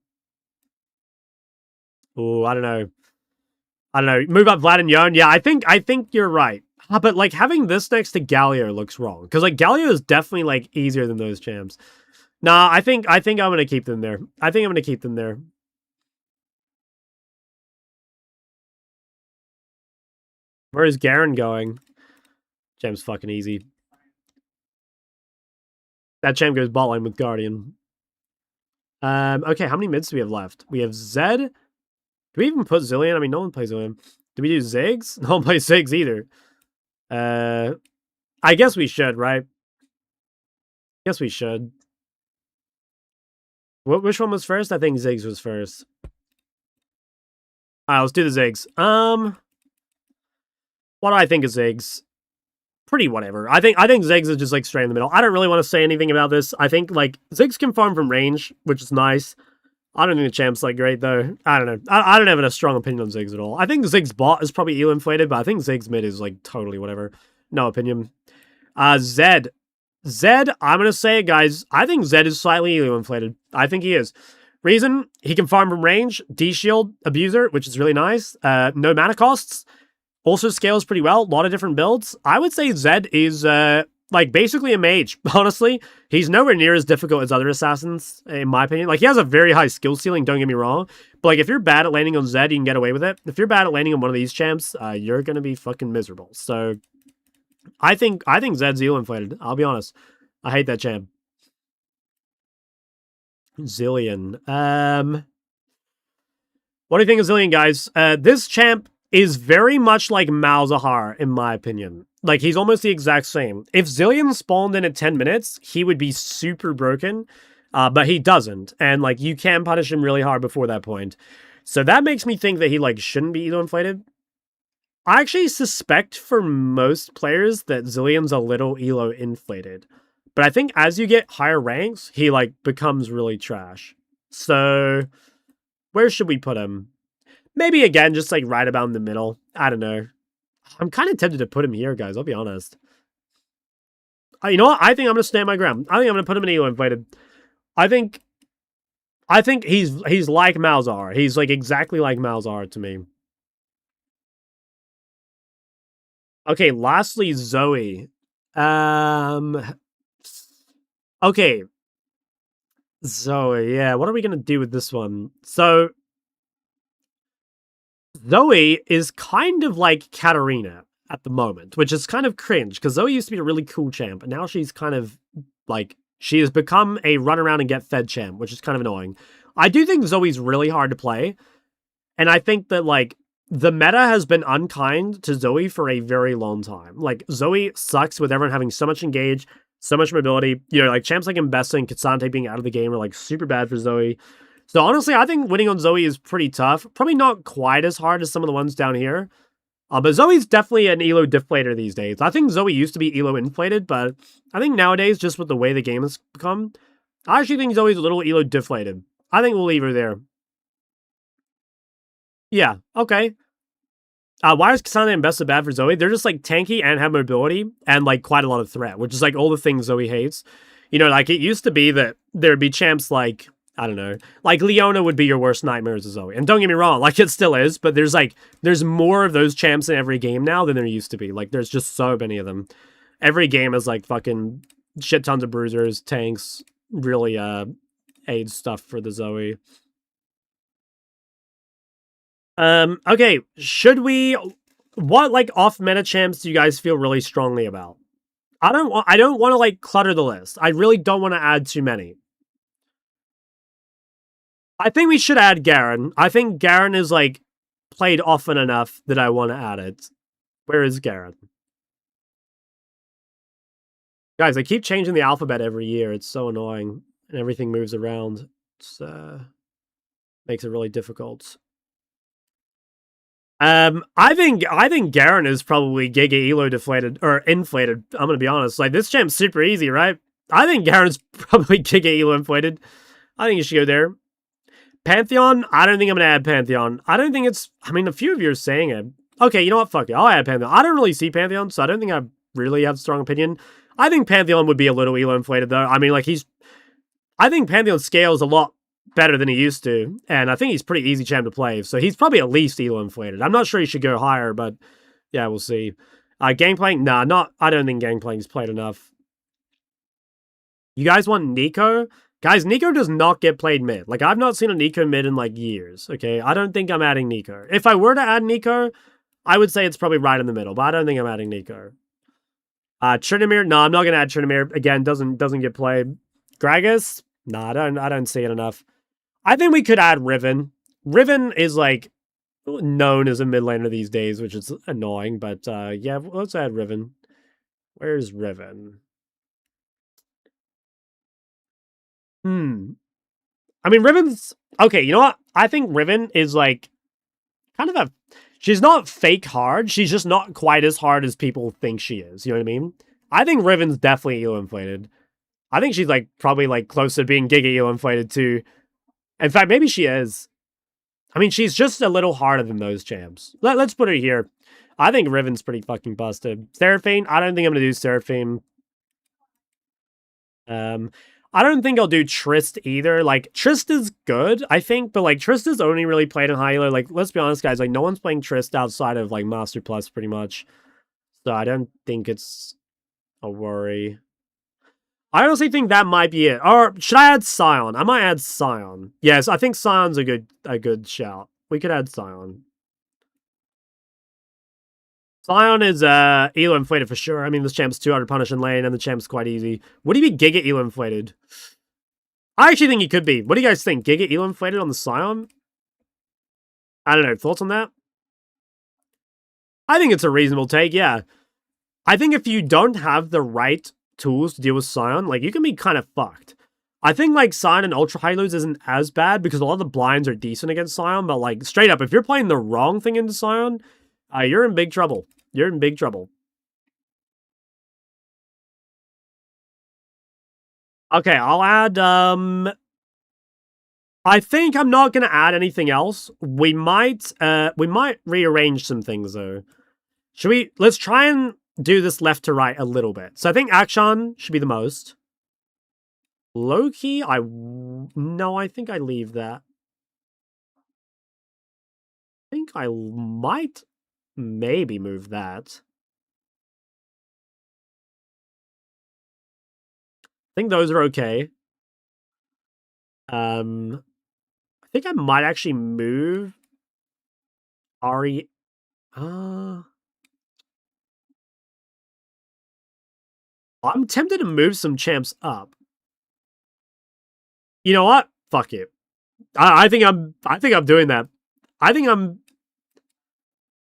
Oh, I don't know. Move up Vlad and Yone. Yeah, I think you're right. But like having this next to Galio looks wrong. Because like Galio is definitely like easier than those champs. Nah, I think I'm gonna keep them there. Where is Garen going? Champ's fucking easy. That champ goes bot lane with Guardian. Okay, how many mids do we have left? We have Zed. Do we even put Zilean? I mean, no one plays Zilean. Do we do Ziggs? No one plays Ziggs either. I guess we should, right? Guess we should. Which one was first? I think Ziggs was first. Alright, let's do the Ziggs. What do I think of Ziggs? Pretty whatever. I think Ziggs is just like straight in the middle. I don't really want to say anything about this. I think like Ziggs can farm from range, which is nice. I don't think the champ's like great though. I don't know. I don't have a strong opinion on Ziggs at all. I think Ziggs bot is probably elo inflated, but I think Ziggs mid is like totally whatever. No opinion. Zed, I'm gonna say it, guys. I think Zed is slightly elo inflated. I think he is. Reason, he can farm from range, D-Shield, Abuser, which is really nice. No mana costs. Also scales pretty well. A lot of different builds. I would say Zed is, like, basically a mage, honestly. He's nowhere near as difficult as other assassins, in my opinion. Like, he has a very high skill ceiling, don't get me wrong. But, like, if you're bad at landing on Zed, you can get away with it. If you're bad at landing on one of these champs, you're gonna be fucking miserable. So, I think Zed's elo inflated. I'll be honest. I hate that champ. Zilean. What do you think of Zilean, guys? This champ is very much like Malzahar, in my opinion. Like, he's almost the exact same. If Zilean spawned in at 10 minutes, he would be super broken, but he doesn't. And, like, you can punish him really hard before that point. So that makes me think that he, like, shouldn't be elo inflated. I actually suspect for most players that Zilean's a little elo inflated. But I think as you get higher ranks, he, like, becomes really trash. So, where should we put him? Maybe, again, just, like, right about in the middle. I don't know. I'm kind of tempted to put him here, guys. I'll be honest. You know what? I think I'm going to stand my ground. I think I'm going to put him in elo inflated. I think he's like Malzahar. He's, like, exactly like Malzahar to me. Okay, lastly, Zoe. Okay. Zoe, yeah. What are we going to do with this one? So, Zoe is kind of like Katarina at the moment, which is kind of cringe, because Zoe used to be a really cool champ, and now she's kind of, like, she has become a run around and get fed champ, which is kind of annoying. I do think Zoe's really hard to play, and I think that, like, the meta has been unkind to Zoe for a very long time. Like, Zoe sucks with everyone having so much engage, so much mobility. You know, like, champs like Mbessa and K'Sante being out of the game are, like, super bad for Zoe. So, honestly, I think winning on Zoe is pretty tough. Probably not quite as hard as some of the ones down here. But Zoe's definitely an elo deflator these days. I think Zoe used to be elo inflated, but I think nowadays, just with the way the game has become, I actually think Zoe's a little elo deflated. I think we'll leave her there. Yeah, okay. Why is Kasane and Best of bad for Zoe? They're just like tanky and have mobility and like quite a lot of threat, which is like all the things Zoe hates. You know, like it used to be that there'd be champs like, I don't know, like Leona would be your worst nightmare as a Zoe. And don't get me wrong, like it still is, but there's more of those champs in every game now than there used to be. Like there's just so many of them. Every game is like fucking shit tons of bruisers, tanks, really aids stuff for the Zoe. Okay, should we what like off meta champs do you guys feel really strongly about? I don't want to like clutter the list. I really don't want to add too many. I think we should add Garen. I think Garen is like played often enough that I want to add it. Where is Garen? Guys, I keep changing the alphabet every year. It's so annoying. And everything moves around. It's makes it really difficult. I think Garen is probably Giga Elo deflated or inflated. I'm gonna be honest. Like this champ's super easy, right? I think Garen's probably Giga Elo inflated. I think you should go there. Pantheon, I don't think I'm gonna add Pantheon. I don't think it's. I mean, a few of you are saying it. Okay, you know what? Fuck it. I'll add Pantheon. I don't really see Pantheon, so I don't think I really have a strong opinion. I think Pantheon would be a little Elo inflated though. I mean, like I think Pantheon scales a lot better than he used to, and I think he's pretty easy champ to play. So he's probably at least Elo inflated. I'm not sure he should go higher, but yeah, we'll see. Gangplank, nah, not. I don't think Gangplank's played enough. You guys want Neeko? Guys, Neeko does not get played mid. Like, I've not seen a Neeko mid in, like, years, okay? I don't think I'm adding Neeko. If I were to add Neeko, I would say it's probably right in the middle, but I don't think I'm adding Neeko. Tryndamere? No, I'm not going to add Tryndamere. Again, doesn't get played. Gragas? No, I don't see it enough. I think we could add Riven. Riven is, like, known as a mid laner these days, which is annoying, but, yeah, let's add Riven. Where's Riven? I mean, Riven's okay. You know what? I think Riven is like kind of a. She's not fake hard. She's just not quite as hard as people think she is. You know what I mean? I think Riven's definitely elo inflated. I think she's like probably like close to being Giga elo inflated too. In fact, maybe she is. I mean, she's just a little harder than those champs. Let's put her here. I think Riven's pretty fucking busted. Seraphine, I don't think I'm gonna do Seraphine. I don't think I'll do Trist either. Like, Trist is good, I think, but, like, Trist is only really played in high elo. Like, let's be honest, guys. Like, no one's playing Trist outside of, like, Master Plus, pretty much. So I don't think it's a worry. I honestly think that might be it. Or should I add Sion? I might add Sion. Yes, I think Sion's a good shout. We could add Sion. Sion is elo inflated for sure. I mean, this champ's 200 punish in lane, and the champ's quite easy. Would he be Giga elo inflated? I actually think he could be. What do you guys think? Giga elo inflated on the Sion? I don't know. Thoughts on that? I think it's a reasonable take, yeah. I think if you don't have the right tools to deal with Sion, like, you can be kind of fucked. I think, like, Sion and Ultra High Lows isn't as bad because a lot of the blinds are decent against Sion, but, like, straight up, if you're playing the wrong thing into Sion, you're in big trouble. You're in big trouble. Okay, I'll add, I think I'm not gonna add anything else. We might rearrange some things though. Let's try and do this left to right a little bit. So I think Akshan should be the most. Loki, no, I think I leave that. I think I might maybe move that. I think those are okay. I think I might actually move Ari. I'm tempted to move some champs up. You know what? Fuck it. I think I'm doing that. I think I'm.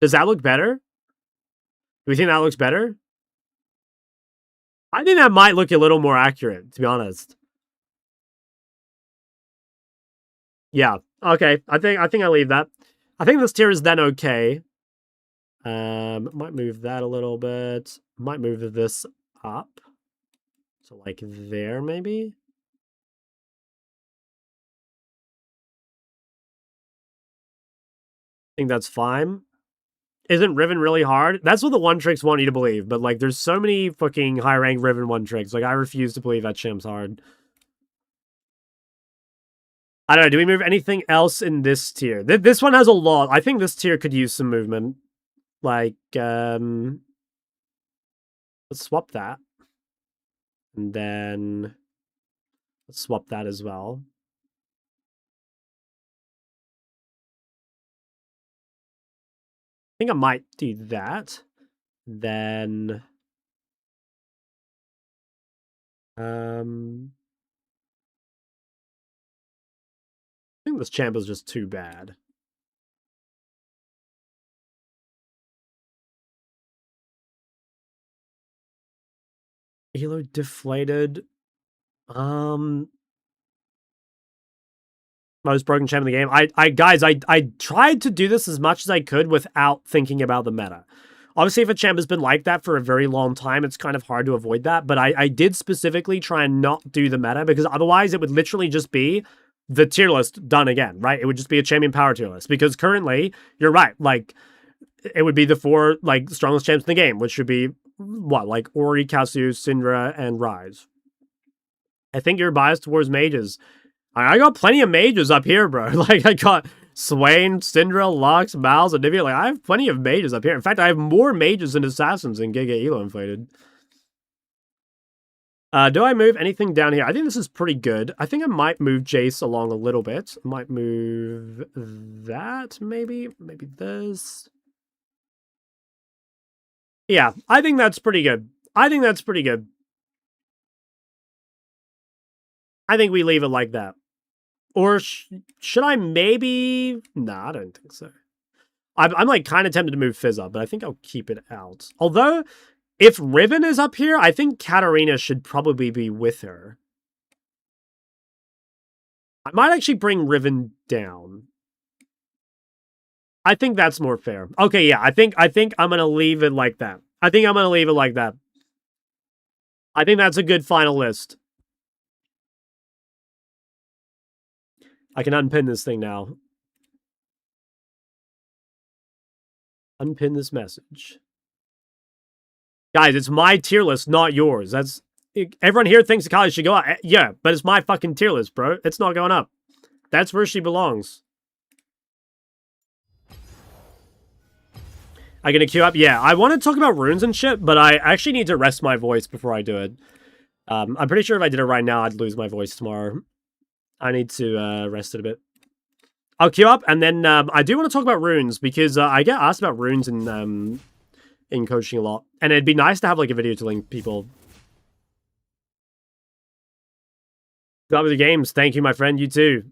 Does that look better? Do we think that looks better? I think that might look a little more accurate, to be honest. Yeah. Okay. I think I leave that. I think this tier is then okay. Might move that a little bit. Might move this up. So like there, maybe. think that's fine. Isn't Riven really hard? That's what the one tricks want you to believe, but like there's so many fucking high rank Riven one tricks. Like I refuse to believe that champ's hard. I don't know. Do we move anything else in this tier? This one has a lot. I think this tier could use some movement. Like, let's swap that. And then let's swap that as well. I think I might do that. Then, I think this champ is just too bad. Elo deflated. Most broken champ in the game. Guys, I tried to do this as much as I could without thinking about the meta. Obviously, if a champ has been like that for a very long time, it's kind of hard to avoid that. But I did specifically try and not do the meta because otherwise it would literally just be the tier list done again, right? It would just be a champion power tier list because currently, you're right, like, it would be the 4, like, strongest champs in the game, which should be, what, like, Ori, Kasu, Syndra, and Ryze. I think you're biased towards mages. I got plenty of mages up here, bro. Like, I got Swain, Syndra, Lux, Mal's, and Nivea. Like, I have plenty of mages up here. In fact, I have more mages and assassins than Giga Elo inflated. Do I move anything down here? I think this is pretty good. I think I might move Jace along a little bit. I might move that, maybe. Maybe this. Yeah, I think that's pretty good. I think that's pretty good. I think we leave it like that. Or should I maybe... Nah, I don't think so. I'm like kind of tempted to move Fizz up, but I think I'll keep it out. Although, if Riven is up here, I think Katarina should probably be with her. I might actually bring Riven down. I think that's more fair. Okay, yeah, I think I'm gonna leave it like that. I think I'm gonna leave it like that. I think that's a good final list. I can unpin this thing now. Unpin this message. Guys, it's my tier list, not yours. That's... Everyone here thinks Akali should go up. Yeah, but it's my fucking tier list, bro. It's not going up. That's where she belongs. I'm gonna queue up? Yeah, I want to talk about runes and shit, but I actually need to rest my voice before I do it. I'm pretty sure if I did it right now, I'd lose my voice tomorrow. I need to rest it a bit. I'll queue up, and then I do want to talk about runes, because I get asked about runes in coaching a lot. And it'd be nice to have like a video to link people. That was the games. Thank you, my friend. You too.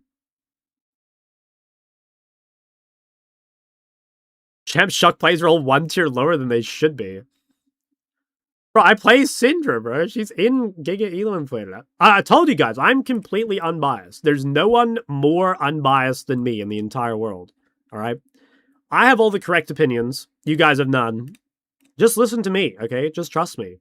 Champ Shuck plays are all 1 tier lower than they should be. Bro, I play Syndra, bro. She's in Giga Elo inflated. I told you guys, I'm completely unbiased. There's no one more unbiased than me in the entire world. Alright? I have all the correct opinions. You guys have none. Just listen to me, okay? Just trust me.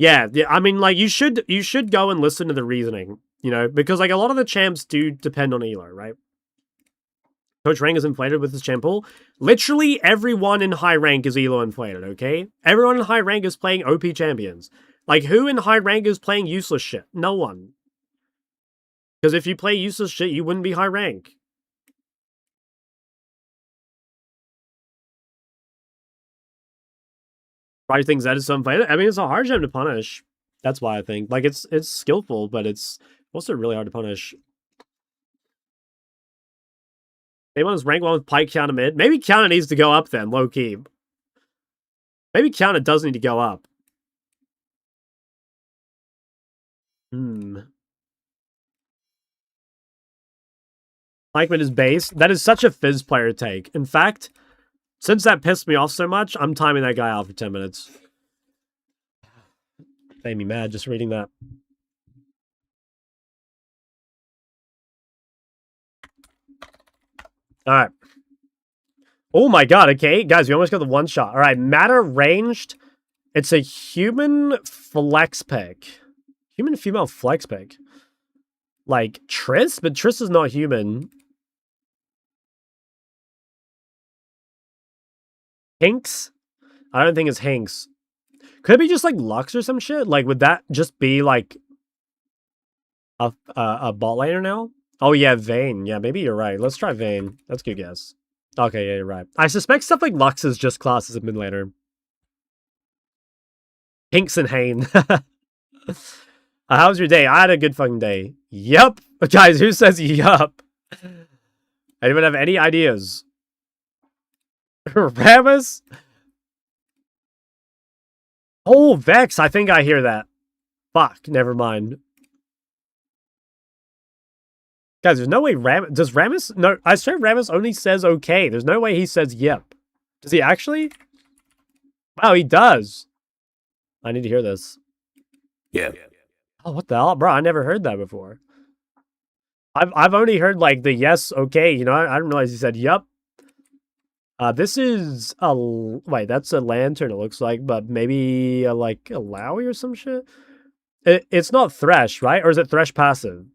Yeah, I mean, like, you should go and listen to the reasoning, you know? Because, like, a lot of the champs do depend on Elo, right? Coach Rank is inflated with his champ pool. Literally everyone in high rank is Elo inflated, okay? Everyone in high rank is playing OP champions. Like, who in high rank is playing useless shit? No one. Because if you play useless shit, you wouldn't be high rank. Probably think Zed is so inflated. I mean, it's a hard gem to punish. That's why I think. Like, it's skillful, but it's also really hard to punish. Anyone's rank 1 with Pyke, Kiana mid. Maybe Kiana needs to go up then, low-key. Maybe Kiana does need to go up. Pyke mid is base. That is such a Fizz player take. In fact, since that pissed me off so much, I'm timing that guy out for 10 minutes. Made me mad just reading that. Alright. Oh my god, okay. Guys, we almost got the one shot. Alright, matter ranged. It's a human flex pick. Human female flex pick. Like, Triss? But Triss is not human. Hinks? I don't think it's Hinks. Could it be just, like, Lux or some shit? Like, would that just be, like, a bot laner now? Oh, yeah, Vayne. Yeah, maybe you're right. Let's try Vayne. That's a good guess. Okay, yeah, you're right. I suspect stuff like Lux is just classed as a mid laner. Hinks and Hane. How was your day? I had a good fucking day. Yup. Guys, who says yup? Anyone have any ideas? Rammus? Oh, Vex. I think I hear that. Fuck, never mind. Guys, there's no way does Rammus? No, I swear Rammus only says okay. There's no way he says yep. Does he actually? Wow, he does. I need to hear this. Yeah. Oh, what the hell? Bro, I never heard that before. I've only heard, like, the yes, okay. You know, I didn't realize he said yep. This is a... Wait, that's a lantern, it looks like. But maybe, like, a Lowy or some shit? It's not Thresh, right? Or is it Thresh passive?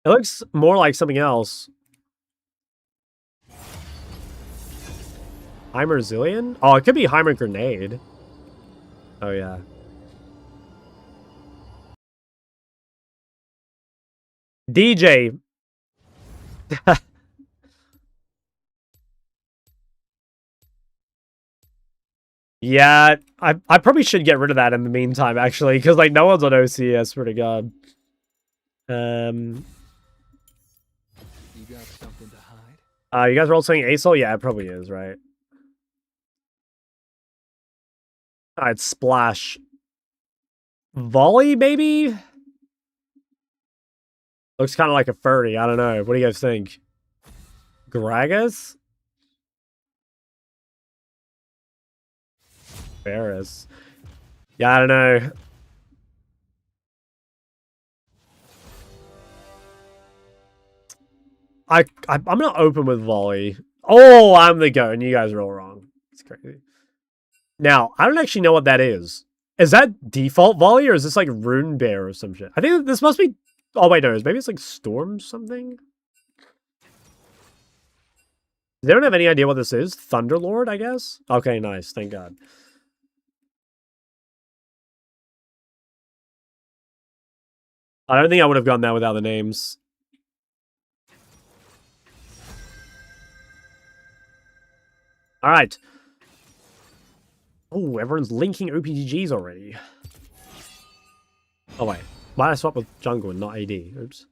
It looks more like something else. Heimer Zillion? Oh, it could be Heimer Grenade. Oh, yeah. DJ. Yeah, I probably should get rid of that in the meantime, actually, because, like, no one's on OCS, swear to God. You got something to hide? You guys are all saying ASOL? Yeah, it probably is, right? Alright, Splash. Volley, maybe? Looks kind of like a furry. I don't know. What do you guys think? Gragas? Varus. Yeah, I don't know. I'm not open with Volley. Oh, I'm the goat, and you guys are all wrong. It's crazy. Now, I don't actually know what that is. Is that default Volley, or is this like Rune Bear or some shit? I think this must be... Oh, wait, no. Maybe it's like Storm something? They don't have any idea what this is? Thunderlord, I guess? Okay, nice. Thank God. I don't think I would have gotten that without the names. Alright. Oh, everyone's linking OPGGs already. Oh, wait. Why did I swap with jungle and not AD? Oops.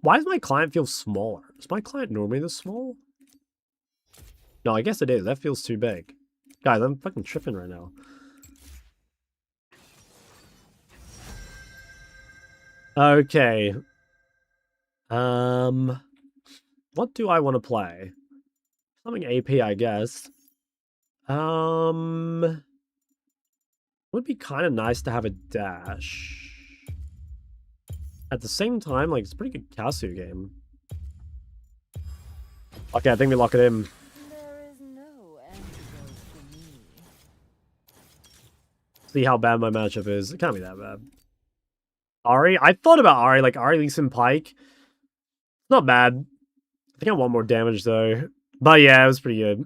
Why does my client feel smaller? Is my client normally this small? No, I guess it is. That feels too big. Guys, I'm fucking tripping right now. Okay. What do I want to play? Something AP, I guess. Would be kind of nice to have a dash. At the same time, like, it's a pretty good Kasu game. Okay, I think we lock it in. There is no antidote for me. See how bad my matchup is. It can't be that bad. Ahri? I thought about Ahri, like Ahri, Lee Sin, Pyke. Not bad. I think I want more damage, though. But yeah, it was pretty good.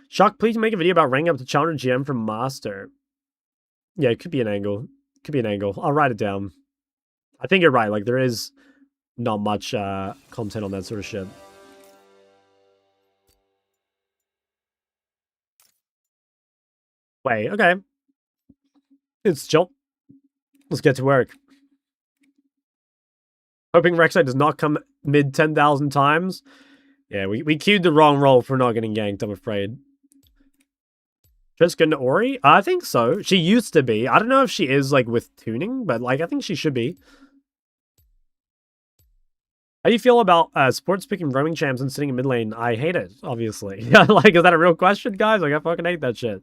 Shock, please make a video about ranking up to Challenger GM from Master. Yeah, it could be an angle. Could be an angle. I'll write it down. I think you're right. Like, there is not much content on that sort of shit. Wait, okay. It's Jolt. Let's get to work. Hoping Rek'Sai does not come mid 10,000 times. Yeah, we queued the wrong roll for not getting ganked, I'm afraid. Triss Ori? I think so. She used to be. I don't know if she is, like, with tuning, but, like, I think she should be. How do you feel about sports picking roaming champs and sitting in mid lane? I hate it, obviously. Like, is that a real question, guys? Like, I fucking hate that shit.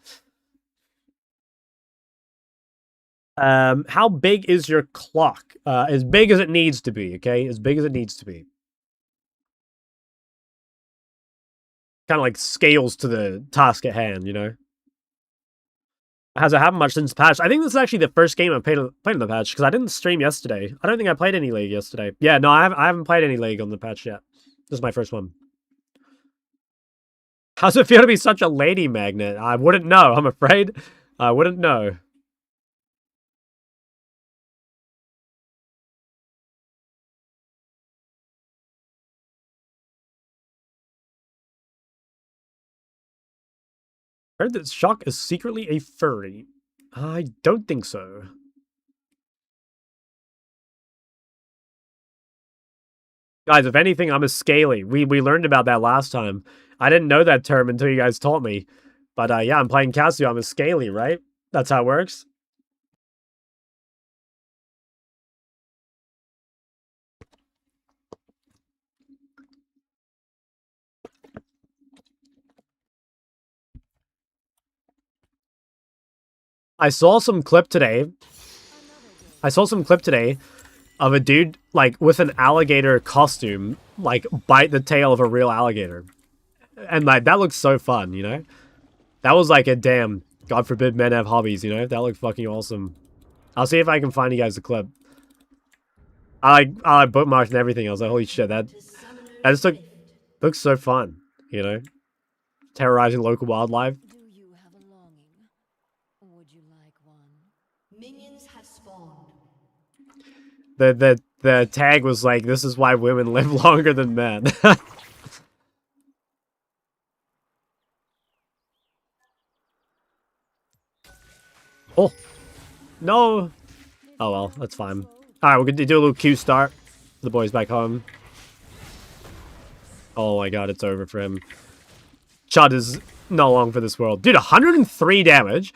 How big is your clock? As big as it needs to be, okay? As big as it needs to be. kind of like scales to the task at hand, you know? Has it happened much since patch? I think this is actually the first game I've played in the patch, because I didn't stream yesterday. I don't think I played any League yesterday. Yeah, no, I haven't played any League on the patch yet. This is my first one. How's it feel to be such a lady magnet? I wouldn't know, I'm afraid. I wouldn't know. I heard that Shock is secretly a furry. I don't think so. Guys, if anything, I'm a scaly. We learned about that last time. I didn't know that term until you guys taught me. But yeah, I'm playing Cassio. I'm a scaly, right? That's how it works. I saw some clip today of a dude, like, with an alligator costume, like, bite the tail of a real alligator. And, like, that looks so fun, you know? That was like a damn, God forbid men have hobbies, you know? That looked fucking awesome. I'll see if I can find you guys the clip. I bookmarked and everything. I was like, holy shit, that just looks so fun, you know? Terrorizing local wildlife. Do you have a longing? Would you like one? Minions have spawned. The tag was like, this is why women live longer than men. Oh. No. Oh well, that's fine. Alright, we're gonna do a little Q start. The boys back home. Oh my god, it's over for him. Chud is no long for this world. Dude, 103 damage.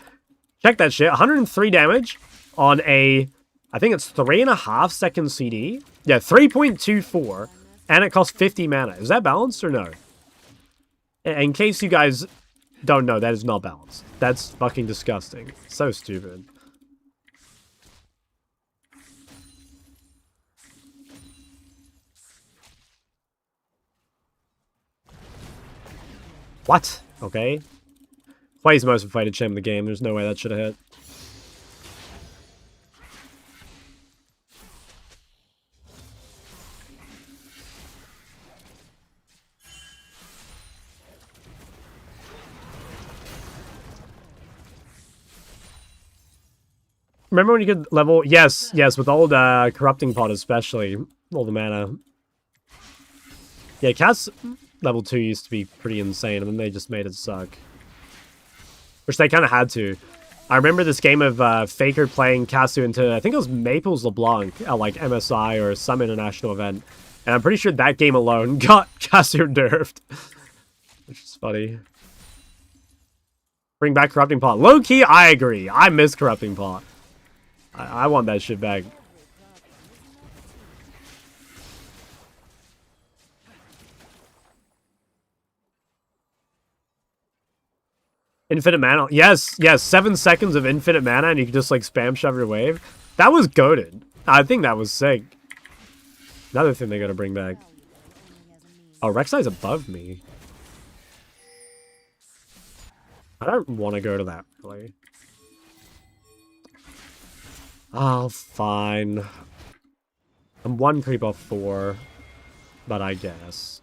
Check that shit. 103 damage on a, I think it's 3.5 second CD. Yeah, 3.24. And it costs 50 mana. Is that balanced or no? In case you guys don't know, that is not balanced. That's fucking disgusting. So stupid. What? Okay. Hui's the most inflated champ in the game. There's no way that should have hit. Remember when you could level... Yes, with old Corrupting Pot especially. All the mana. Yeah, Cass level 2 used to be pretty insane, and then they just made it suck. Which they kind of had to. I remember this game of Faker playing Cassio into, I think it was Maples LeBlanc at like MSI or some international event. And I'm pretty sure that game alone got Cassio nerfed. Which is funny. Bring back Corrupting Pot. Low-key, I agree. I miss Corrupting Pot. I want that shit back. Infinite mana. Yes, 7 seconds of infinite mana and you can just like spam shove your wave. That was goated. I think that was sick. Another thing they gotta bring back. Oh, Rek'Sai's above me. I don't want to go to that, really. Oh, fine. I'm 1 creep off 4. But I guess.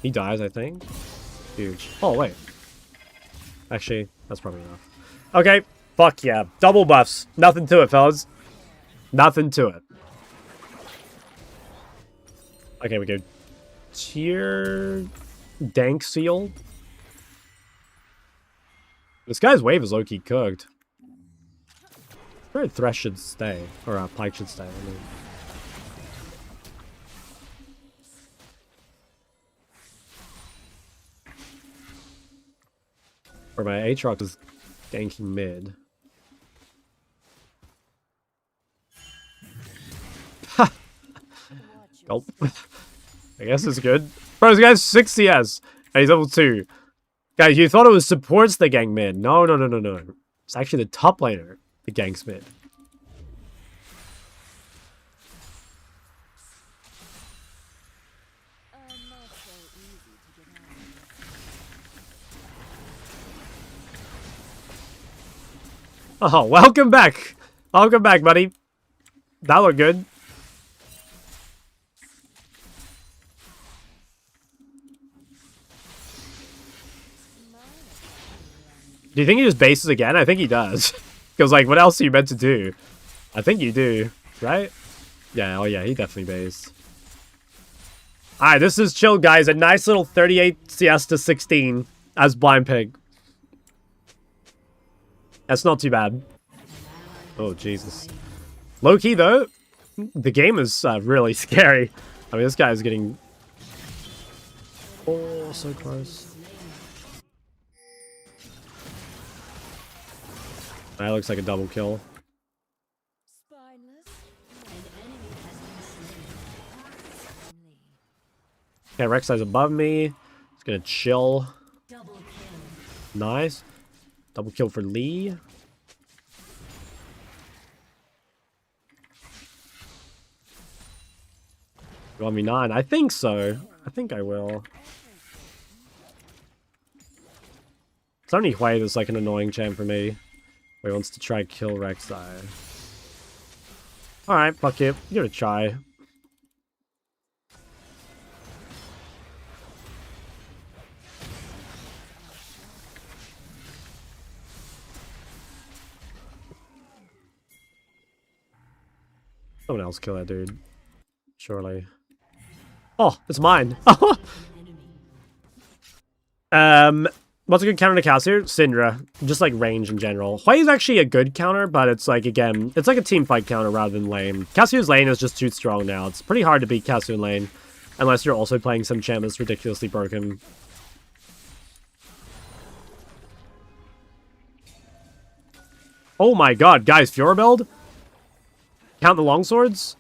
He dies, I think. Huge. Oh, wait. Actually, that's probably enough. Okay. Fuck yeah. Double buffs. Nothing to it, fellas. Nothing to it. Okay, we go. Tier... Dank Seal. This guy's wave is low-key cooked. Red Thresh should stay. Or Pike should stay, I mean. Or my Aatrox is ganking mid. Ha! Gulp. I guess it's good. Bro, this guy's 6 CS. And he's level 2. Guys, you thought it was supports that gank mid. No. It's actually the top laner that ganks mid. Oh, welcome back. Welcome back, buddy. That looked good. Do you think he just bases again? I think he does. Because, like, what else are you meant to do? I think you do, right? Yeah, oh yeah, he definitely based. Alright, this is chill, guys. A nice little 38 CS to 16 as Blind Pig. That's not too bad. Oh, Jesus. Low-key, though, the game is really scary. I mean, this guy is getting... Oh, so close. That looks like a double kill. Okay, Rek'Sai's above me. He's gonna chill. Nice. Double kill for Lee. You want me 9? I think so. I think I will. It's only Hui that's like an annoying champ for me. He wants to try kill Rek'Sai. Alright, fuck it. Give it a try. Someone else kill that dude. Surely. Oh, it's mine. What's a good counter to Cassier? Syndra. Just like range in general. Hui is actually a good counter, but it's like, again, it's like a team fight counter rather than lane. Cassier's lane is just too strong now. It's pretty hard to beat Cassier in lane. Unless you're also playing some champ that's ridiculously broken. Oh my god, guys, Fiora build? Count the longswords?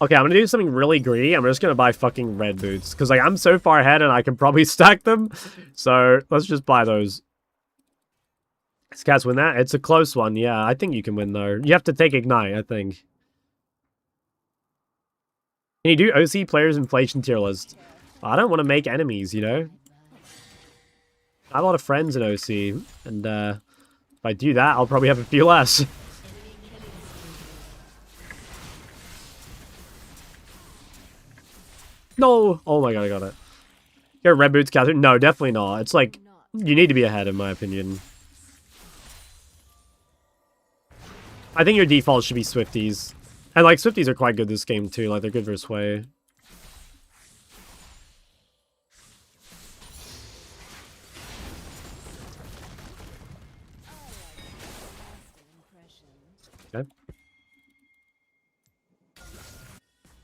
Okay, I'm gonna do something really greedy. I'm just gonna buy fucking red boots. Because, like, I'm so far ahead and I can probably stack them. So, let's just buy those. Does Cats win that? It's a close one. Yeah, I think you can win, though. You have to take Ignite, I think. Can you do OC players inflation tier list? I don't want to make enemies, you know? I have a lot of friends in OC. And, if I do that, I'll probably have a few less. No! Oh my god, I got it. You're red boots, Catherine? No, definitely not. It's like, you need to be ahead, in my opinion. I think your default should be Swifties. And, like, Swifties are quite good this game, too. Like, they're good versus Hui. Okay.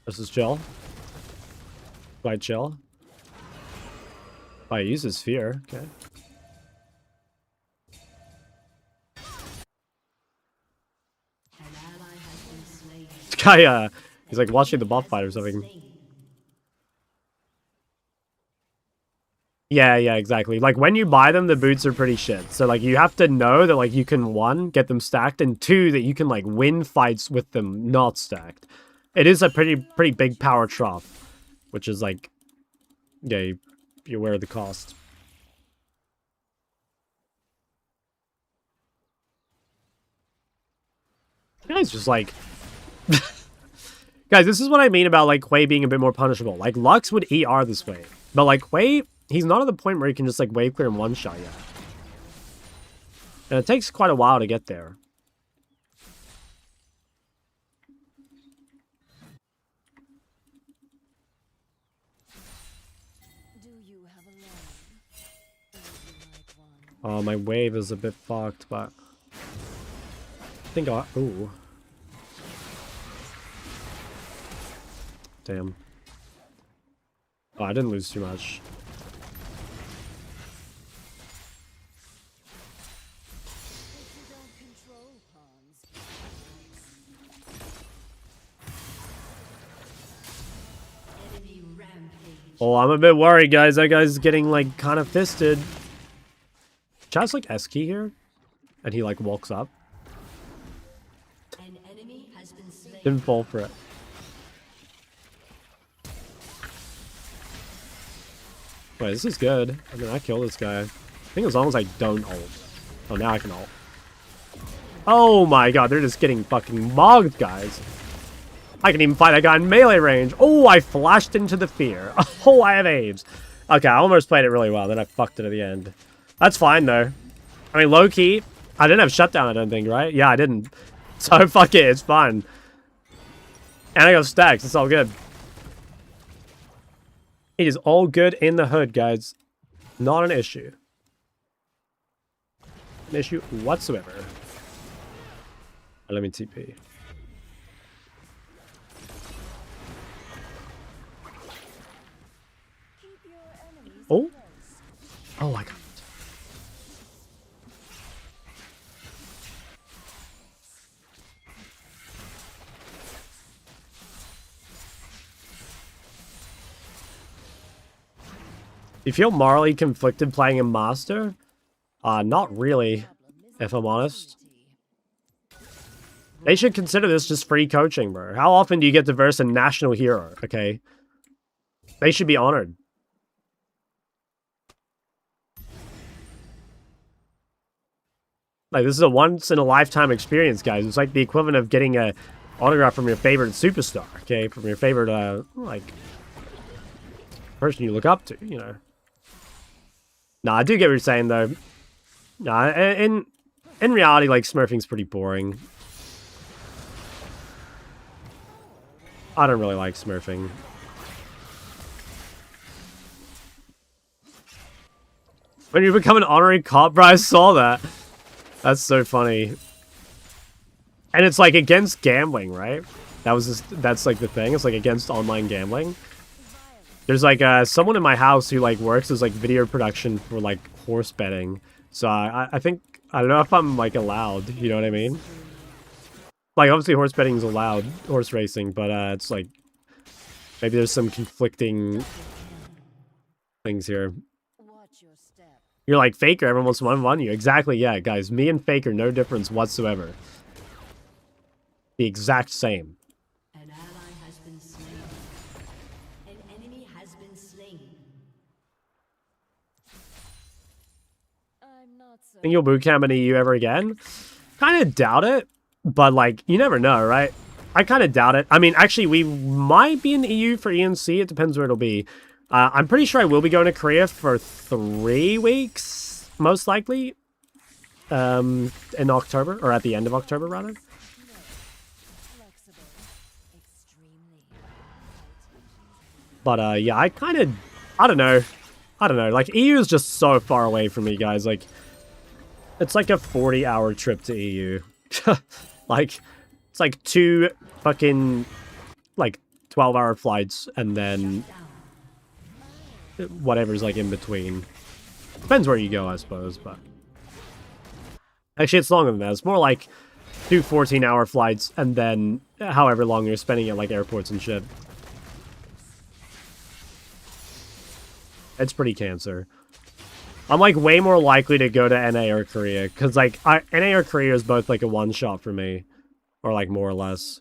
This is chill. Quite chill. Oh, he uses fear. Okay. This guy, he's like watching the bot fight or something. Yeah, exactly. Like, when you buy them, the boots are pretty shit. So, like, you have to know that, like, you can, 1, get them stacked, and 2, that you can, like, win fights with them not stacked. It is a pretty big power trough. Which is, like, yeah, you're aware of the cost. Guys, just, like... Guys, this is what I mean about, like, Hui being a bit more punishable. Like, Lux would ER this way. But, like, Hui, he's not at the point where he can just, like, wave clear and one-shot yet. And it takes quite a while to get there. Oh, my wave is a bit fucked, but... I think I... Ooh. Damn. Oh, I didn't lose too much. Oh, I'm a bit worried, guys. That guy's getting, like, kind of fisted. Chad's like S-key here, and he like walks up. Didn't fall for it. Wait, this is good. I mean, I kill this guy. I think as long as I don't ult. Oh, now I can ult. Oh my god, they're just getting fucking mogged, guys. I can even fight that guy in melee range. Oh, I flashed into the fear. Oh, I have aims. Okay, I almost played it really well, then I fucked it at the end. That's fine, though. I mean, low-key, I didn't have shutdown, I don't think, right? Yeah, I didn't. So, fuck it, it's fine. And I got stacks, it's all good. It is all good in the hood, guys. Not an issue. An issue whatsoever. Let me TP. Oh. Oh my god. You feel morally conflicted playing a master? Not really, if I'm honest. They should consider this just free coaching, bro. How often do you get to verse a national hero, okay? They should be honored. Like, this is a once-in-a-lifetime experience, guys. It's like the equivalent of getting a autograph from your favorite superstar, okay? From your favorite, like, person you look up to, you know? Nah, I do get what you're saying, though. Nah, in reality, like, smurfing's pretty boring. I don't really like smurfing. When you become an honorary cop, bro, I saw that. That's so funny. And it's like against gambling, right? That's like the thing. It's like against online gambling. There's like someone in my house who like works as like video production for like horse betting. So I think, I don't know if I'm like allowed, you know what I mean? Like obviously horse betting is allowed, horse racing, but it's like maybe there's some conflicting things here. You're like, Faker, everyone wants 1v1 you. Exactly, yeah, guys. Me and Faker, no difference whatsoever. The exact same. An ally has been slain. An enemy has been slain. I'm not so. Think you'll bootcamp an EU ever again? Kind of doubt it, but like, you never know, right? I kind of doubt it. I mean, actually, we might be in the EU for ENC. It depends where it'll be. I'm pretty sure I will be going to Korea for 3 weeks, most likely, in October, or at the end of October, rather. But, yeah, I don't know. Like, EU is just so far away from me, guys. Like, it's like a 40-hour trip to EU. Like, it's like 2 fucking, like, 12-hour flights, and then whatever's like in between. Depends where you go, I suppose, but actually it's longer than that. It's more like 2 14-hour flights and then however long you're spending at like airports and shit. It's pretty cancer. I'm like way more likely to go to NA or Korea because like NA or Korea is both like a one-shot for me, or like more or less.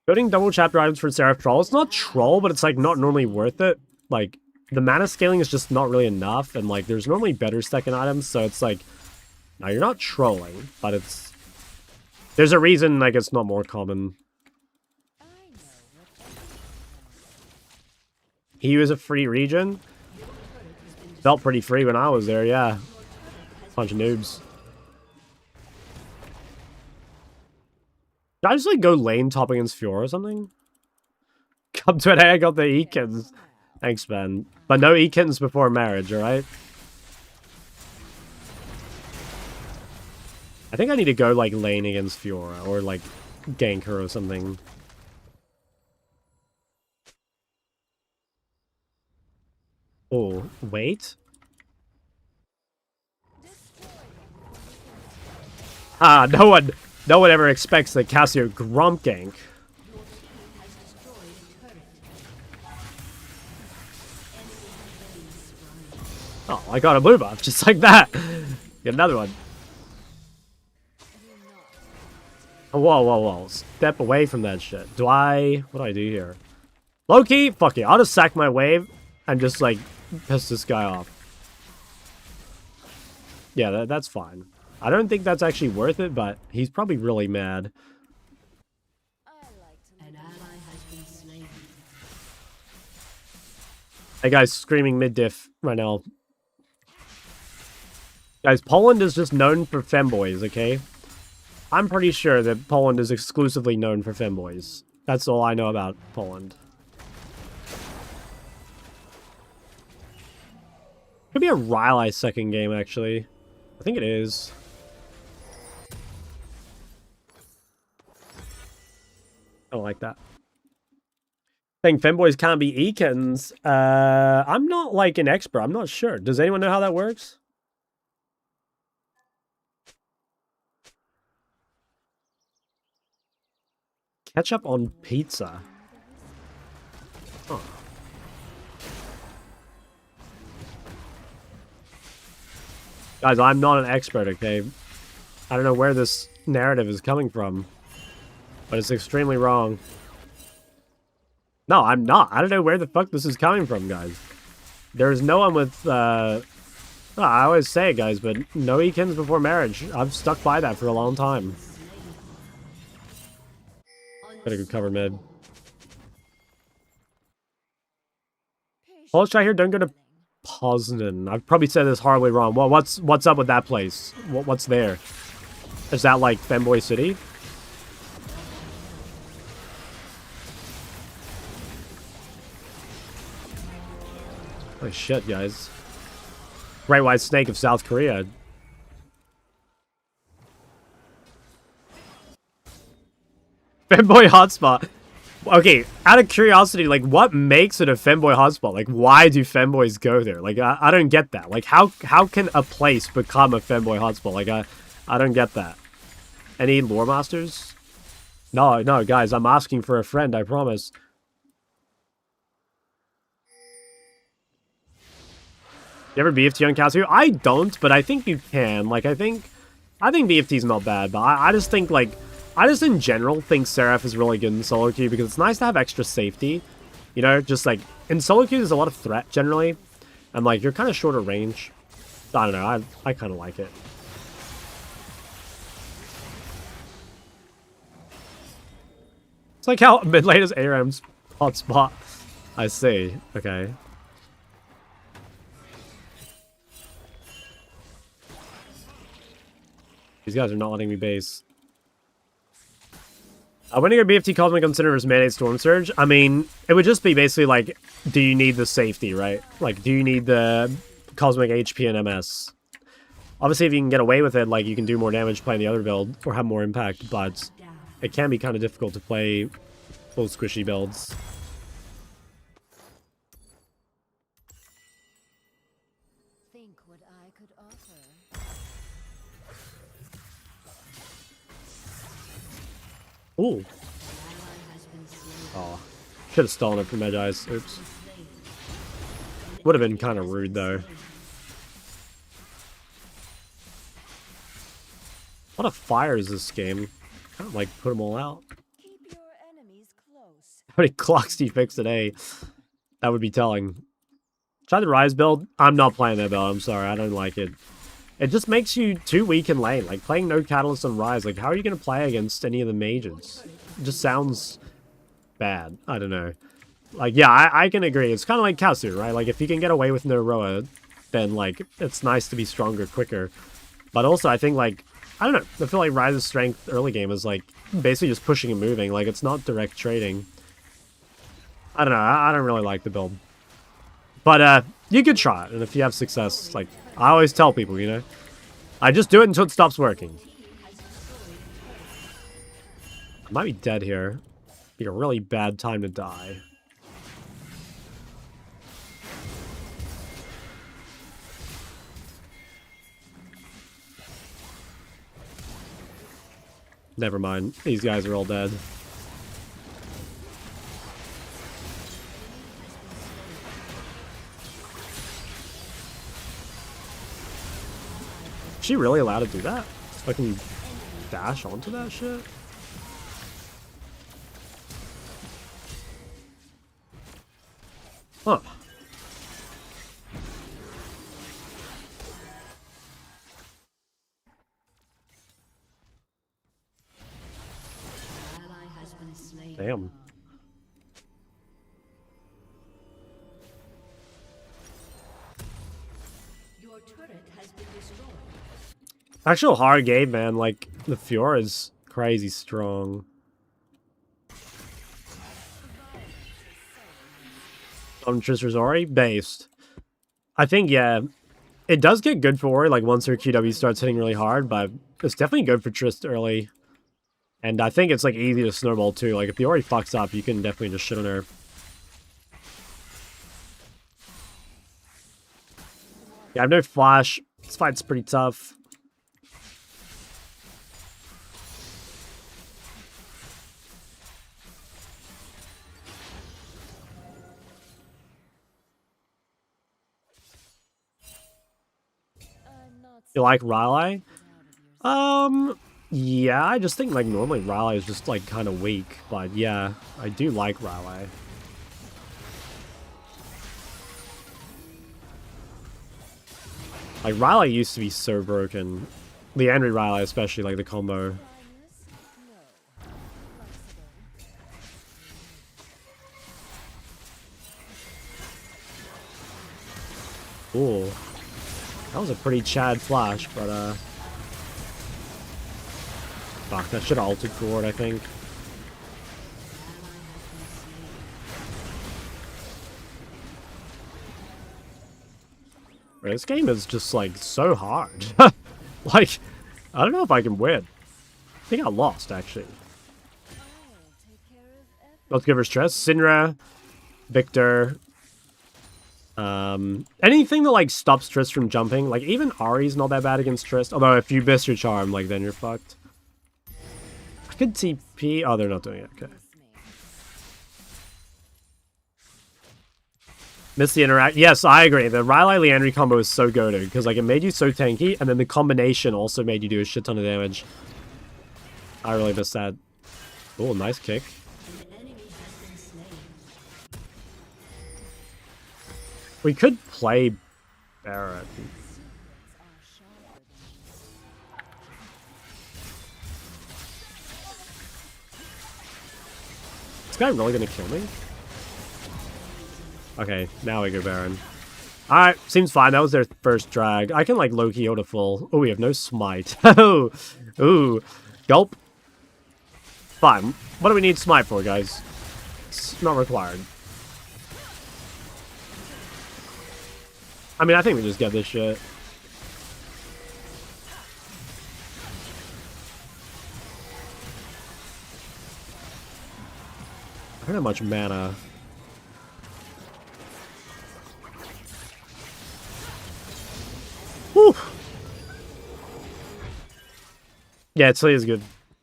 Coding double chapter items for Seraph Troll. It's not troll, but it's like not normally worth it. Like the mana scaling is just not really enough, and like there's normally better second items, so it's like, now you're not trolling, but it's, there's a reason like it's not more common. He was a free region. Felt pretty free when I was there, yeah. Bunch of noobs. Did I just like go lane top against Fiora or something? Come to an A, I got the Ekins. Thanks, Ben. But no Ekins before marriage, alright? I think I need to go like lane against Fiora or like gank her or something. Oh, wait. Ah, no one ever expects the Cassio Gromp gank. Oh, I got a blue buff, just like that. Get another one. Oh, whoa, whoa, whoa. Step away from that shit. What do I do here? Low-key, fuck it. I'll just sack my wave and just, like, piss this guy off. Yeah, that's fine. I don't think that's actually worth it, but he's probably really mad. An ally has been slain. That guy's screaming mid-diff right now. Guys, Poland is just known for femboys, okay? I'm pretty sure that Poland is exclusively known for femboys. That's all I know about Poland. Could be a Rylai second game, actually. I think it is. I don't like that. Saying femboys can't be Eakins. I'm not like an expert. I'm not sure. Does anyone know how that works? Ketchup on pizza. Huh. Guys, I'm not an expert, okay? I don't know where this narrative is coming from, but it's extremely wrong. No, I'm not. I don't know where the fuck this is coming from, guys. There's no one with, I always say it, guys, but no Eakins before marriage. I've stuck by that for a long time. Gotta go cover mid. Polish try here, don't go to Poznan. I've probably said this horribly wrong. Well, what's up with that place? What's there? Is that like Femboy City? Holy shit, guys. Great White Snake of South Korea. Femboy hotspot. Okay, out of curiosity, like, what makes it a femboy hotspot? Like, why do femboys go there? Like, I don't get that. Like, how can a place become a femboy hotspot? Like, I don't get that. Any lore masters? No, guys, I'm asking for a friend, I promise. You ever BFT on Kazu? I don't, but I think you can. Like, I think BFT's not bad, but I just think, like, I just in general think Seraph is really good in solo queue because it's nice to have extra safety. You know, just like in solo queue there's a lot of threat generally. And like you're kind of shorter range. I don't know, I kind of like it. It's like how mid lane is ARAM's hot spot. I see. Okay. These guys are not letting me base. When your BFT Cosmic consider as Mandate Storm Surge, I mean, it would just be basically like, do you need the safety, right? Like, do you need the Cosmic HP and MS? Obviously, if you can get away with it, like, you can do more damage playing the other build, or have more impact, but it can be kind of difficult to play full squishy builds. Think what I could offer. Ooh. Oh. Should have stolen it from Edge Eyes. Oops. Would have been kind of rude, though. What a fire is this game? Kind of like put them all out. Keep your enemies close. How many clocks do you fix today? That would be telling. Try the Rise build. I'm not playing that build. I'm sorry. I don't like it. It just makes you too weak in lane. Like, playing no Catalyst on Rise. Like, how are you going to play against any of the mages? It just sounds bad. I don't know. Like, yeah, I can agree. It's kind of like Kasu, right? Like, if you can get away with no Roa, then, like, it's nice to be stronger, quicker. But also, I think, like, I don't know. I feel like Rise's strength early game is, like, basically just pushing and moving. Like, it's not direct trading. I don't know. I don't really like the build. But, you could try it. And if you have success, like, I always tell people, you know? I just do it until it stops working. I might be dead here. Be a really bad time to die. Never mind. These guys are all dead. Is she really allowed to do that? I can dash onto that shit? Huh. Damn. Actual hard game, man. Like, the Fiora is crazy strong. Triss Ori? Based. I think, yeah. It does get good for Ori, like, once her QW starts hitting really hard, but it's definitely good for Triss early. And I think it's, like, easy to snowball, too. Like, if the Ori fucks up, you can definitely just shit on her. Yeah, I have no flash. This fight's pretty tough. You like Raleigh? Yeah, I just think, like, normally Raleigh is just, like, kind of weak. But, yeah, I do like Raleigh. Like, Raleigh used to be so broken. Leandry Raleigh, especially, like, the combo. Ooh. That was a pretty Chad flash, but, fuck, that should have ulted forward, I think. This game is just, like, so hard. Like, I don't know if I can win. I think I lost, actually. Let's give her stress. Syndra, Victor. Anything that, like, stops Triss from jumping. Like, even Ahri's not that bad against Triss. Although, if you miss your charm, like, then you're fucked. I could TP. Oh, they're not doing it. Okay. Miss the interact. Yes, I agree. The Raleigh Leandry combo is so goated because, like, it made you so tanky, and then the combination also made you do a shit ton of damage. I really missed that. Oh, nice kick. We could play Barret. Is this guy really gonna kill me? Okay, now we go Baron. Alright, seems fine. That was their first drag. I can, like, low-key hold a full. Oh, we have no smite. Oh, ooh. Gulp. Fine. What do we need smite for, guys? It's not required. I mean, I think we just get this shit. I don't have much mana. Whew. Yeah, Tilly is good.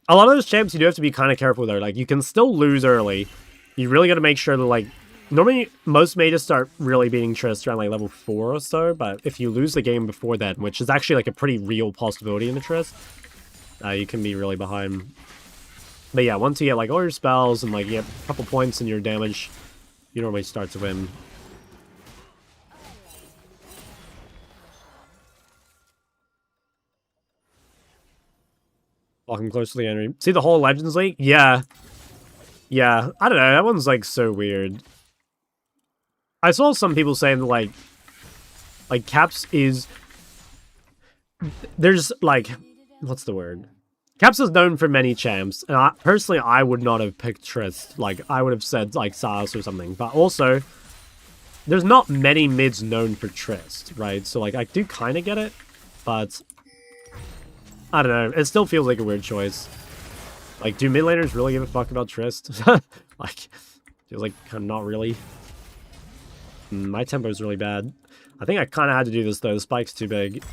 A lot of those champs you do have to be kind of careful there. Like, you can still lose early. You really got to make sure that, like, normally most mages start really beating Triss around, like, level 4 or so, but if you lose the game before that, which is actually, like, a pretty real possibility in the Triss, you can be really behind. But yeah, once you get, like, all your spells and, like, you get a couple points in your damage, you normally start to win. Walking closely, Henry. See the whole Legends League? Yeah. Yeah. I don't know. That one's, like, so weird. I saw some people saying that, like Caps is... There's, like... What's the word? Caps is known for many champs, and personally, I would not have picked Triss. Like, I would have said, like, Sylas or something. But also, there's not many mids known for Triss, right? So, like, I do kind of get it, but... I don't know. It still feels like a weird choice. Like, do mid laners really give a fuck about Triss? Like, feels like kind of not really. My tempo is really bad. I think I kind of had to do this, though. The spike's too big.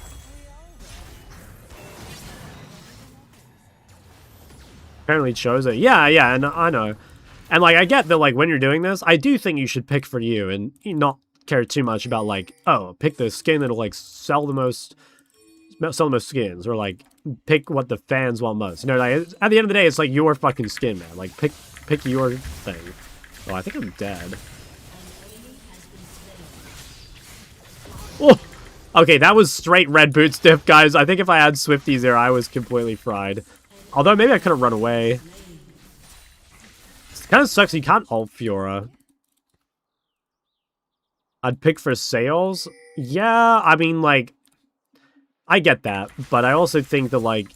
Apparently chose it. Yeah, and I know. And, like, I get that, like, when you're doing this, I do think you should pick for you and not care too much about, like, oh, pick the skin that'll, like, sell the most skins, or, like, pick what the fans want most. You know, like, at the end of the day, it's, like, your fucking skin, man. Like, pick your thing. Oh, I think I'm dead. Oh! Okay, that was straight red boot stiff, guys. I think if I had Swifties there, I was completely fried. Although, maybe I could have run away. Kind of sucks you can't ult Fiora. I'd pick for sales. Yeah, I mean, like, I get that, but I also think that, like,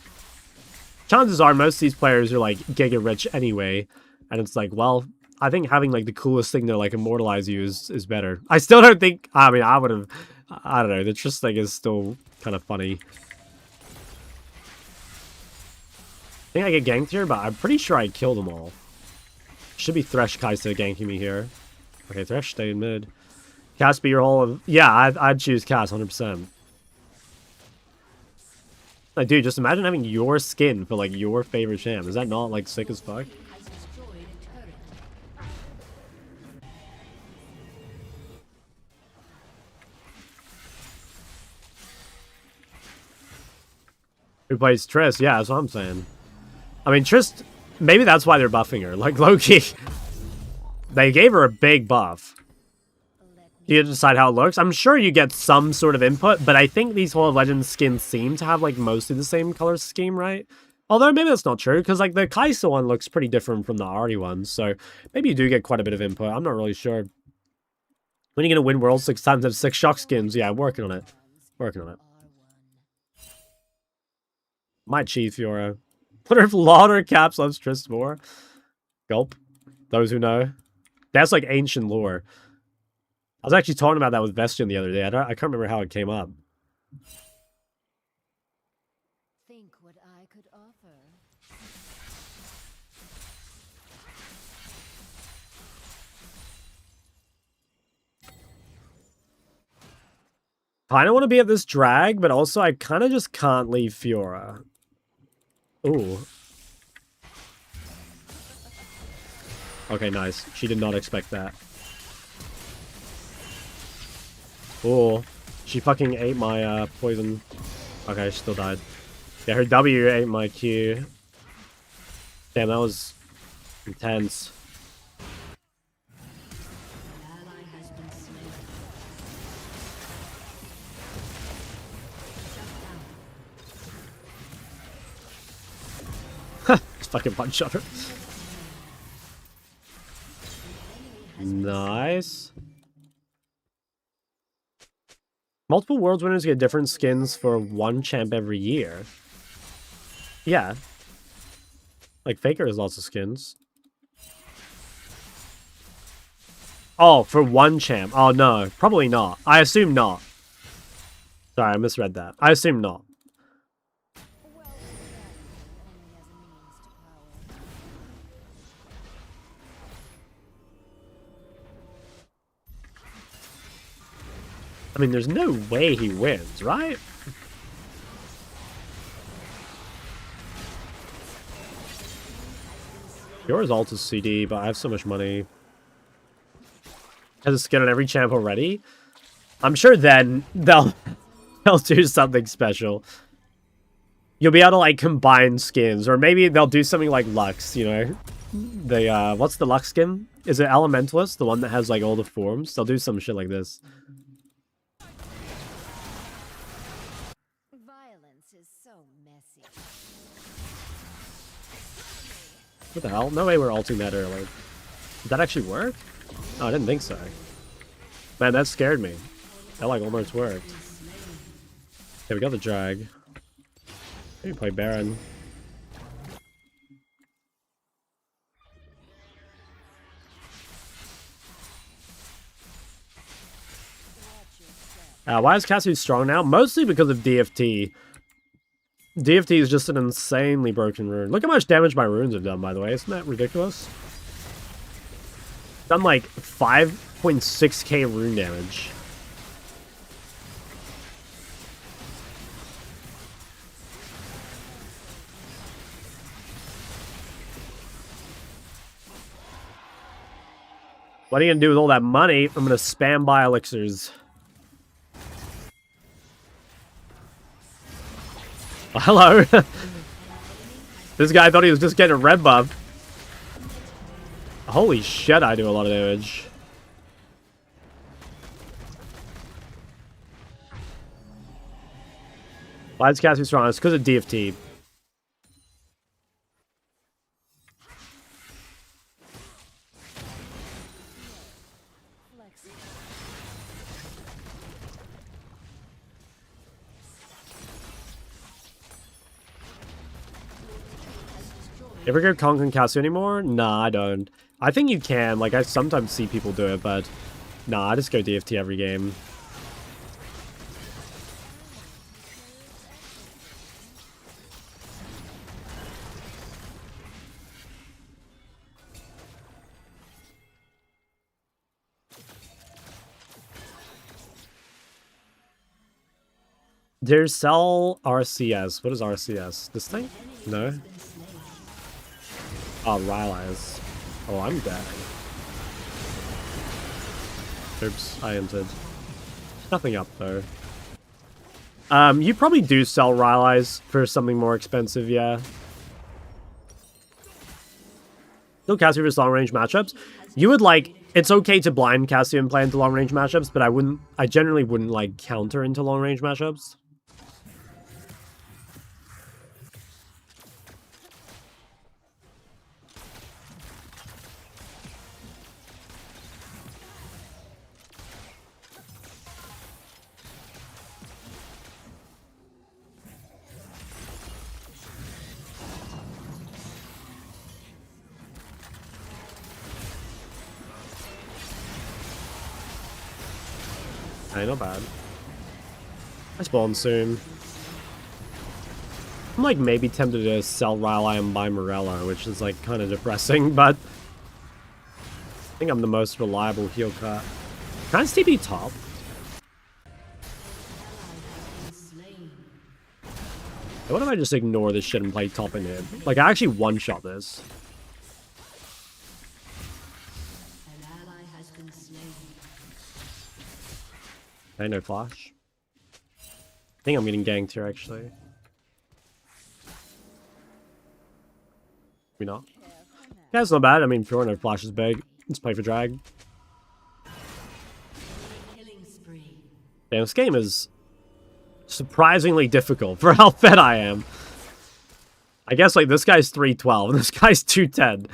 chances are most of these players are, like, giga rich anyway, and it's like, well, I think having, like, the coolest thing to, like, immortalize you is better. I still don't think, I mean, I would have, I don't know, the Triss thing is still kind of funny. I think I get ganked here, but I'm pretty sure I killed them all. Should be Thresh Kai'Sa ganking me here. Okay, Thresh, stay in mid. Cass be your whole of... Yeah, I'd choose Cass 100%. Like, dude, just imagine having your skin for, like, your favorite champ. Is that not, like, sick as fuck? Who plays Triss? Yeah, that's what I'm saying. I mean, Triss... Maybe that's why they're buffing her. Like, low-key. They gave her a big buff. You decide how it looks. I'm sure you get some sort of input, but I think these Hall of Legends skins seem to have, like, mostly the same color scheme, right? Although, maybe that's not true, because, like, the Kai'Sa one looks pretty different from the Ahri one, so maybe you do get quite a bit of input. I'm not really sure. When are you going to win Worlds 6 times, have 6 shock skins? Yeah, I'm working on it. Working on it. Might cheat, Fiora. Wonder if Lauder Caps loves Triss more. Gulp. Those who know. That's, like, ancient lore. I was actually talking about that with Vestian the other day. I can't remember how it came up. Think what I could offer. Kind of want to be at this drag, but also I kind of just can't leave Fiora. Ooh. Okay, nice. She did not expect that. Oh, she fucking ate my poison. Okay, she still died. Yeah, her W ate my Q. Damn, that was intense. Just fucking punch shot her. Nice. Multiple Worlds winners get different skins for one champ every year. Yeah. Like, Faker has lots of skins. Oh, for one champ. Oh, no. Probably not. I assume not. Sorry, I misread that. I assume not. I mean, there's no way he wins, right? Yours ult is CD, but I have so much money. Has a skin on every champ already. I'm sure then they'll do something special. You'll be able to, like, combine skins, or maybe they'll do something like Lux, you know? The what's the Lux skin? Is it Elementalist, the one that has, like, all the forms? They'll do some shit like this. What the hell? No way we're ulting that early. Did that actually work? Oh, I didn't think so. Man, that scared me. That, like, almost worked. Okay, we got the drag. Maybe play Baron. Why is Cassie strong now? Mostly because of DFT. DFT is just an insanely broken rune. Look how much damage my runes have done, by the way. Isn't that ridiculous? Done like 5.6k rune damage. What are you gonna do with all that money? I'm gonna spam buy elixirs. Oh, hello. This guy thought he was just getting a red buff. Holy shit, I do a lot of damage. Why is Cassie strong? It's because of DFT. Ever go Conquering Cassie anymore? Nah, I don't. I think you can. Like, I sometimes see people do it, but nah, I just go DFT every game. There's Cell RCS. What is RCS? This thing? No? Oh, Rylai's. Oh, I'm dead. Oops, I entered. Nothing up, though. You probably do sell Rylai's for something more expensive, yeah. Still Cassie versus long-range matchups. You would, like... It's okay to blind Cassie and play into long-range matchups, but I generally wouldn't, like, counter into long-range matchups. Hey, not bad. I spawn soon. I'm like maybe tempted to sell Rylai and buy Morella, which is like kind of depressing, but I think I'm the most reliable heal cut. Can I TP top? What if I just ignore this shit and play top in here? Like, I actually one-shot this. Okay, no flash. I think I'm getting ganked here, actually. Maybe not. Yeah, it's not bad. I mean, Fiora no flash is big. Let's play for drag. Damn, this game is surprisingly difficult for how fed I am. I guess, like, this guy's 312 and this guy's 210.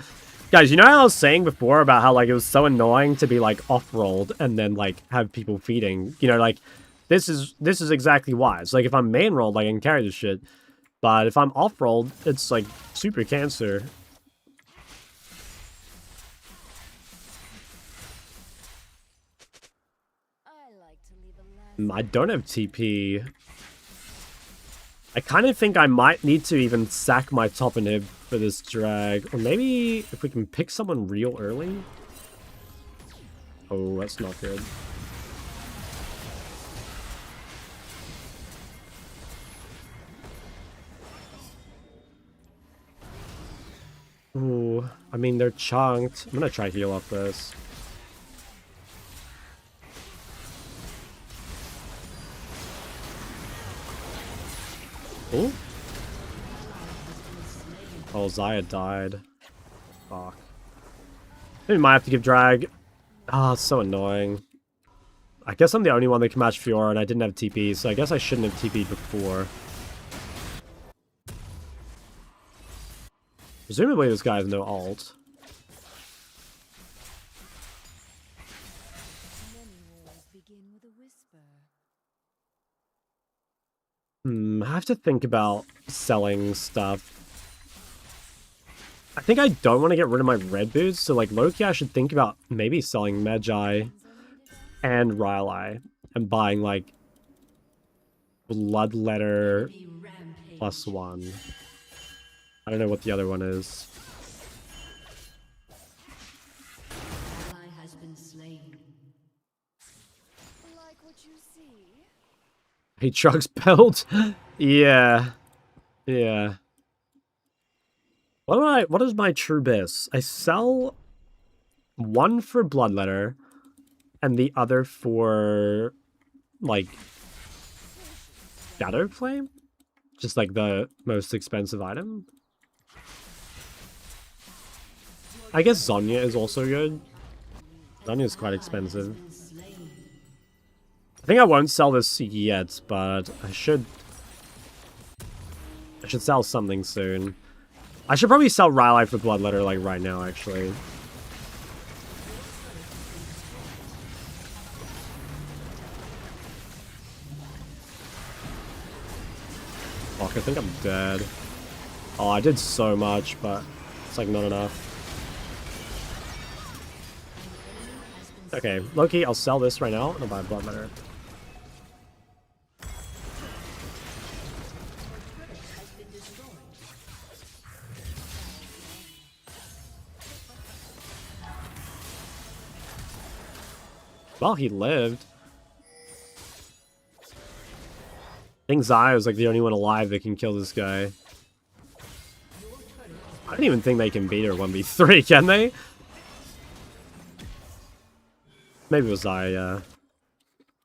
Guys, you know how I was saying before about how, like, it was so annoying to be, like, off-rolled and then, like, have people feeding? You know, like, this is exactly why. It's like, if I'm main-rolled, like, I can carry this shit. But if I'm off-rolled, it's, like, super cancer. I don't have TP. I kind of think I might need to even sack my top inhib for this drag. Or maybe if we can pick someone real early. Oh, that's not good. Ooh, I mean, they're chunked. I'm gonna try heal up this. Ooh. Oh, Xayah died. Fuck. Maybe might have to give drag. Ah, it's so annoying. I guess I'm the only one that can match Fiora, and I didn't have TP, so I guess I shouldn't have TP'd before. Presumably this guy has no ult. I have to think about selling stuff. I think I don't want to get rid of my red boots, so like low-key I should think about maybe selling Magi and Rylai and buying like Bloodletter +1. I don't know what the other one is. He trucks build? Yeah. Yeah. What is my true bis? I sell one for Bloodletter and the other for like Shadow Flame? Just like the most expensive item. I guess Zhonya is also good. Zhonya is quite expensive. I think I won't sell this yet, but I should sell something soon. I should probably sell Rylai for Bloodletter like right now, actually. Fuck, I think I'm dead. Oh, I did so much, but It's like not enough. Okay, Loki, I'll sell this right now and I'll buy Blood Letter. Well, he lived. I think Xayah is like the only one alive that can kill this guy. I don't even think they can beat her 1v3, can they? Maybe it was Xayah, yeah.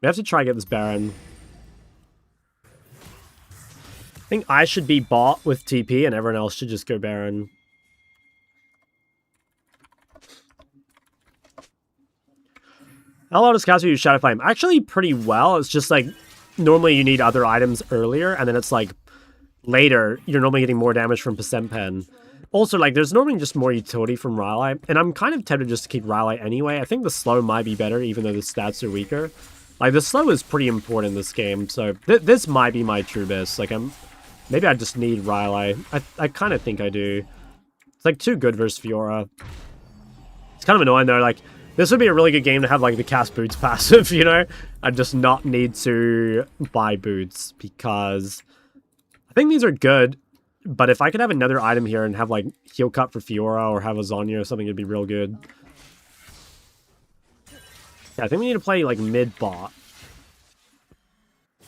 We have to try and get this Baron. I think I should be bot with TP and everyone else should just go Baron. How long does Caster use Shadow Flame? Actually pretty well. It's just like, normally you need other items earlier, and then it's like, later, you're normally getting more damage from Percent Pen. Also, like, there's normally just more utility from Rylai, and I'm kind of tempted just to keep Rylai anyway. I think the slow might be better, even though the stats are weaker. Like, the slow is pretty important in this game, so this might be my true best. Like, maybe I just need Rylai. I kind of think I do. It's, like, too good versus Fiora. It's kind of annoying, though, like, this would be a really good game to have, like, the cast boots passive, you know? I just not need to buy boots, because I think these are good, but if I could have another item here and have, like, heal cut for Fiora or have a Zhonya or something, it'd be real good. Yeah, I think we need to play, like, mid-bot.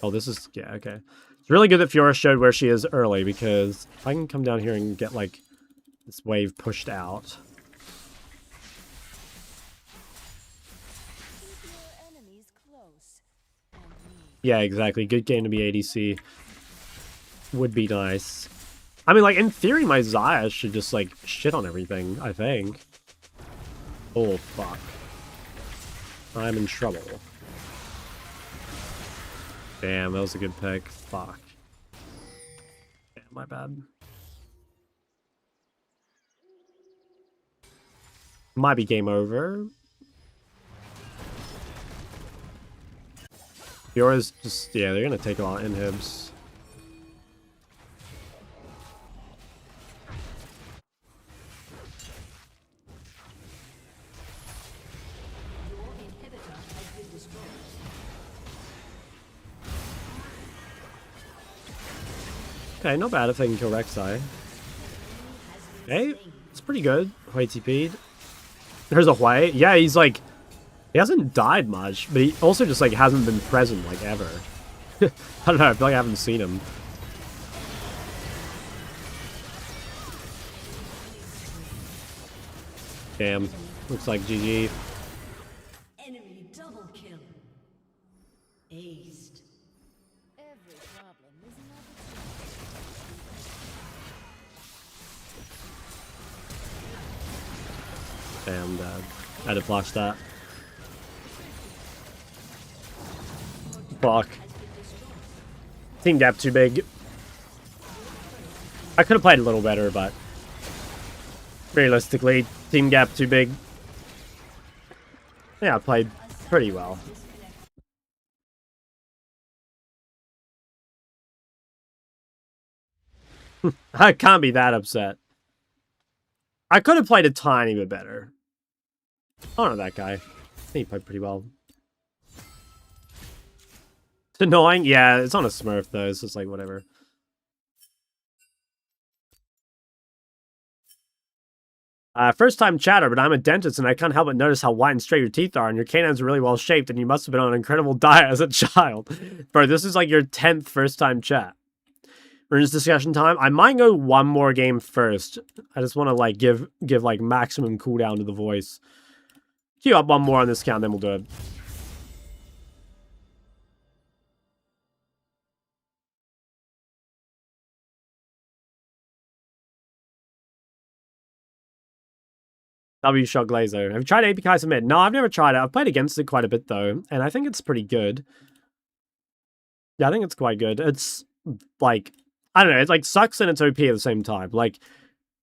Oh, this is... yeah, okay. It's really good that Fiora showed where she is early, because if I can come down here and get, like, this wave pushed out... Yeah, exactly. Good game to be ADC. Would be nice. I mean, like, in theory, my Xayah should just, like, shit on everything, I think. Oh, fuck. I'm in trouble. Damn, that was a good pick. Fuck. Damn, my bad. Might be game over. Fiora's just, yeah, they're gonna take a lot of inhibs. Okay, not bad if they can kill Rek'Sai. Okay, it's pretty good. Hui TP'd. There's a Hui. Yeah, he's like... he hasn't died much, but he also just, like, hasn't been present, like, ever. I don't know, I feel like I haven't seen him. Damn. Looks like GG. Enemy double kill. Aced. Every problem is an opportunity. Damn, I had to flash that. Fuck. Team gap too big. I could have played a little better, but realistically, team gap too big. Yeah, I played pretty well. I can't be that upset. I could have played a tiny bit better. I don't know that guy. I think he played pretty well. It's annoying. Yeah, it's on a Smurf though. It's just like whatever. First time chatter, but I'm a dentist and I can't help but notice how white and straight your teeth are, and your canines are really well shaped, and you must have been on an incredible diet as a child. Bro, this is like your 10th first time chat. We're in this discussion time. I might go one more game first. I just want to like give like maximum cooldown to the voice. Queue up one more on this count, then we'll do it. W Shot Glazer. Have you tried AP Kai'Sa mid? No, I've never tried it. I've played against it quite a bit though, and I think it's pretty good. Yeah, I think it's quite good. It's like, I don't know, it like sucks and it's OP at the same time. Like,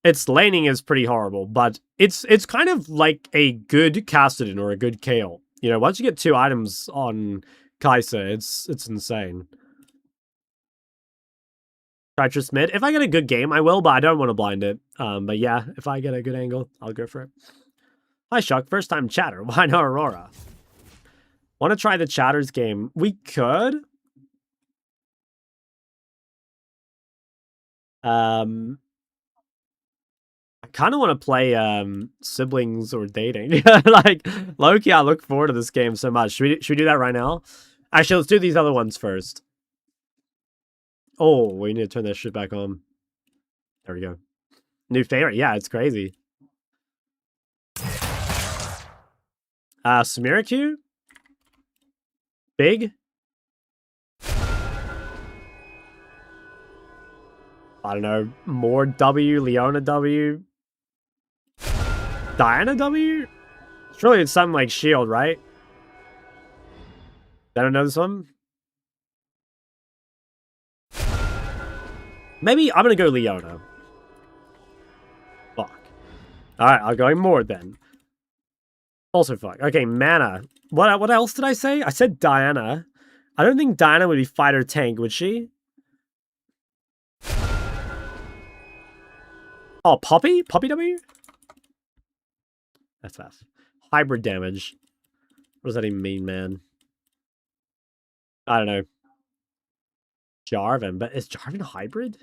its laning is pretty horrible, but it's kind of like a good Cassidy or a good Kayle. You know, once you get 2 items on Kai'Sa, it's insane. Treacherous mid. If I get a good game, I will, but I don't want to blind it. But yeah, if I get a good angle, I'll go for it. Hi, Shuck. First time chatter. Why no Aurora? Want to try the chatters game? We could. I kind of want to play siblings or dating. Like, low-key, I look forward to this game so much. Should we do that right now? Actually, let's do these other ones first. Oh, we need to turn that shit back on. There we go. New favorite. Yeah, it's crazy. Samiraku? Big? I don't know. More W, Leona W, Diana W? Surely it's something like Shield, right? I don't know this one. Maybe I'm gonna go Leona. Fuck. Alright, I'll go more then. Also fuck. Okay, mana. What else did I say? I said Diana. I don't think Diana would be fighter tank, would she? Oh, Poppy? Poppy W? That's fast. Hybrid damage. What does that even mean, man? I don't know. Jarvan, but is Jarvan hybrid?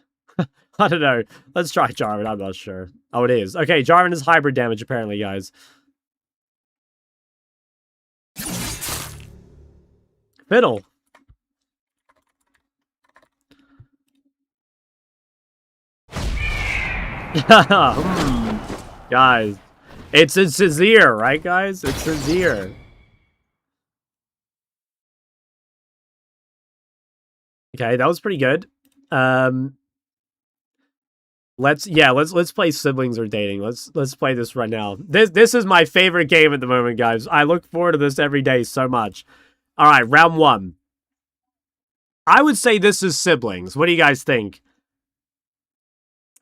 I don't know. Let's try Jarvan. I'm not sure. Oh, it is. Okay, Jarvan is hybrid damage, apparently, guys. Fiddle. Guys, it's Azir, right, guys? It's Azir. Okay, that was pretty good. Let's play siblings or dating. Let's play this right now. This is my favorite game at the moment, guys. I look forward to this every day so much. All right, round one. I would say this is siblings. What do you guys think?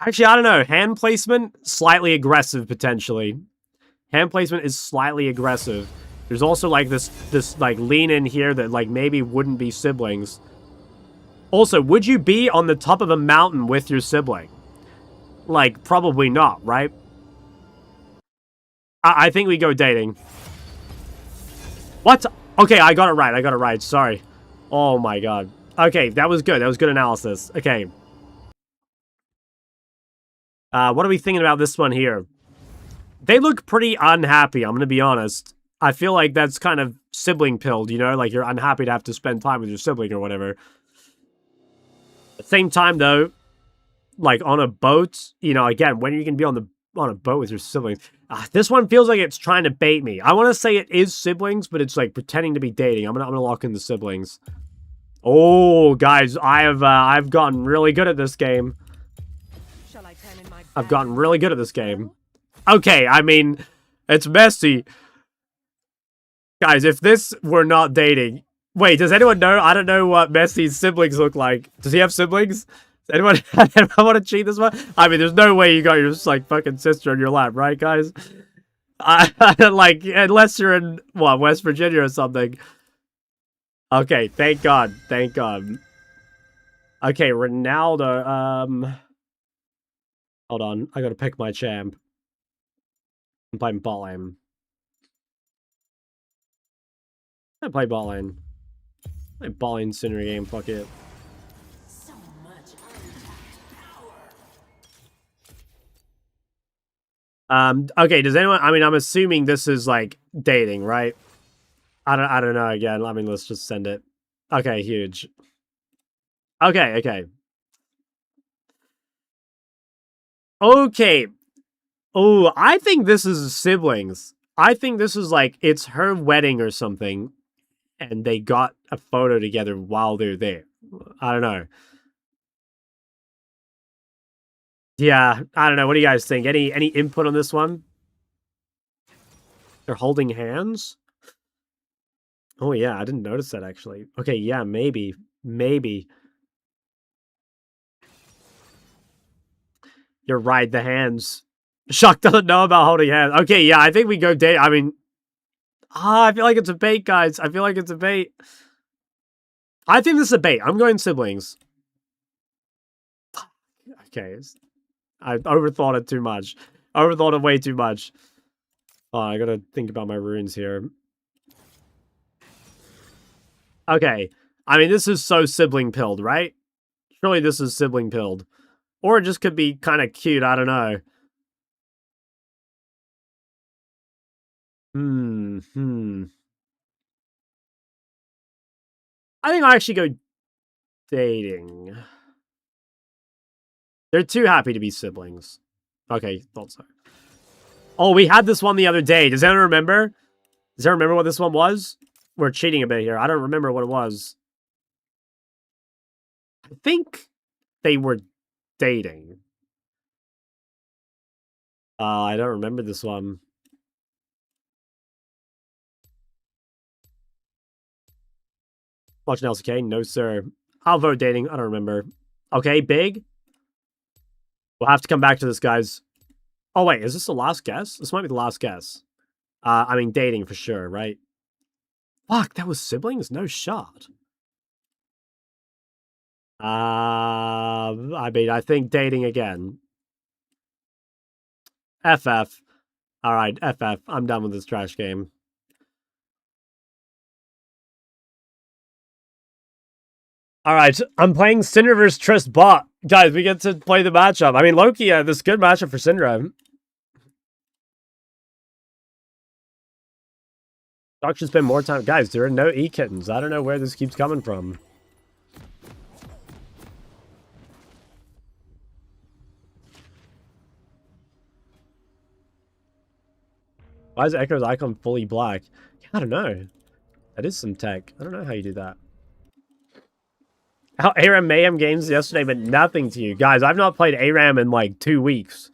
Actually, I don't know. Hand placement, slightly aggressive, potentially. Hand placement is slightly aggressive. There's also, like, this like, lean in here that, like, maybe wouldn't be siblings. Also, would you be on the top of a mountain with your sibling? Like, probably not, right? I think we go dating. What? Okay, I got it right. Sorry. Oh, my God. Okay, that was good. That was good analysis. Okay. What are we thinking about this one here? They look pretty unhappy, I'm going to be honest. I feel like that's kind of sibling pilled, you know? Like, you're unhappy to have to spend time with your sibling or whatever. At the same time, though, like, on a boat, you know, again, when are you going to be on a boat with your siblings? This one feels like it's trying to bait me. I want to say it is siblings, but it's, like, pretending to be dating. I'm gonna lock in the siblings. Oh, guys, I've gotten really good at this game. I've gotten really good at this game. Okay, I mean, it's messy. Guys, if this were not dating... Wait, does anyone know? I don't know what Messi's siblings look like. Does he have siblings? Does anyone want to cheat this one? I mean, there's no way you got your, like, fucking sister in your lap, right, guys? Like, unless you're in, what, West Virginia or something. Okay, thank God. Thank God. Okay, Ronaldo, hold on, I gotta pick my champ. I'm playing bot lane. I play bot lane. Play bot lane sooner game, fuck it. So much power. Okay, does anyone, I mean, I'm assuming this is, like, dating, right? I don't know, again, I mean, let's just send it. Okay, huge. Okay, okay. Okay. Oh, I think this is siblings. I think this is like, it's her wedding or something, and they got a photo together while they're there. I don't know. Yeah, I don't know. What do you guys think? Any input on this one? They're holding hands? Oh, yeah, I didn't notice that, actually. Okay, yeah, maybe. Maybe. You're right, the hands. Shock doesn't know about holding hands. Okay, yeah, I think we go date. I mean, I feel like it's a bait, guys. I feel like it's a bait. I think this is a bait. I'm going siblings. Fuck. case. I overthought it too much. Overthought it way too much. Oh, I gotta think about my runes here. Okay. I mean, this is so sibling pilled, right? Surely this is sibling pilled. Or it just could be kind of cute. I don't know. I think I'll actually go dating. They're too happy to be siblings. Okay, thought so. Oh, we had this one the other day. Does anyone remember? Does anyone remember what this one was? We're cheating a bit here. I don't remember what it was. I think they were dating. I don't remember this one. Watching LCK? No, sir. I'll vote dating. I don't remember. Okay, big. We'll have to come back to this, guys. Oh, wait. Is this the last guess? This might be the last guess. I mean, dating for sure, right? Fuck, that was siblings? No shot. I mean, I think dating again. FF. Alright, FF. I'm done with this trash game. Alright, I'm playing Syndra vs Trist bot. Guys, we get to play the matchup. I mean, Loki, this good matchup for Syndra. Doc should spend more time. Guys, there are no E-kittens. I don't know where this keeps coming from. Why is Echo's icon fully black? I don't know. That is some tech. I don't know how you do that. ARAM Mayhem games yesterday meant nothing to you. Guys, I've not played ARAM in like 2 weeks.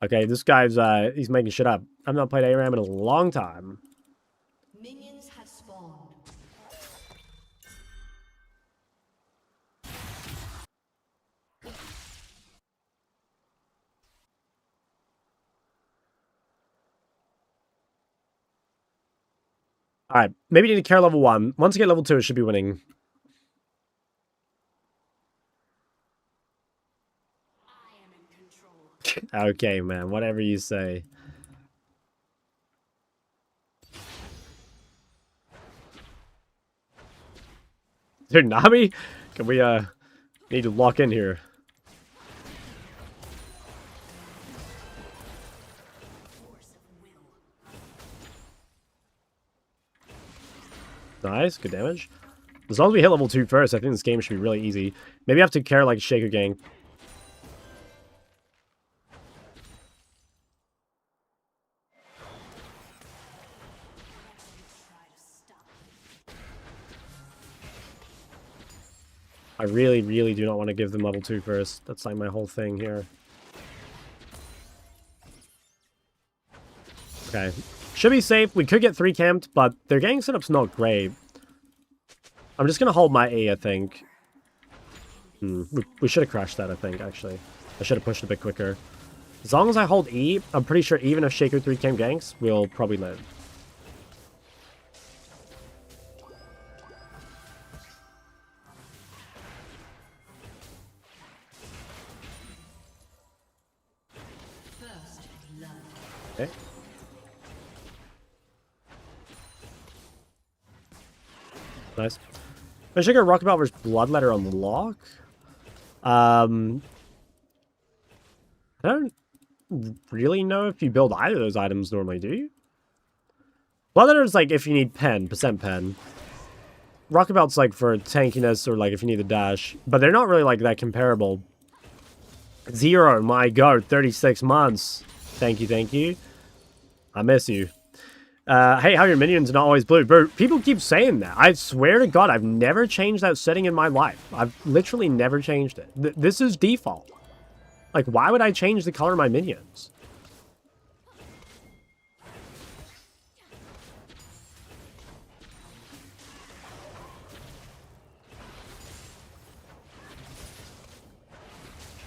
Okay, this guy's, he's making shit up. I've not played ARAM in a long time. Minions have spawned. Alright, maybe you need to care level 1. Once you get level 2, it should be winning. Okay, man. Whatever you say. Dude, Nami? Can we, need to lock in here. Nice, good damage. As long as we hit level 2 first, I think this game should be really easy. Maybe I have to care like Shaker Gang. I really, really do not want to give them level 2 first. That's like my whole thing here. Okay. Should be safe. We could get 3 camped, but their gang setup's not great. I'm just going to hold my A, I think. We should have crashed that, I think, actually. I should have pushed a bit quicker. As long as I hold E, I'm pretty sure even if Shaker 3 camp ganks, we'll probably live. Okay. Nice. I should get Rockabelt versus Bloodletter on lock. I don't really know if you build either of those items normally, do you? Bloodletter is like if you need pen, percent pen. Rockabelt's like for tankiness or like if you need the dash. But they're not really like that comparable. Zero, my god, 36 months. Thank you, thank you. I miss you. Hey, how are your minions not always blue? Bro, people keep saying that. I swear to God, I've never changed that setting in my life. I've literally never changed it. This is default. Like, why would I change the color of my minions?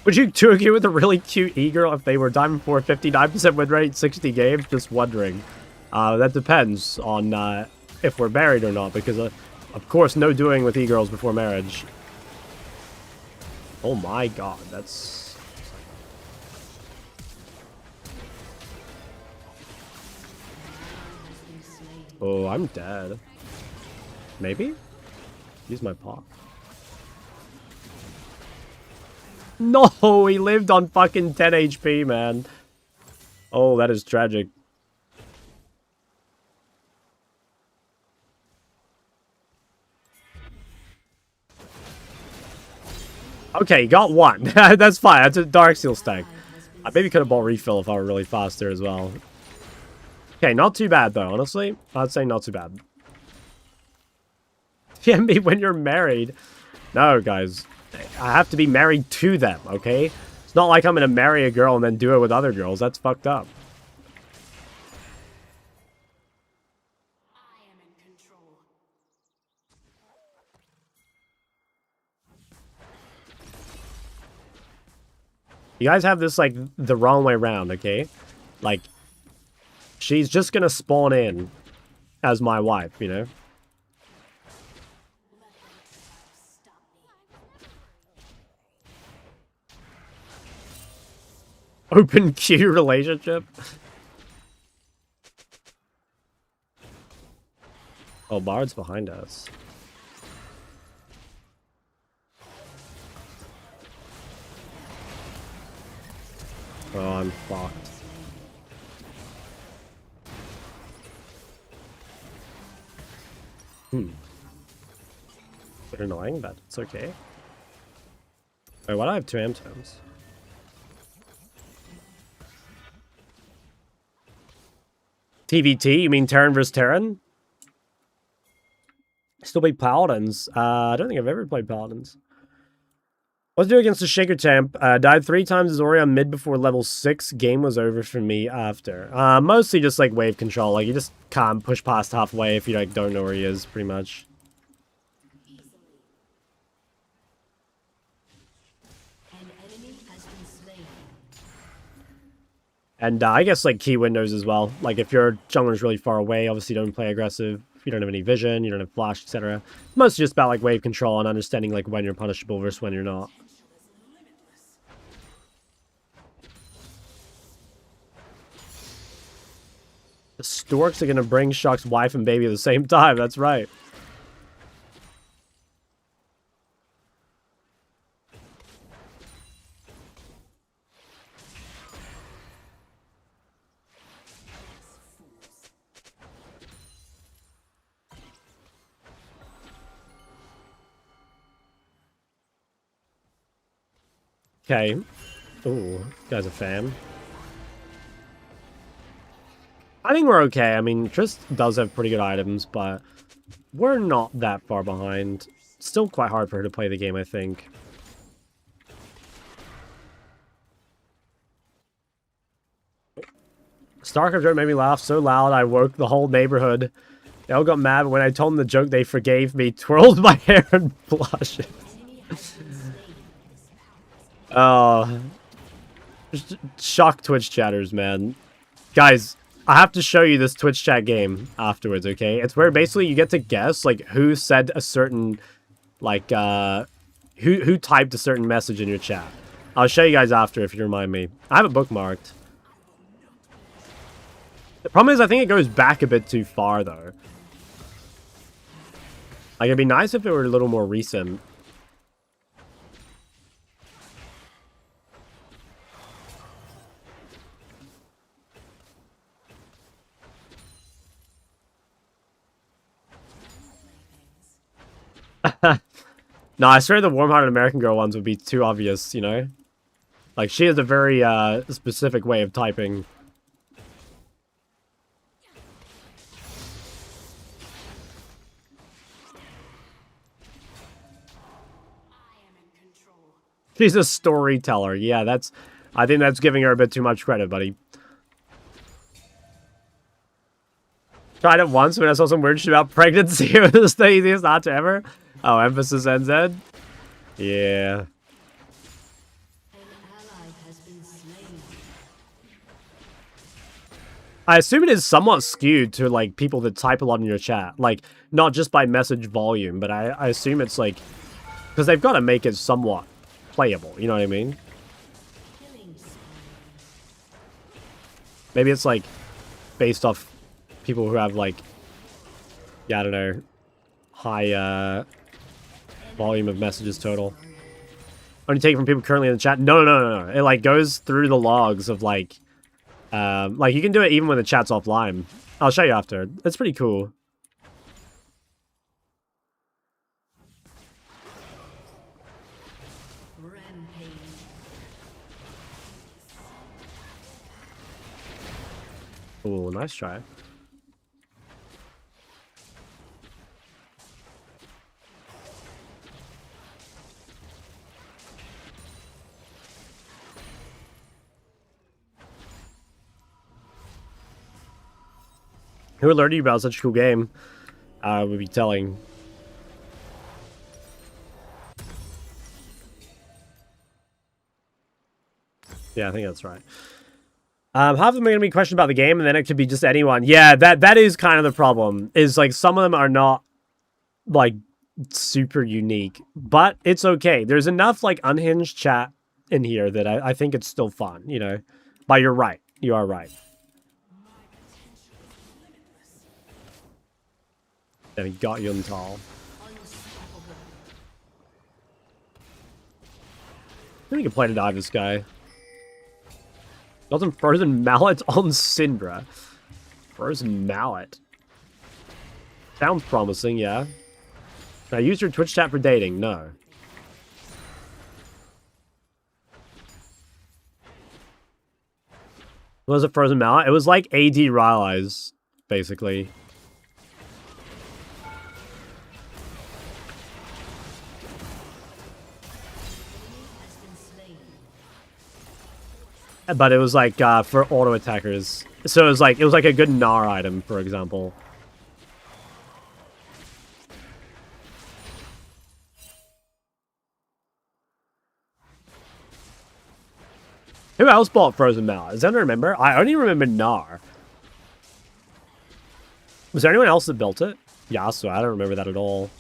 Would you do agree with a really cute e-girl if they were Diamond 4, 59% win rate, 60 games? Just wondering. That depends on if we're married or not, because of course no doing with e-girls before marriage. Oh my god, that's Oh, I'm dead. Maybe? Use my paw. No, he lived on fucking 10 HP, man. Oh, that is tragic. Okay, got one. That's fine. That's a Dark Seal stack. I maybe could have bought refill if I were really faster as well. Okay, not too bad though, honestly. I'd say not too bad. TMB when you're married. No, guys. I have to be married to them, okay? It's not like I'm gonna marry a girl and then do it with other girls. That's fucked up. I am in control. You guys have this, like, the wrong way around, okay? Like, she's just gonna spawn in as my wife, you know? Open queue relationship? Oh, Bard's behind us. Oh, I'm fucked. Bit annoying, but it's okay. Wait, why do I have 2 M-tomes? TVT? You mean Terran vs. Terran? Still play Paladins. I don't think I've ever played Paladins. What's to do against the Shaker Champ? Died 3 times as Orion mid before level 6. Game was over for me after. Mostly just like wave control. Like you just can't push past halfway if you like don't know where he is, pretty much. An enemy has been slain. And I guess like key windows as well. Like if your jungler's really far away, obviously don't play aggressive. You don't have any vision, you don't have flash, etc. Mostly just about like wave control and understanding like when you're punishable versus when you're not. The storks are gonna bring Shock's wife and baby at the same time, that's right. Okay. Ooh, guy's a fan. I think we're okay. I mean, Trist does have pretty good items, but we're not that far behind. Still quite hard for her to play the game, I think. StarCraft joke made me laugh so loud I woke the whole neighborhood. They all got mad, but when I told them the joke, they forgave me, twirled my hair, and blushed. Oh. Shock Twitch chatters, man. Guys, I have to show you this Twitch chat game afterwards, okay? It's where basically you get to guess, like, who said a certain, like, who typed a certain message in your chat. I'll show you guys after if you remind me. I have it bookmarked. The problem is I think it goes back a bit too far, though. Like, it'd be nice if it were a little more recent. No, I swear the warm-hearted American girl ones would be too obvious, you know? Like, she has a very specific way of typing. She's a storyteller. Yeah, that's... I think that's giving her a bit too much credit, buddy. Tried it once when I saw some weird shit about pregnancy. It was the easiest not to ever. Oh, emphasis NZ? Yeah. I assume it is somewhat skewed to, like, people that type a lot in your chat. Like, not just by message volume, but I assume it's, like... Because they've got to make it somewhat playable, you know what I mean? Maybe it's, like, based off people who have, like, yeah, I don't know, high volume of messages total. Only take from people currently in the chat. No. It like goes through the logs of like you can do it even when the chat's offline. I'll show you after. It's pretty cool. Oh, nice try. Who alerted you about such a cool game? Would be telling. Yeah, I think that's right. Half of them are going to be questioned about the game, and then it could be just anyone. Yeah, that is kind of the problem. Is like some of them are not like super unique, but it's okay. There's enough like unhinged chat in here that I think it's still fun, you know. But you're right. You are right. And he got Yuntal. I think we can play to dive this guy. Got some Frozen Mallet on Syndra. Frozen Mallet. Sounds promising, yeah. Can I use your Twitch chat for dating? No. What was a Frozen Mallet? It was like AD Rylai's, basically. But it was like for auto attackers. So it was like a good Gnar item, for example. Who else bought Frozen Mallet? Does anyone remember? I only remember Gnar. Was there anyone else that built it? Yasuo, I don't remember that at all.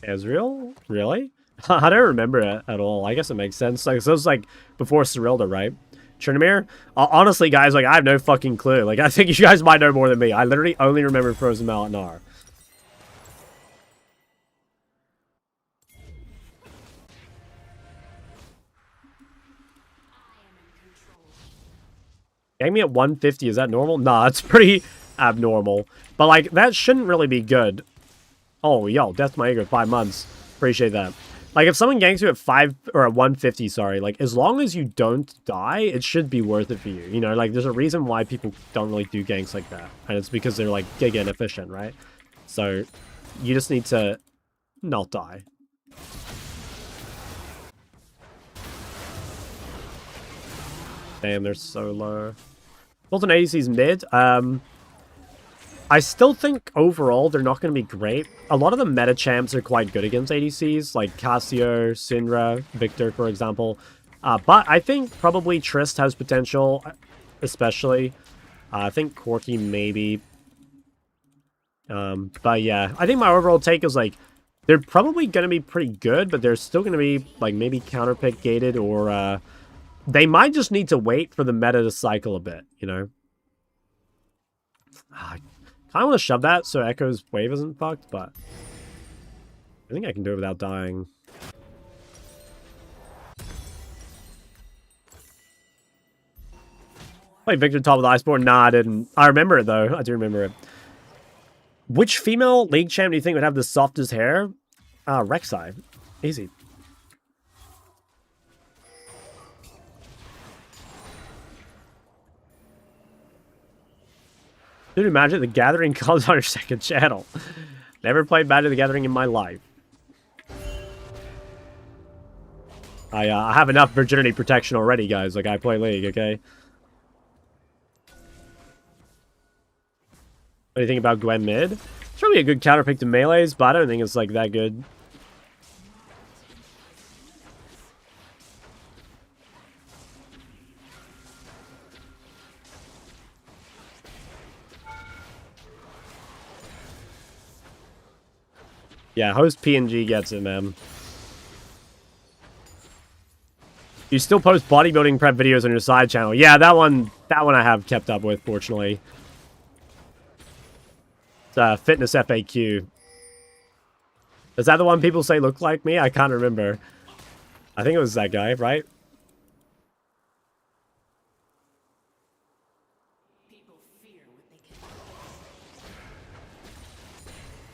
Ezreal? Really? I don't remember it at all. I guess it makes sense. Like, so it was like before Cyrilda, right? Tryndamere? Honestly, guys, like I have no fucking clue. Like I think you guys might know more than me. I literally only remember Frozen Mallet Gnar. Getting me at 150, is that normal? Nah, it's pretty abnormal. But like that shouldn't really be good. Oh, yo, Death My Ego, 5 months. Appreciate that. Like, if someone ganks you at 5, or at 150, sorry, like, as long as you don't die, it should be worth it for you. You know, like, there's a reason why people don't really do ganks like that. And it's because they're, like, giga inefficient, right? So, you just need to not die. Damn, they're so low. Built an ADC's mid. I still think overall they're not going to be great. A lot of the meta champs are quite good against ADCs, like Cassio, Syndra, Victor, for example. But I think probably Trist has potential, especially. I think Corki maybe. But yeah, I think my overall take is like, they're probably going to be pretty good, but they're still going to be like maybe counterpick gated, or they might just need to wait for the meta to cycle a bit, you know? I kind of want to shove that so Echo's wave isn't fucked, but I think I can do it without dying. Wait, Victor top of the Iceborne? Nah, I didn't. I remember it, though. I do remember it. Which female league champ do you think would have the softest hair? Rek'Sai. Easy. Dude, Magic the Gathering comes on your second channel. Never played Magic the Gathering in my life. I have enough virginity protection already, guys. Like, I play League, okay? What do you think about Gwen mid? It's probably a good counterpick to melees, but I don't think it's, like, that good. Yeah, host PNG gets it, man. You still post bodybuilding prep videos on your side channel. Yeah, that one That one I have kept up with, fortunately. It's Fitness FAQ. Is that the one people say look like me? I can't remember. I think it was that guy, right?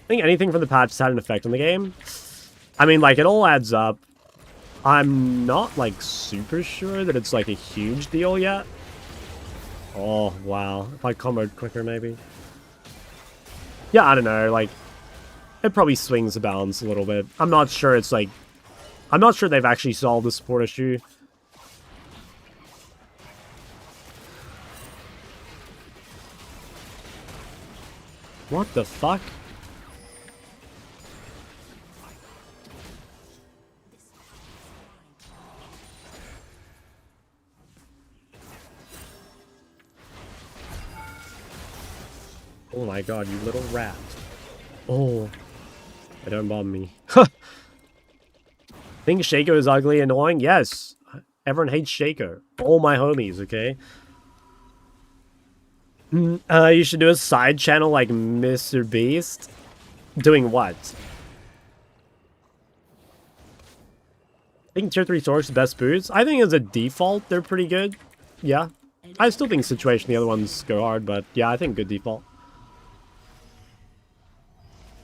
I think anything from the patch has had an effect on the game. I mean, like, it all adds up. I'm not, like, super sure that it's, like, a huge deal yet. Oh, wow. If I comboed quicker, maybe. Yeah, I don't know, like, it probably swings the balance a little bit. I'm not sure it's, like, I'm not sure they've actually solved the support issue. What the fuck? Oh my god, you little rat. Oh. Don't bother me. Think Shaco is ugly and annoying? Yes. Everyone hates Shaco. All my homies, okay? You should do a side channel like Mr. Beast. Doing what? I think tier 3 Zork's the best boots. I think as a default, they're pretty good. Yeah. I still think Situation, the other ones go hard, but yeah, I think good default.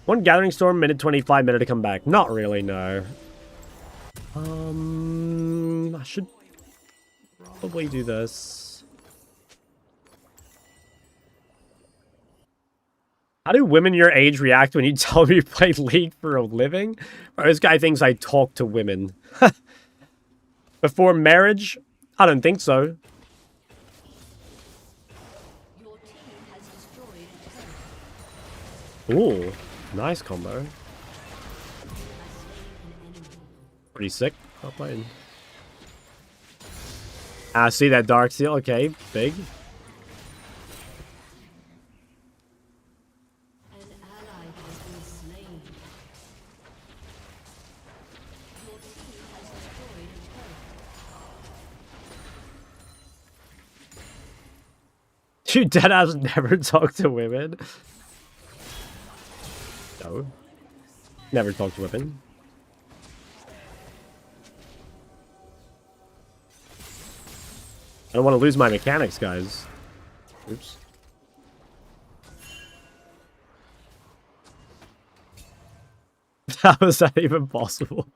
One Gathering Storm, minute 25, minute to come back. Not really, no. I should probably do this. How do women your age react when you tell me you play League for a living? Or this guy thinks I talk to women. Before marriage? I don't think so. Ooh, nice combo. Pretty sick. Not playing. Ah, see that Dark Seal? Okay, big. You deadass never talk to women? No. Never talk to women. I don't want to lose my mechanics, guys. Oops. How is that even possible?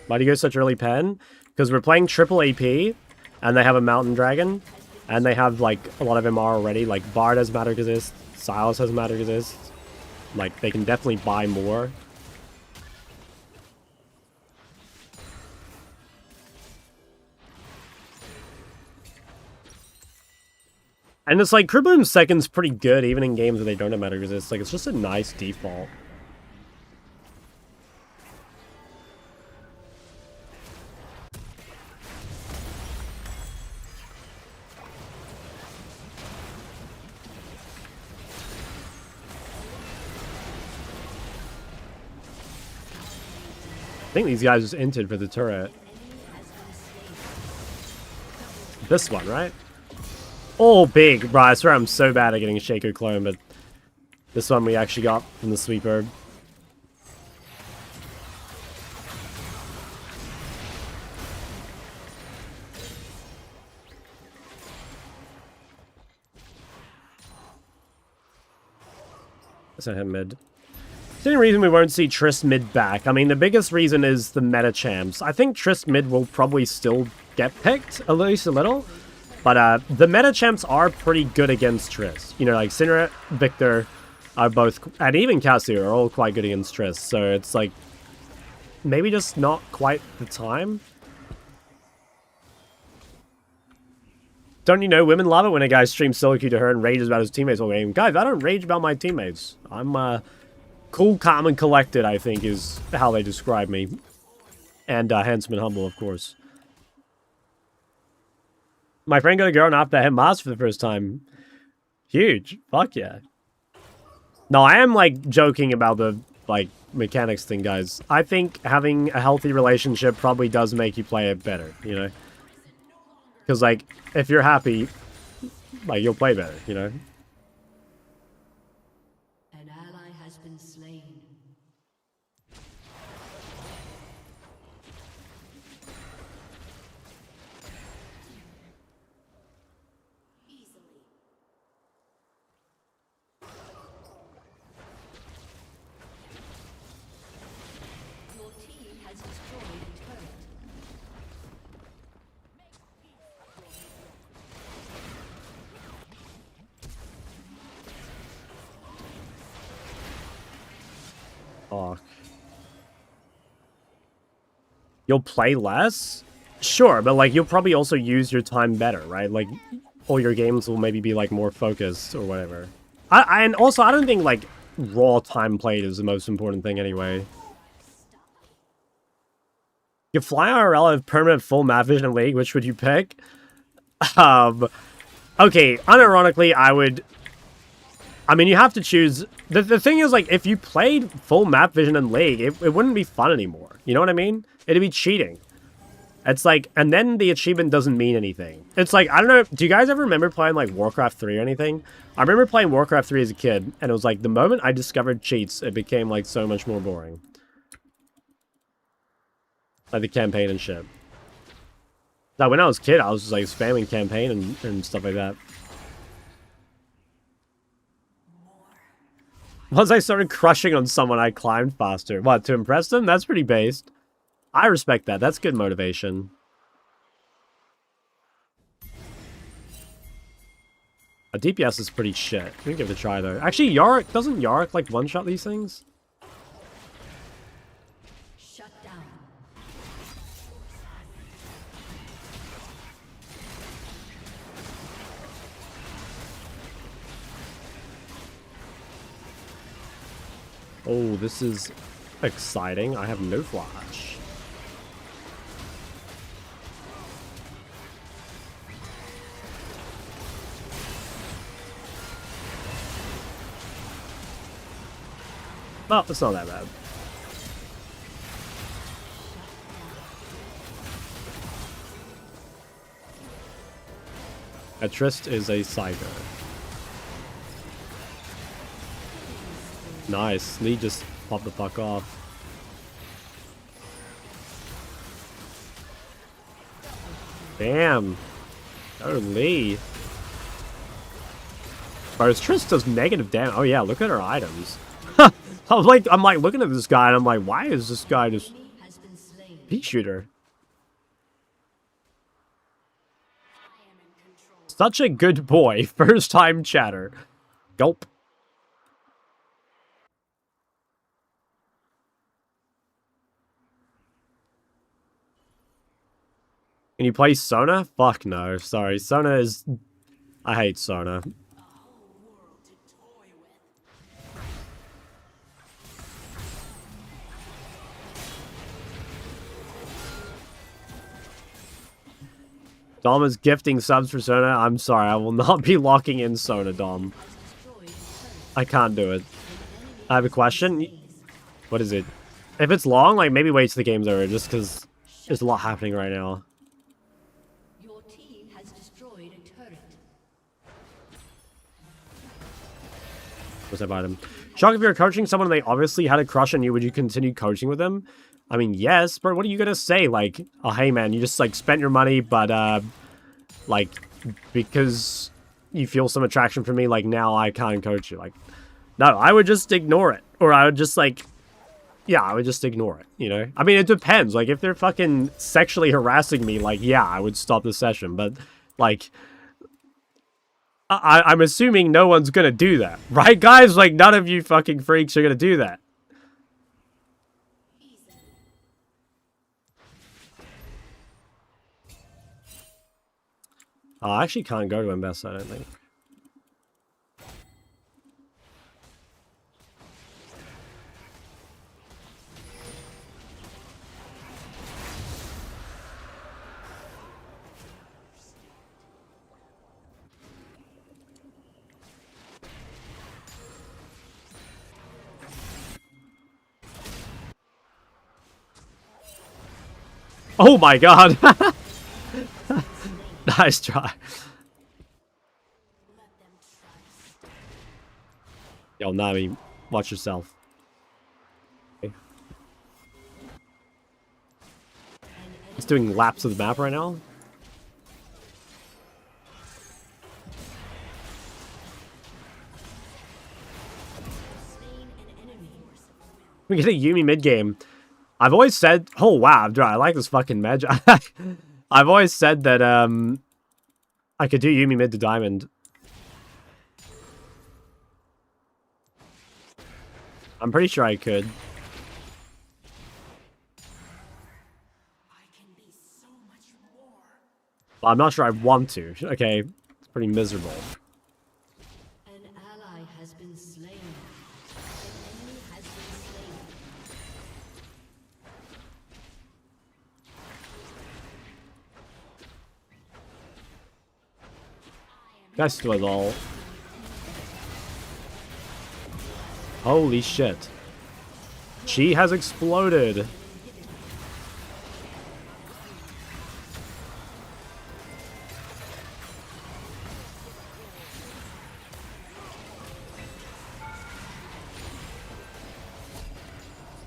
Why do you go such early pen? Because we're playing triple AP, and they have a Mountain Dragon, and they have, like, a lot of MR already. Like, Bard has Magic Resist, Silas has Magic Resist. Like, they can definitely buy more. And it's like, Cribloom's second's pretty good, even in games where they don't have Magic Resist. Like, it's just a nice default. I think these guys just entered for the turret. This one, right? Oh, big. Bro, I swear I'm so bad at getting a Shaco clone, but this one we actually got from the sweeper. Let's not hit mid. There's any reason we won't see Trist mid back. I mean, the biggest reason is the meta champs. I think Trist mid will probably still get picked, at least a little. But the meta champs are pretty good against Trist. You know, like Syndra, Victor are both, and even Cassio are all quite good against Trist. So it's like, maybe just not quite the time. Don't you know, women love it when a guy streams solo queue to her and rages about his teammates all game. Guys, I don't rage about my teammates. I'm cool, calm, and collected, I think, is how they describe me. And handsome and humble, of course. My friend got a girl and after him mask for the first time. Huge. Fuck yeah. No, I am, like, joking about the, like, mechanics thing, guys. I think having a healthy relationship probably does make you play it better, you know? Because, like, if you're happy, like, you'll play better, you know? An ally has been slain. Your team has destroyed a turret. Fuck. You'll play less? Sure, but, like, you'll probably also use your time better, right? Like, all your games will maybe be, like, more focused or whatever. And also, I don't think, like, raw time played is the most important thing anyway. You fly IRL have permanent full map vision in League, which would you pick? Okay, unironically, I would... I mean, you have to choose... The thing is, like, if you played full map vision in League, it wouldn't be fun anymore. You know what I mean? It'd be cheating. It's like... And then the achievement doesn't mean anything. It's like, I don't know... Do you guys ever remember playing, like, Warcraft 3 or anything? I remember playing Warcraft 3 as a kid, and it was like, the moment I discovered cheats, it became, like, so much more boring. Like, the campaign and shit. Like, when I was a kid, I was just, like, spamming campaign and stuff like that. Once I started crushing on someone, I climbed faster. What, to impress them? That's pretty based. I respect that. That's good motivation. A DPS is pretty shit. We can give it a try, though. Actually, Yarick... Doesn't Yarick, like, one-shot these things? Shut down. Oh, this is exciting. I have no flash. Well, it's not that bad. Atrist is a Psycho. Nice. Lee just popped the fuck off. Damn. Oh, Lee. Whereas Triss does negative damage. Oh yeah, look at her items. I'm like looking at this guy and I'm like, why is this guy just pea shooter? Such a good boy. First time chatter. Gulp. Can you play Sona? Fuck no. Sorry. Sona is... I hate Sona. Dom is gifting subs for Sona. I'm sorry. I will not be locking in Sona, Dom. I can't do it. I have a question. What is it? If it's long, like, maybe wait till the game's over, just because there's a lot happening right now. Your team has destroyed a turret. What's that item? Shock, if you're coaching someone and they obviously had a crush on you, would you continue coaching with them? I mean, yes, but what are you gonna say? Like, oh, hey man, you just, like, spent your money, but, like, because you feel some attraction for me, like, now I can't coach you. Like, no, I would just ignore it. Or I would just, like, yeah, I would just ignore it, you know? I mean, it depends. Like, if they're fucking sexually harassing me, like, yeah, I would stop the session. But, like, I'm assuming no one's gonna do that. Right, guys? Like, none of you fucking freaks are gonna do that. I actually can't go to Mbessa, I don't think. Oh my god! Nice try. Yo, Nami, watch yourself. Okay. He's doing laps of the map right now. We get a Yuumi mid game. I've always said, oh wow, dude, I like this fucking Medj. I've always said that I could do Yuumi mid to diamond. I'm pretty sure I could. But I'm not sure I want to. Okay, it's pretty miserable. An ally has been slain. An enemy has been slain. That's still all. Holy shit. She has exploded.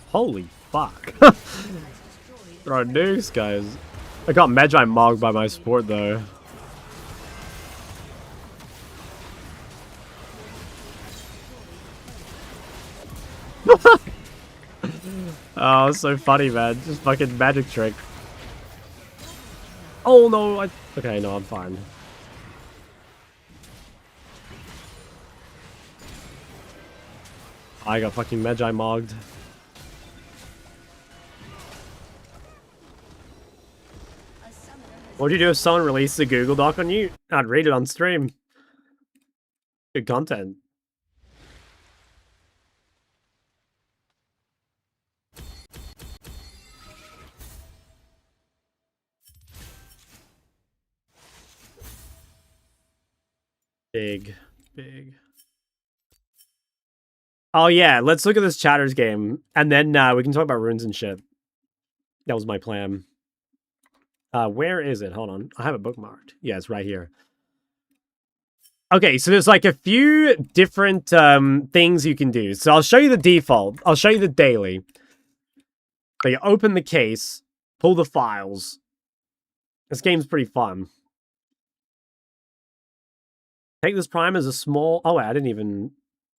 Holy fuck. There are nukes, guys. I got Magi mogged by my support, though. Oh, so funny, man. Just fucking magic trick. Oh, no. Okay, no, I'm fine. I got fucking Magi mogged. What'd you do if someone released a Google Doc on you? I'd read it on stream. Good content. Big. Oh yeah, let's look at this Chatters game, and then we can talk about runes and shit. That was my plan. Where is it? Hold on. I have it bookmarked. Yeah, it's right here. Okay, so there's like a few different things you can do. So I'll show you the default. I'll show you the daily. So you open the case, pull the files. This game's pretty fun. Take this prime as a small... Oh, wait, I didn't even...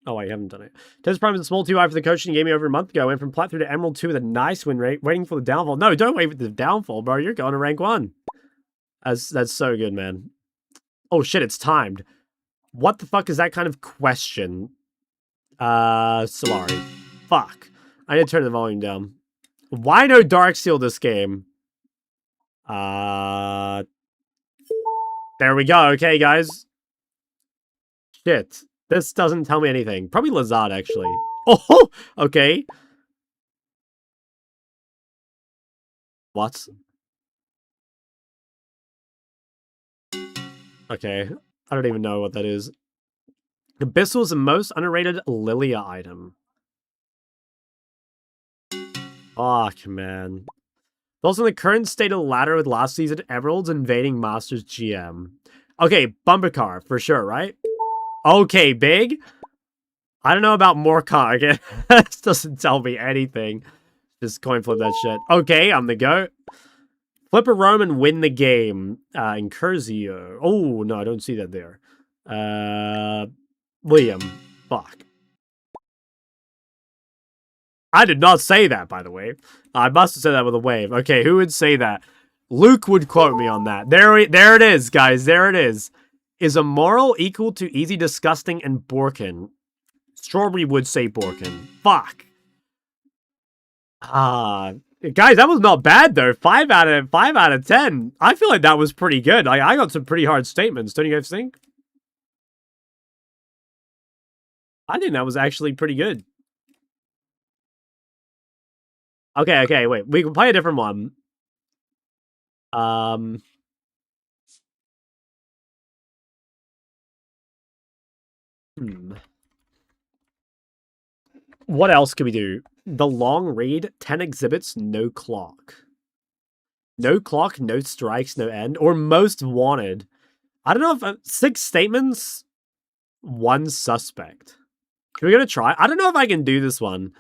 Oh, wait, you haven't done it. Take this prime as a small 2i for the coaching game over a month ago. I went from Plat 3 to Emerald 2 with a nice win rate, waiting for the downfall. No, don't wait for the downfall, bro. You're going to rank 1. That's so good, man. Oh, shit, it's timed. What the fuck is that kind of question? Sorry. Fuck. I need to turn the volume down. Why no Darksteel this game? There we go. Okay, guys. Shit. This doesn't tell me anything. Probably Lazard, actually. Oh, okay. What? Okay. I don't even know what that is. Abyssal is the most underrated Lilia item. Fuck, man. Also, in the current state of the ladder with last season, Emerald's invading Masters GM. Okay, Bumpercar, for sure, right? Okay, big. I don't know about Morcar again. This doesn't tell me anything. Just coin flip that shit. Okay, I'm the goat. Flip a Rome and win the game. Incursio. Oh, no, I don't see that there. William. Fuck. I did not say that, by the way. I must have said that with a wave. Okay, who would say that? Luke would quote me on that. There it is, guys. There it is. Is Immoral equal to Easy Disgusting and Borkin? Strawberry would say Borkin. Fuck. Guys, that was not bad though. 5 out of 10. I feel like that was pretty good. I got some pretty hard statements. Don't you guys think? I think that was actually pretty good. Okay, wait. We can play a different one. What else could we do? The long read, 10 exhibits, no clock. No clock, no strikes, no end, or most wanted. I don't know if 6 statements, 1 suspect. Can we go to try? I don't know if I can do this one.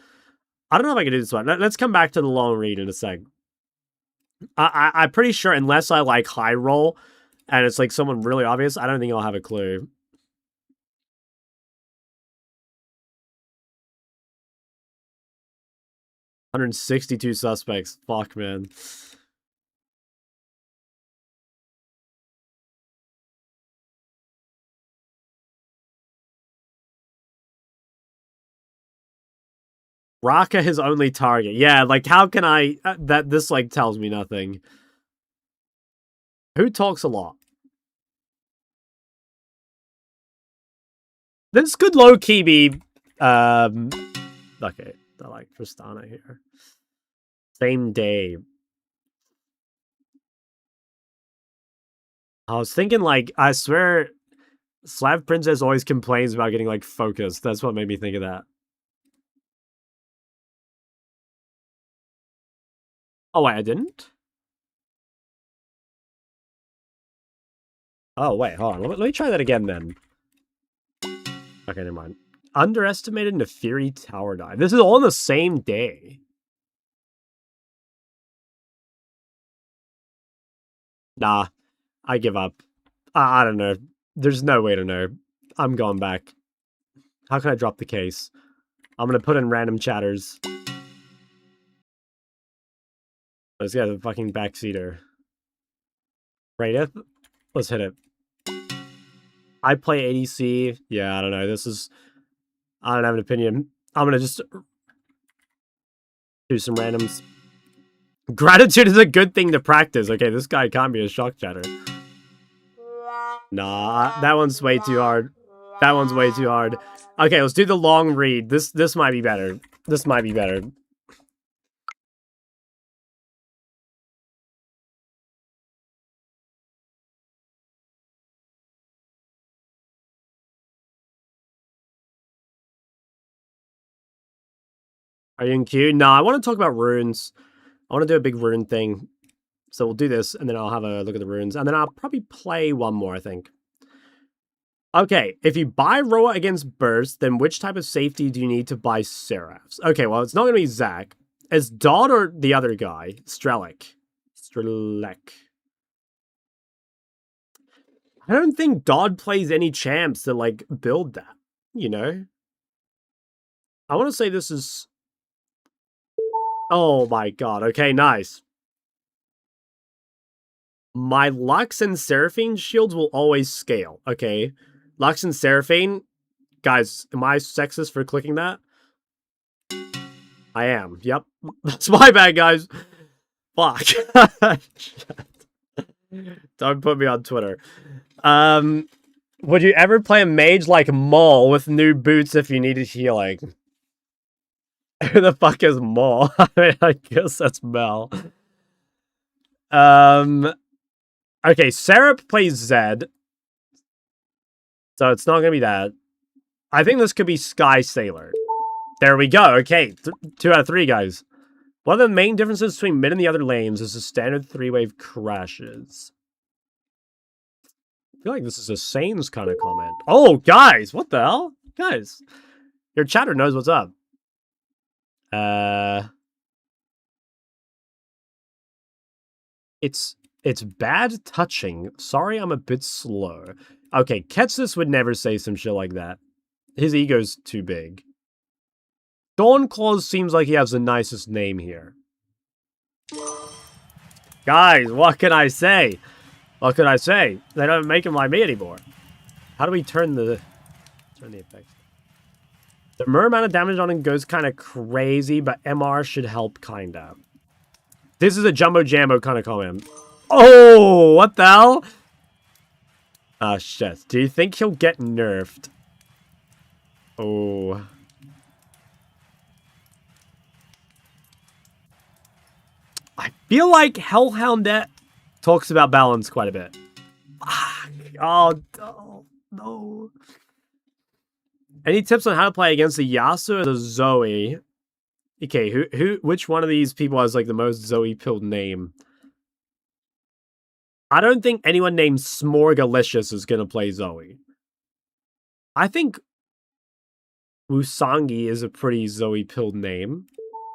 Let's come back to the long read in a sec. I'm pretty sure unless I like high roll and it's like someone really obvious, I don't think I'll have a clue. $162 suspects. Fuck, man. Raka his only target. Yeah, like how can I this like tells me nothing. Who talks a lot? This could low-key be okay, I like Tristana here. Same day. I was thinking like I swear Slav Princess always complains about getting like focused. That's what made me think of that. Oh, wait, I didn't? Oh, wait, hold on. Let me try that again, then. Okay, never mind. Underestimated Neferi Tower Dive. This is all on the same day. Nah, I give up. I don't know. There's no way to know. I'm going back. How can I drop the case? I'm gonna put in random chatters. Let's get the fucking backseater. Radith? Let's hit it. I play ADC. Yeah, I don't know. I don't have an opinion. I'm gonna just do some randoms. Gratitude is a good thing to practice. Okay, this guy can't be a shock chatter. Nah, that one's way too hard. That one's way too hard. Okay, let's do the long read. This might be better. This might be better. Are you in queue? No, I want to talk about runes. I want to do a big rune thing. So we'll do this, and then I'll have a look at the runes. And then I'll probably play one more, I think. Okay, if you buy Roa against Burst, then which type of safety do you need to buy Seraphs? Okay, well, it's not going to be Zac. It's Dodd or the other guy? Strelek. I don't think Dodd plays any champs to, like, build that, you know? I want to say this is... Oh my god, okay, nice. My Lux and Seraphine shields will always scale, okay? Lux and Seraphine, guys, am I sexist for clicking that? I am, yep. That's my bad, guys. Fuck. Don't put me on Twitter. Would you ever play a mage like Maul with new boots if you needed healing? Who the fuck is Maul? I mean, I guess that's Mel. Okay, Serap plays Zed. So it's not gonna be that. I think this could be Sky Sailor. There we go. Okay, 2 out of 3, guys. One of the main differences between mid and the other lanes is the standard 3-wave crashes. I feel like this is a Sane's kind of comment. Oh, guys, what the hell? Guys, your chatter knows what's up. It's bad touching. Sorry, I'm a bit slow. Okay, Ketsis would never say some shit like that. His ego's too big. Dawnclaws seems like he has the nicest name here. Guys, what can I say? What can I say? They don't make him like me anymore. How do we turn the effect? The Mer amount of damage on him goes kind of crazy, but MR should help kind of. This is a Jumbo Jambo kind of comment. Oh, what the hell? Ah, shit. Do you think he'll get nerfed? Oh. I feel like Hellhoundet talks about balance quite a bit. Fuck. Oh, no. Any tips on how to play against the Yasuo or the Zoe? Okay, which one of these people has like the most Zoe pilled name? I don't think anyone named Smorgalicious is going to play Zoe. I think Wusangi is a pretty Zoe-pilled name.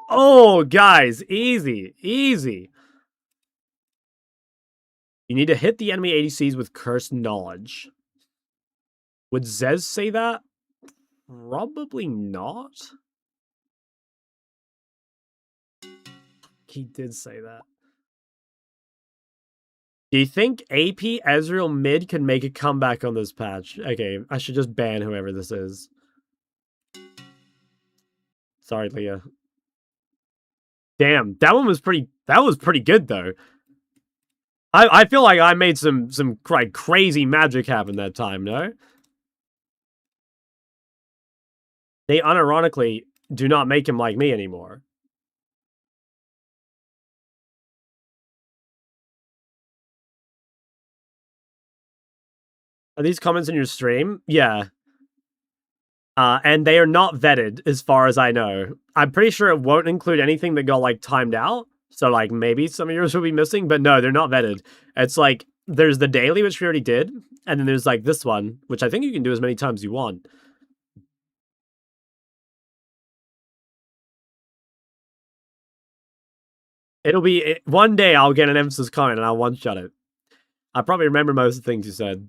Oh, guys, easy, easy. You need to hit the enemy ADCs with Cursed Knowledge. Would Zez say that? Probably not. He did say that. Do you think AP Ezreal mid can make a comeback on this patch? Okay, I should just ban whoever this is. Sorry, Leah. Damn, that was pretty good though. I feel like I made some like crazy magic happen that time, no? They unironically do not make him like me anymore. Are these comments in your stream? Yeah. And they are not vetted, as far as I know. I'm pretty sure it won't include anything that got, like, timed out. So, like, maybe some of yours will be missing, but no, they're not vetted. It's like, there's the daily, which we already did, and then there's, like, this one, which I think you can do as many times as you want. It'll be, one day I'll get an emphasis comment and I'll one-shot it. I probably remember most of the things you said.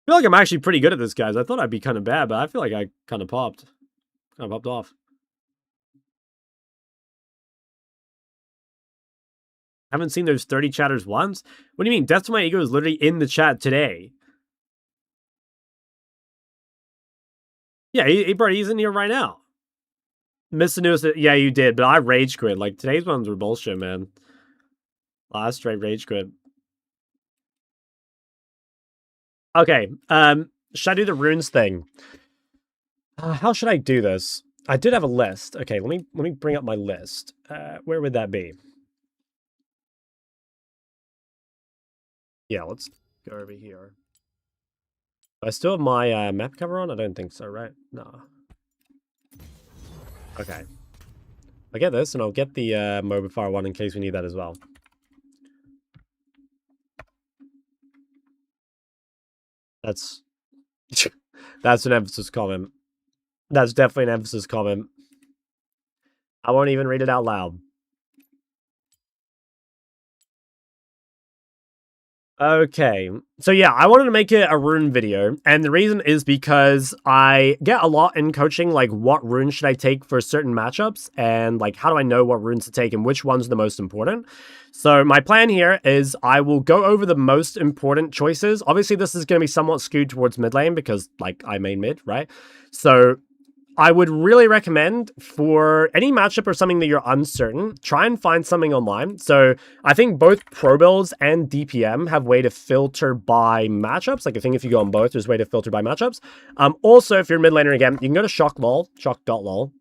I feel like I'm actually pretty good at this, guys. I thought I'd be kind of bad, but I feel like I kind of popped. Kind of popped off. Haven't seen those 30 chatters once? What do you mean? Death to My Ego is literally in the chat today. Yeah, he's in here right now. Missed the news. Yeah, you did, but I rage quit. Like, today's ones were bullshit, man. Last straight rage quit. Okay, should I do the runes thing? How should I do this? I did have a list. Okay, let me bring up my list. Where would that be? Yeah, let's go over here. Do I still have my map cover on? I don't think so, right? No. Okay. I'll get this, and I'll get the Mobifar one in case we need that as well. That's an emphasis comment. That's definitely an emphasis comment. I won't even read it out loud. Okay, so yeah, I wanted to make it a rune video, and the reason is because I get a lot in coaching, like, what rune should I take for certain matchups, and, like, how do I know what runes to take and which one's the most important? So my plan here is I will go over the most important choices. Obviously, this is going to be somewhat skewed towards mid lane because, like, I main mid, right? So I would really recommend for any matchup or something that you're uncertain, try and find something online. So I think both pro builds and DPM have way to filter by matchups. Like, I think if you go on both, there's a way to filter by matchups. Also, if you're mid laner again, you can go to shock.lol,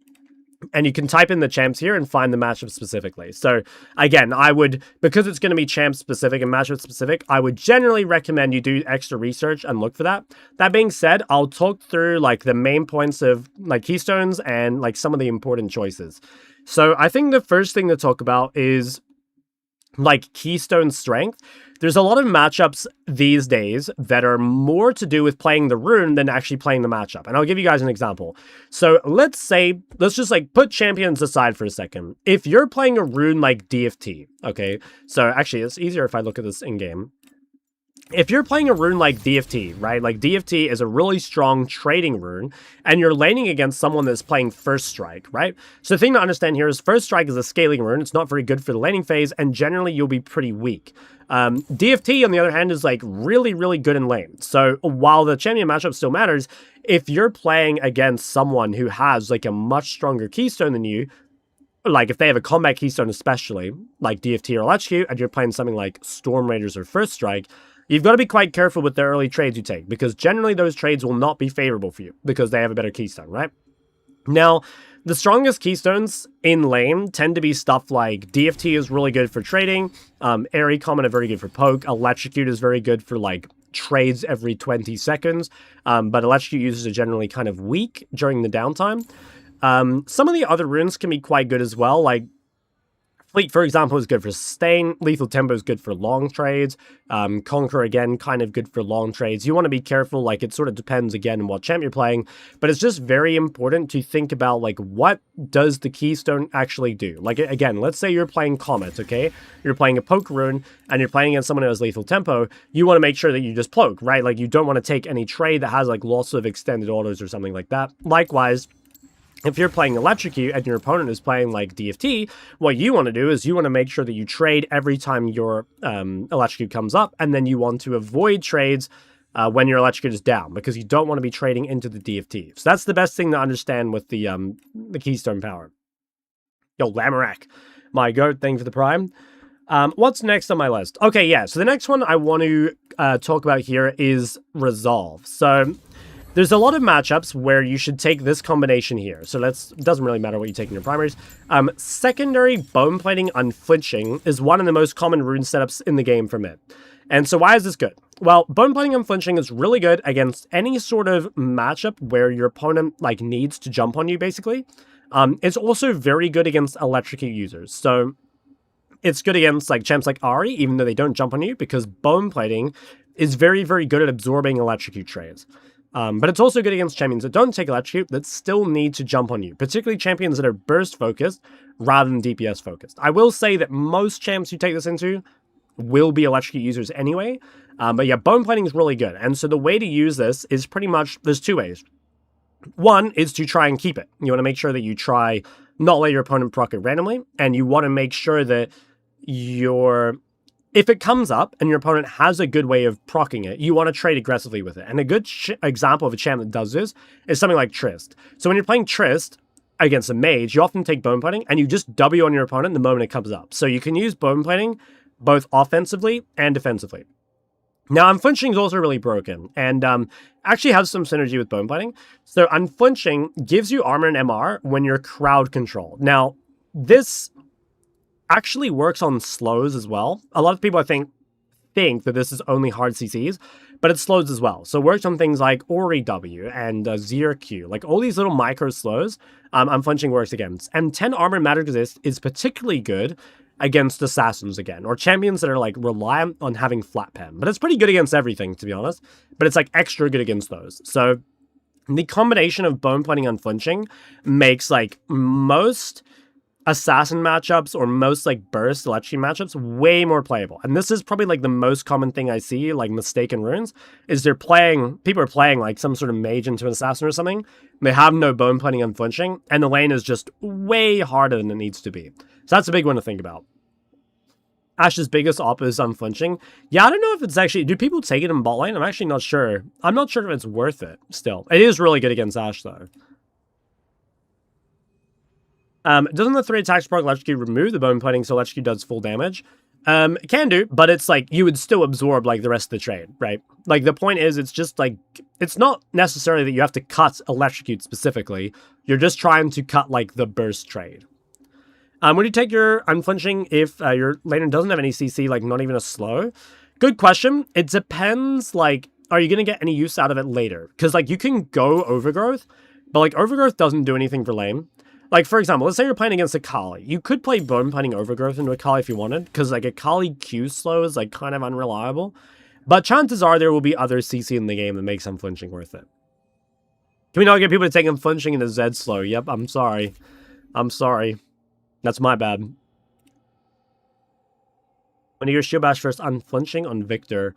and you can type in the champs here and find the matchup specifically. So again, I would, because it's going to be champ specific and matchup specific, I would generally recommend you do extra research and look for that. That being said, I'll talk through, like, the main points of, like, keystones and, like, some of the important choices. So I think the first thing to talk about is, like, keystone strength. There's a lot of matchups these days that are more to do with playing the rune than actually playing the matchup. And I'll give you guys an example. So let's just, like, put champions aside for a second. If you're playing a rune like DFT, okay? So actually, it's easier if I look at this in-game. If you're playing a rune like DFT, right? Like, DFT is a really strong trading rune, and you're laning against someone that's playing First Strike, right? So the thing to understand here is First Strike is a scaling rune. It's not very good for the laning phase, and generally you'll be pretty weak. DFT, on the other hand, is, like, really, really good in lane. So while the champion matchup still matters, if you're playing against someone who has, like, a much stronger keystone than you, like, if they have a combat keystone especially, like DFT or LHQ, and you're playing something like Storm Raiders or First Strike, you've got to be quite careful with the early trades you take, because generally those trades will not be favorable for you, because they have a better keystone, right? Now, the strongest keystones in lane tend to be stuff like DFT is really good for trading, Airy Common are very good for poke, Electrocute is very good for, like, trades every 20 seconds, but Electrocute users are generally kind of weak during the downtime. Some of the other runes can be quite good as well, like, Fleet, for example, is good for sustain. Lethal Tempo is good for long trades. Conquer, again, kind of good for long trades. You want to be careful, like, it sort of depends, again, on what champ you're playing. But it's just very important to think about, like, what does the Keystone actually do? Like, again, let's say you're playing Comet, okay? You're playing a Poke rune, and you're playing against someone who has Lethal Tempo. You want to make sure that you just poke, right? Like, you don't want to take any trade that has, like, lots of extended autos or something like that. Likewise, if you're playing Electrocute and your opponent is playing like DFT, what you want to do is you want to make sure that you trade every time your Electrocute comes up, and then you want to avoid trades when your Electrocute is down, because you don't want to be trading into the DFT. So that's the best thing to understand with the Keystone power. Yo, Lamorak, my goat, thank you for the prime. What's next on my list? Okay, yeah, so the next one I want to talk about here is Resolve. So there's a lot of matchups where you should take this combination here. So it doesn't really matter what you take in your primaries. Secondary Bone Plating Unflinching is one of the most common rune setups in the game for mid. And so why is this good? Well, Bone Plating Unflinching is really good against any sort of matchup where your opponent like needs to jump on you, basically. It's also very good against Electrocute users. So it's good against like champs like Ahri, even though they don't jump on you, because Bone Plating is very, very good at absorbing Electrocute trades. But it's also good against champions that don't take Electrocute that still need to jump on you, particularly champions that are burst focused rather than DPS focused. I will say that most champs you take this into will be Electrocute users anyway, but yeah, Bone Plating is really good. And so the way to use this is pretty much, there's two ways. One is to try and keep it. You want to make sure that you try not let your opponent proc it randomly, and you want to make sure that if it comes up and your opponent has a good way of proccing it, you want to trade aggressively with it. And a good example of a champ that does this is something like Trist. So when you're playing Trist against a mage, you often take Bone Plating and you just W on your opponent the moment it comes up. So you can use Bone Plating both offensively and defensively. Now, Unflinching is also really broken and actually has some synergy with Bone Plating. So Unflinching gives you armor and MR when you're crowd controlled. Now, this actually works on slows as well. A lot of people, I think that this is only hard CCs, but it slows as well. So it works on things like Ori W and Zero Q, like all these little micro slows. Unflinching works against. And 10 armor magic resist is particularly good against assassins again, or champions that are like reliant on having flat pen. But it's pretty good against everything, to be honest. But it's like extra good against those. So the combination of Bone Plating Unflinching makes like most assassin matchups or most like burst Electrocute matchups way more playable. And this is probably like the most common thing I see, like mistaken runes, is people are playing like some sort of mage into an assassin or something. They have no Bone Plating Unflinching, and the lane is just way harder than it needs to be. So that's a big one to think about. Ashe's biggest op is Unflinching. Yeah, I don't know if it's actually, do people take it in bot lane? I'm actually not sure. I'm not sure if it's worth it still. It is really good against Ashe though. Doesn't the 3 attacks proc Electrocute remove the Bone Plating so Electrocute does full damage? It can do, but it's like, you would still absorb like the rest of the trade, right? Like the point is, it's just like, it's not necessarily that you have to cut Electrocute specifically. You're just trying to cut like the burst trade. Would you take your Unflinching if your laner doesn't have any CC, like not even a slow? Good question. It depends, like, are you going to get any use out of it later? Because like you can go Overgrowth, but like Overgrowth doesn't do anything for lane. Like, for example, let's say you're playing against a Kali. You could play Bone Plating Overgrowth into a Kali if you wanted, because, like, a Kali Q slow is, like, kind of unreliable. But chances are there will be other CC in the game that makes Unflinching worth it. Can we not get people to take Unflinching into Zed slow? Yep, I'm sorry. I'm sorry. That's my bad. When you go Shield Bash first, Unflinching on Victor,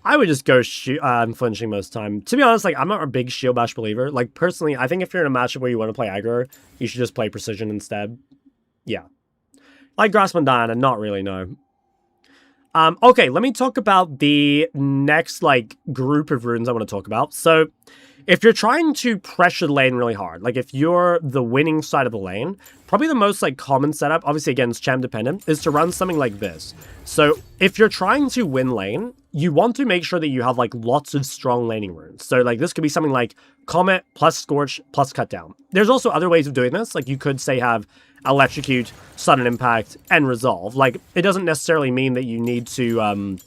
I would just go Unflinching most time. To be honest, like, I'm not a big Shield Bash believer. Like, personally, I think if you're in a matchup where you want to play aggro, you should just play Precision instead. Yeah. Like Grasp on Diana, not really, no. Okay, let me talk about the next, like, group of runes I want to talk about. So, if you're trying to pressure the lane really hard, like if you're the winning side of the lane, probably the most like common setup, obviously again it's champ dependent, is to run something like this. So if you're trying to win lane, you want to make sure that you have like lots of strong laning runes. So like this could be something like Comet plus Scorch plus Cut Down. There's also other ways of doing this. Like you could say have Electrocute, Sudden Impact, and Resolve. Like it doesn't necessarily mean that you need to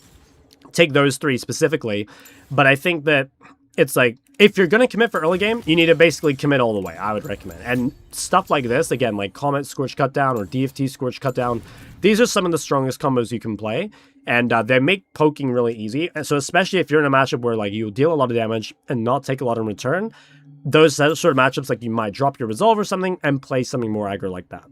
take those three specifically, but I think that it's like, if you're going to commit for early game, you need to basically commit all the way, I would recommend. And stuff like this, again, like Comet Scorch Cutdown or DFT Scorch Cutdown, these are some of the strongest combos you can play. And they make poking really easy. And so especially if you're in a matchup where like you deal a lot of damage and not take a lot in return, those sort of matchups, like you might drop your Resolve or something and play something more aggro like that.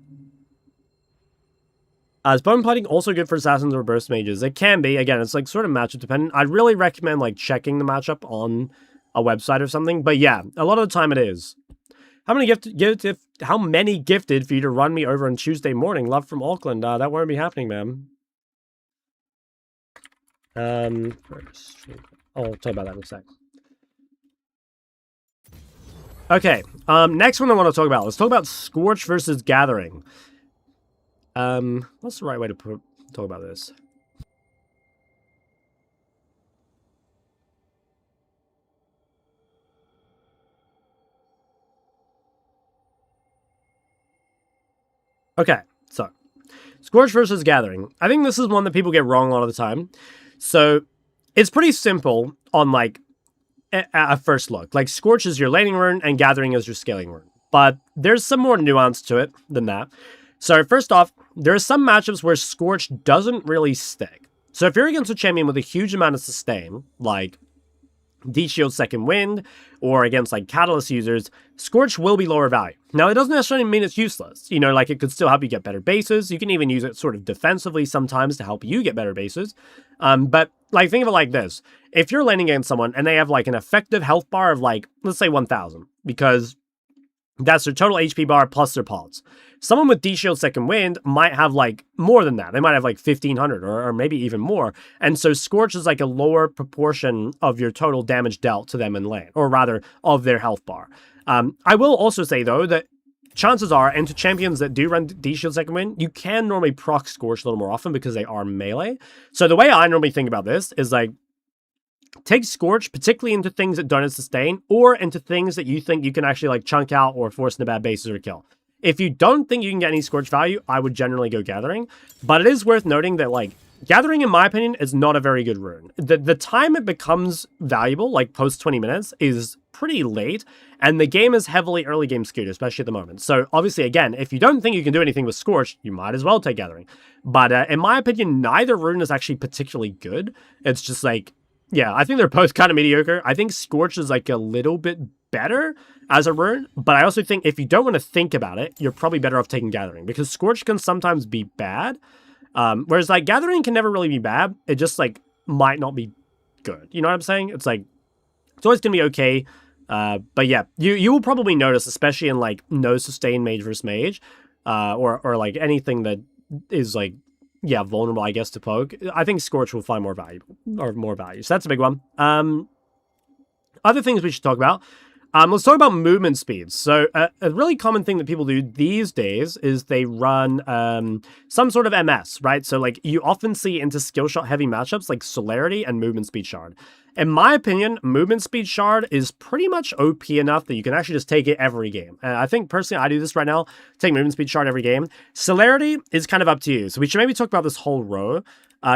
Is bone plating also good for assassins or burst mages? It can be. Again, it's like sort of matchup dependent. I'd really recommend like checking the matchup on a website or something. But yeah, a lot of the time it is. How many gifted for you to run me over on Tuesday morning? Love from Auckland. That won't be happening, man. I'll talk about that in a sec. Okay, next one I want to talk about. Let's talk about Scorch versus Gathering. What's the right way to talk about this? Okay, so Scorch versus Gathering. I think this is one that people get wrong a lot of the time. So it's pretty simple on like a first look. Like Scorch is your laning rune and Gathering is your scaling rune. But there's some more nuance to it than that. So first off, there are some matchups where Scorch doesn't really stick. So if you're against a champion with a huge amount of sustain, like D-Shield Second Wind, or against like Catalyst users, Scorch will be lower value. Now, it doesn't necessarily mean it's useless. You know, like it could still help you get better bases. You can even use it sort of defensively sometimes to help you get better bases. But like think of it like this. If you're laning against someone and they have like an effective health bar of like, let's say 1000, because that's their total HP bar plus their pods. Someone with D-Shield Second Wind might have like more than that. They might have like 1500 or maybe even more. And so Scorch is like a lower proportion of your total damage dealt to them in lane, or rather of their health bar. I will also say though that chances are, into champions that do run D-Shield Second Wind, you can normally proc Scorch a little more often because they are melee. So the way I normally think about this is like, take Scorch, particularly into things that don't sustain, or into things that you think you can actually like chunk out or force into bad bases or kill. If you don't think you can get any Scorch value, I would generally go Gathering. But it is worth noting that like Gathering, in my opinion, is not a very good rune. The time it becomes valuable, like post 20 minutes, is pretty late, and the game is heavily early game skewed, especially at the moment. So obviously, again, if you don't think you can do anything with Scorch, you might as well take Gathering. But in my opinion, neither rune is actually particularly good. It's just like, yeah, I think they're both kind of mediocre. I think Scorch is like a little bit better as a rune, but I also think if you don't want to think about it, you're probably better off taking Gathering, because Scorch can sometimes be bad, whereas like Gathering can never really be bad. It just like might not be good. You know what I'm saying? It's like, it's always gonna be okay, but yeah, you will probably notice, especially in like no sustain mage versus mage, or like anything that is like, yeah, vulnerable, I guess, to poke. I think Scorch will find more value, So that's a big one. Other things we should talk about. Let's talk about movement speeds. So a really common thing that people do these days is they run some sort of MS, right? So like you often see into skill shot heavy matchups like Celerity and Movement Speed Shard. In my opinion, Movement Speed Shard is pretty much OP enough that you can actually just take it every game. And I think personally, I do this right now, take Movement Speed Shard every game. Celerity is kind of up to you. So we should maybe talk about this whole row.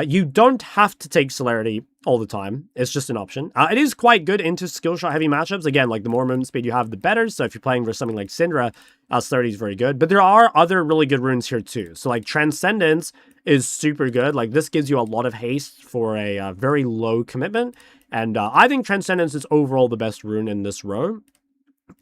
You don't have to take Celerity all the time. It's just an option. It is quite good into skill shot heavy matchups. Again, like the more movement speed you have, the better. So if you're playing for something like Syndra, Celerity is very good. But there are other really good runes here too. So like Transcendence is super good. Like this gives you a lot of haste for a very low commitment. And I think Transcendence is overall the best rune in this row.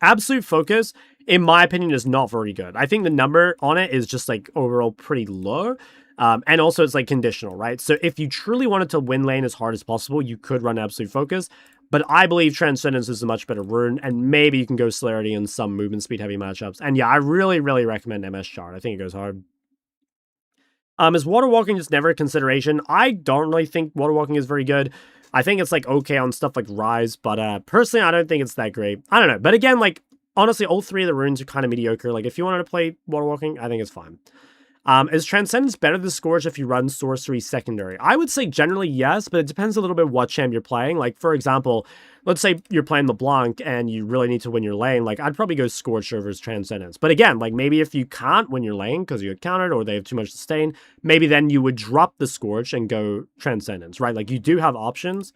Absolute Focus, in my opinion, is not very good. I think the number on it is just like overall pretty low. And also it's like conditional, right? So if you truly wanted to win lane as hard as possible, you could run Absolute Focus. But I believe Transcendence is a much better rune, and maybe you can go Celerity in some movement speed heavy matchups. And yeah, I really, really recommend MS Shard. I think it goes hard. Is Water Walking just never a consideration? I don't really think Water Walking is very good. I think it's like okay on stuff like Rise, but personally, I don't think it's that great. I don't know. But again, like honestly, all three of the runes are kind of mediocre. Like if you wanted to play Water Walking, I think it's fine. Is Transcendence better than Scorch if you run Sorcery secondary? I would say generally yes, but it depends a little bit what champ you're playing. Like, for example, let's say you're playing LeBlanc and you really need to win your lane. Like, I'd probably go Scorch over Transcendence. But again, like maybe if you can't win your lane because you get countered or they have too much sustain, maybe then you would drop the Scorch and go Transcendence, right? Like, you do have options.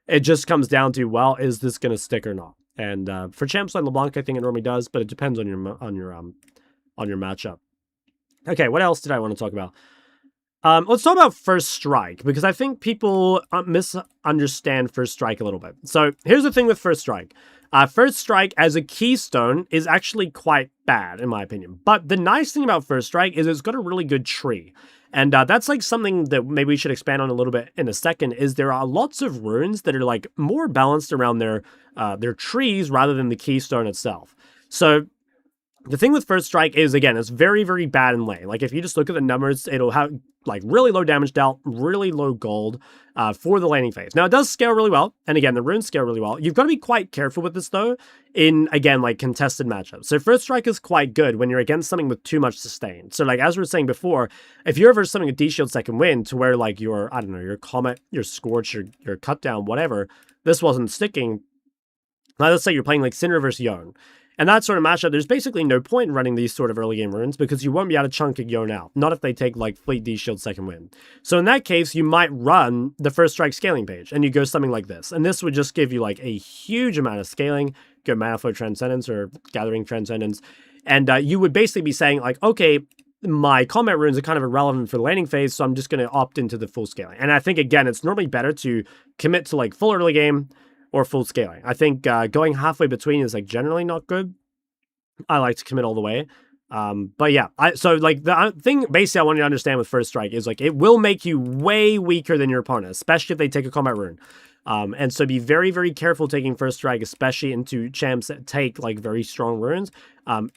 It just comes down to, well, is this going to stick or not? And for champs like LeBlanc, I think it normally does, but it depends on your matchup. Okay, what else did I want to talk about? Let's talk about First Strike, because I think people misunderstand First Strike a little bit. So here's the thing with First Strike. First Strike as a keystone is actually quite bad, in my opinion. But the nice thing about First Strike is it's got a really good tree. And that's like something that maybe we should expand on a little bit in a second, is there are lots of runes that are like more balanced around their trees rather than the keystone itself. So the thing with First Strike is, again, it's very, very bad in lane. Like, if you just look at the numbers, it'll have, like, really low damage dealt, really low gold for the laning phase. Now, it does scale really well, and again, the runes scale really well. You've got to be quite careful with this, though, in, again, like, contested matchups. So First Strike is quite good when you're against something with too much sustain. So, like, as we were saying before, if you're ever something with D-Shield second wind to where, like, your, I don't know, your Comet, your Scorch, your Cut Down, whatever, this wasn't sticking, let's say you're playing, like, Syndra versus Yone. And that sort of matchup, there's basically no point in running these sort of early game runes because you won't be able to chunk a Yone out. Not if they take like Fleet D Shield second wind. So in that case, you might run the First Strike scaling page and you go something like this. And this would just give you like a huge amount of scaling, go Mana Flow Transcendence or Gathering Transcendence. And you would basically be saying like, okay, my combat runes are kind of irrelevant for the laning phase, so I'm just going to opt into the full scaling. And I think, again, it's normally better to commit to like full early game or full scaling. I think going halfway between is like generally not good. I like to commit all the way. But yeah, so like the thing basically I want you to understand with First Strike is like it will make you way weaker than your opponent, especially if they take a combat rune. And so be very, very careful taking First Strike, especially into champs that take like very strong runes.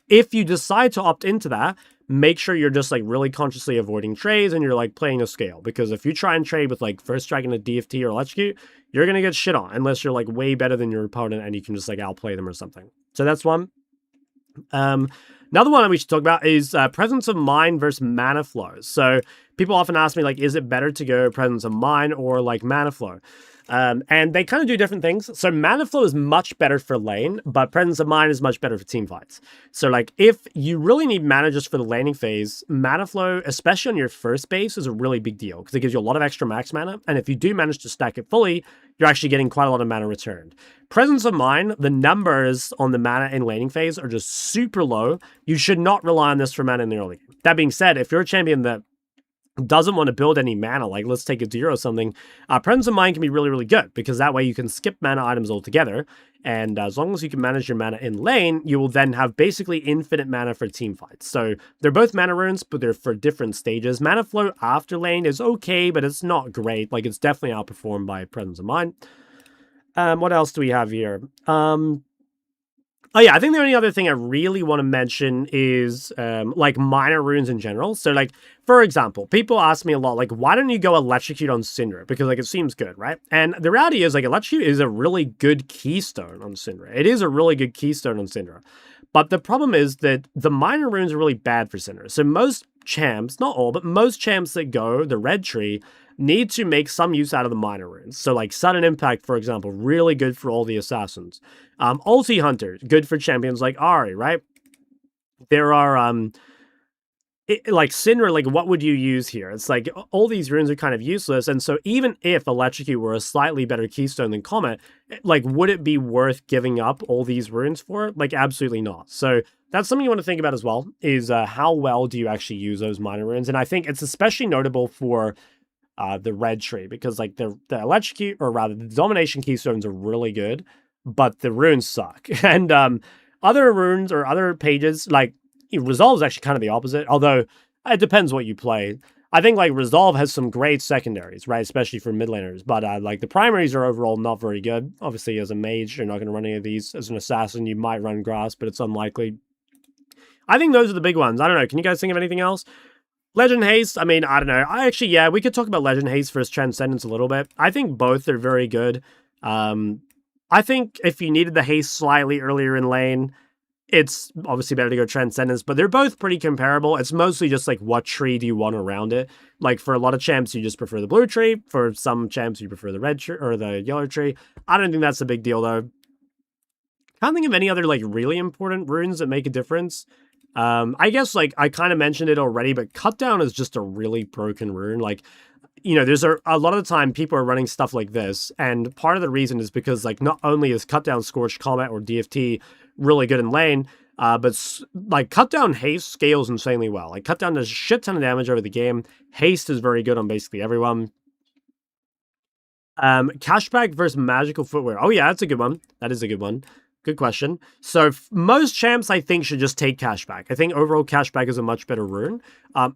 If you decide to opt into that, make sure you're just like really consciously avoiding trades and you're like playing a scale, because if you try and trade with like First Strike and a DFT or Electrocute, you're going to get shit on unless you're like way better than your opponent and you can just like outplay them or something. So that's one. Another one that we should talk about is Presence of Mind versus Mana Flow. So people often ask me like, is it better to go Presence of Mind or like Mana Flow? And they kind of do different things. So Mana Flow is much better for lane, but Presence of Mind is much better for team fights. So like if you really need mana just for the laning phase, Mana Flow, especially on your first base, is a really big deal because it gives you a lot of extra max mana. And if you do manage to stack it fully, you're actually getting quite a lot of mana returned. Presence of Mind, the numbers on the mana in laning phase are just super low. You should not rely on this for mana in the early game. That being said, if you're a champion that doesn't want to build any mana, like let's take a Deer or something, Presence of Mind can be really, really good because that way you can skip mana items altogether. And as long as you can manage your mana in lane, you will then have basically infinite mana for team fights. So they're both mana runes, but they're for different stages. Mana Flow after lane is okay, but it's not great. Like it's definitely outperformed by Presence of Mind. What else do we have here? Oh yeah, I think the only other thing I really want to mention is like minor runes in general. So like, for example, people ask me a lot, like, why don't you go Electrocute on Syndra? Because like, it seems good, right? And the reality is like, Electrocute is a really good keystone on Syndra. It is a really good keystone on Syndra. But the problem is that the minor runes are really bad for Syndra. So most champs, not all, but most champs that go the red tree need to make some use out of the minor runes. So like Sudden Impact, for example, really good for all the assassins. Ulti Hunter, good for champions like Ahri, right? There are, like Syndra, like what would you use here? It's like all these runes are kind of useless. And so even if Electrocute were a slightly better keystone than Comet, like would it be worth giving up all these runes for? Like absolutely not. So that's something you want to think about as well, is how well do you actually use those minor runes? And I think it's especially notable for the red tree, because like the Electrocute, or rather the Domination keystones are really good, but the runes suck. And other runes or other pages, like Resolve is actually kind of the opposite, although it depends what you play. I think like Resolve has some great secondaries, right? Especially for mid laners, but like the primaries are overall not very good. Obviously as a mage, you're not going to run any of these. As an assassin, you might run Grass, but it's unlikely. I think those are the big ones. I don't know. Can you guys think of anything else? Legend Haste, I mean, I don't know. Yeah, we could talk about Legend Haste versus Transcendence a little bit. I think both are very good. I think if you needed the haste slightly earlier in lane, it's obviously better to go Transcendence, but they're both pretty comparable. It's mostly just like what tree do you want around it. Like for a lot of champs, you just prefer the blue tree. For some champs, you prefer the red tree or the yellow tree. I don't think that's a big deal though. Can't think of any other like really important runes that make a difference. I guess like I kind of mentioned it already, but Cut Down is just a really broken rune. Like you know, there's a lot of the time people are running stuff like this, and part of the reason is because, like, not only is cut down Scorched Comet or DFT really good in lane, but like cut down haste scales insanely well. Like cut down does a shit ton of damage over the game. Haste is very good on basically everyone. Cashback versus magical footwear. Oh yeah, that's a good one. That is a good one. Good question. So most champs, I think, should just take cashback. I think overall cashback is a much better rune.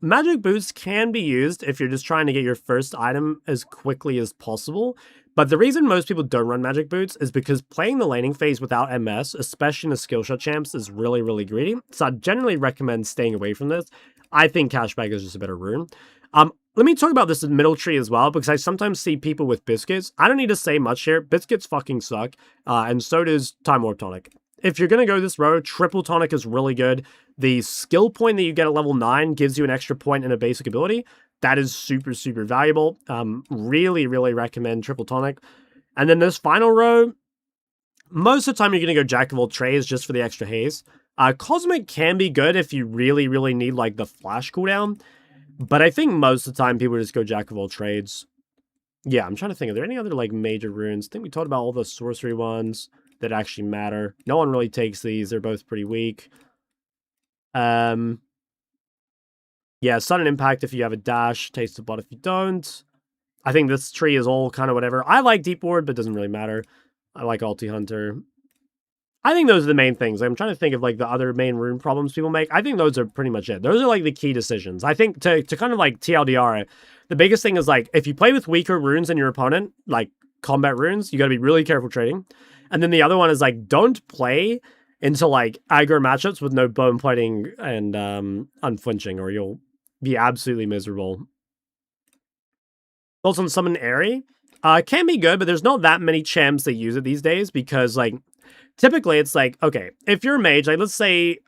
Magic boots can be used if you're just trying to get your first item as quickly as possible. But the reason most people don't run magic boots is because playing the laning phase without MS, especially in the skill shot champs, is really, really greedy. So I generally recommend staying away from this. I think cashback is just a better rune. Let me talk about this in middle tree as well, because I sometimes see people with biscuits. I don't need to say much here. Biscuits fucking suck, and so does Time Warp Tonic. If you're going to go this road, Triple Tonic is really good. The skill point that you get at level 9 gives you an extra point in a basic ability. That is super, super valuable. Really, really recommend Triple Tonic. And then this final row, most of the time you're going to go Jack of all trades just for the extra haze. Cosmic can be good if you really, really need like the flash cooldown. But I think most of the time people just go Jack of all trades. Yeah, I'm trying to think. Are there any other like major runes? I think we talked about all the sorcery ones that actually matter. No one really takes these. They're both pretty weak. Yeah, sudden impact if you have a dash. Taste the blood if you don't. I think this tree is all kind of whatever. I like Deep Ward, but it doesn't really matter. I like Ulti Hunter. I think those are the main things. I'm trying to think of like the other main rune problems people make. I think those are pretty much it. Those are like the key decisions. I think to kind of like TLDR, the biggest thing is like if you play with weaker runes than your opponent, like combat runes, you got to be really careful trading. And then the other one is like don't play into like aggro matchups with no bone plating and unflinching, or you'll be absolutely miserable. Also, on Summon Airy, can be good, but there's not that many champs that use it these days because like typically it's like, okay, if you're a mage, like let's say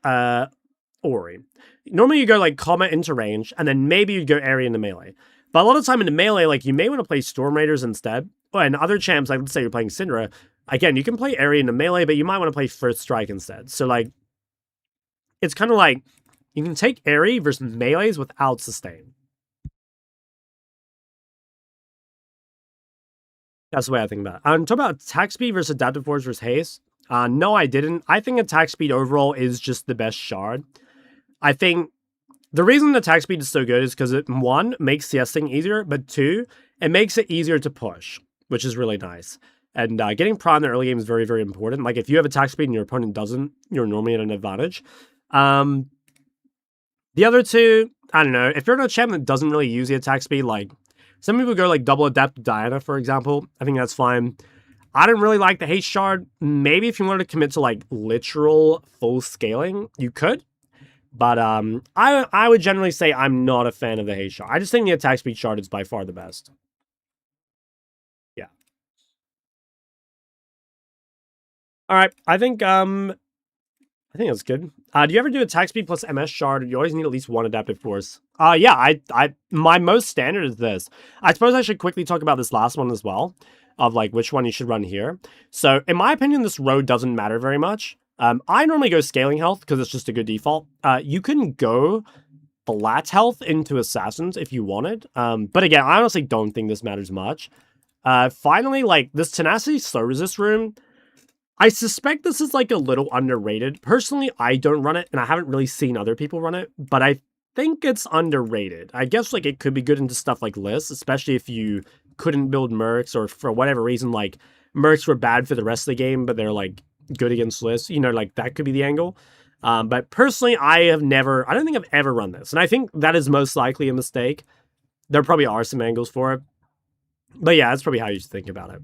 Ori. Normally you go like Comet into range, and then maybe you'd go Airy into melee. But a lot of time into melee, like you may want to play Storm Raiders instead. And other champs, like let's say you're playing Syndra, again, you can play Airy into melee, but you might want to play First Strike instead. So like, it's kind of like, you can take Airy versus melees without sustain. That's the way I think about it. Talk about attack speed versus adaptive force versus haste. No, I didn't. I think attack speed overall is just the best shard. I think the reason attack speed is so good is because it, one, makes CSing easier, but two, it makes it easier to push, which is really nice. And getting Prime in the early game is very, very important. Like, if you have attack speed and your opponent doesn't, you're normally at an advantage. The other two, I don't know. If you're in a champ that doesn't really use the attack speed, like, some people go, like, double adapt Diana, for example. I think that's fine. I don't really like the haste shard. Maybe if you wanted to commit to, like, literal full scaling, you could. But I would generally say I'm not a fan of the haste shard. I just think the attack speed shard is by far the best. Yeah. All right. I think that's good. Do you ever do attack speed plus MS shard? You always need at least one adaptive force. Yeah, my most standard is this. I suppose I should quickly talk about this last one as well, of like which one you should run here. So in my opinion, this road doesn't matter very much. I normally go scaling health because it's just a good default. You can go flat health into assassins if you wanted. But again, I honestly don't think this matters much. Finally, like this tenacity slow resist rune, I suspect this is like a little underrated. Personally, I don't run it, and I haven't really seen other people run it, but I think it's underrated. I guess like it could be good into stuff like lists, especially if you couldn't build mercs, or for whatever reason, like mercs were bad for the rest of the game, but they're like good against lists. You know, like that could be the angle. But personally, I don't think I've ever run this, and I think that is most likely a mistake. There probably are some angles for it, but yeah, that's probably how you should think about it.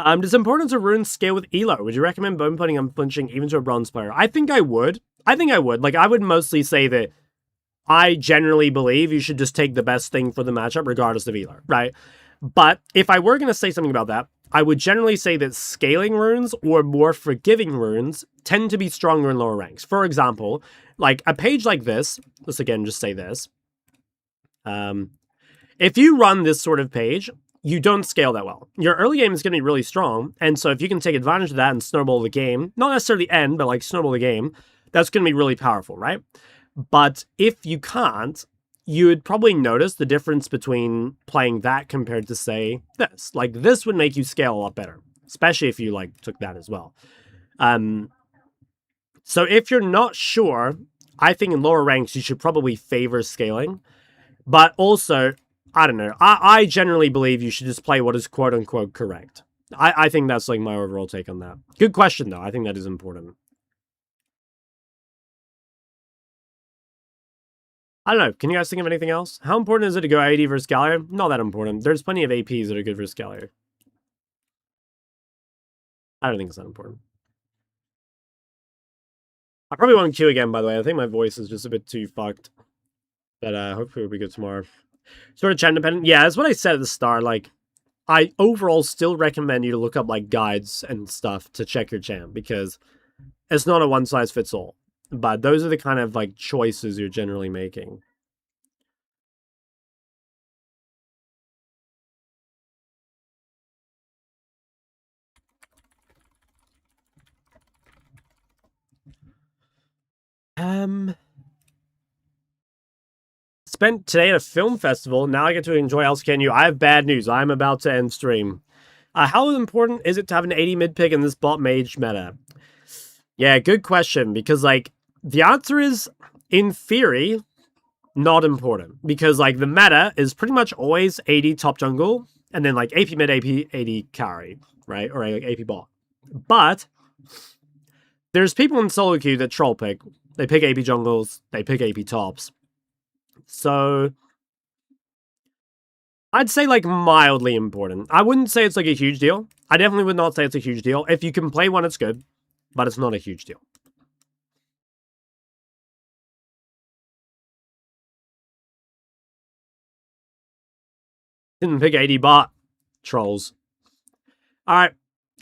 Does importance of runes scale with elo? Would you recommend bone putting unflinching even to a bronze player? I think I would. Like, I would mostly say that I generally believe you should just take the best thing for the matchup regardless of elo, right? But if I were going to say something about that, I would generally say that scaling runes or more forgiving runes tend to be stronger in lower ranks. For example, like a page like this, let's again just say this. If you run this sort of page, you don't scale that well. Your early game is going to be really strong, and so if you can take advantage of that and snowball the game, not necessarily end, but like snowball the game, that's going to be really powerful, right? But if you can't, you would probably notice the difference between playing that compared to, say, this. Like, this would make you scale a lot better, especially if you, like, took that as well. So if you're not sure, I think in lower ranks, you should probably favor scaling. But also, I don't know. I generally believe you should just play what is quote-unquote correct. I think that's, like, my overall take on that. Good question, though. I think that is important. I don't know. Can you guys think of anything else? How important is it to go AD versus Galio? Not that important. There's plenty of APs that are good versus Galio. I don't think it's that important. I probably won't queue again, by the way. I think my voice is just a bit too fucked. But hopefully it'll be good tomorrow. Sort of chat independent. Yeah, that's what I said at the start. Like, I overall still recommend you to look up, like, guides and stuff to check your champ, because it's not a one-size-fits-all. But those are the kind of, like, choices you're generally making. Spent today at a film festival. Now I get to enjoy LCKNU. I have bad news. I'm about to end stream. How important is it to have an 80 mid pick in this bot mage meta? Yeah, good question. Because, like, the answer is, in theory, not important. Because, like, the meta is pretty much always 80 top jungle, and then, like, AP mid, AP 80 carry, right? Or, like, AP bot. But there's people in solo queue that troll pick. They pick AP jungles, they pick AP tops. So I'd say, like, mildly important. I wouldn't say it's, like, a huge deal. I definitely would not say it's a huge deal. If you can play one, it's good, but it's not a huge deal. Didn't pick 80 bot. Trolls. Alright,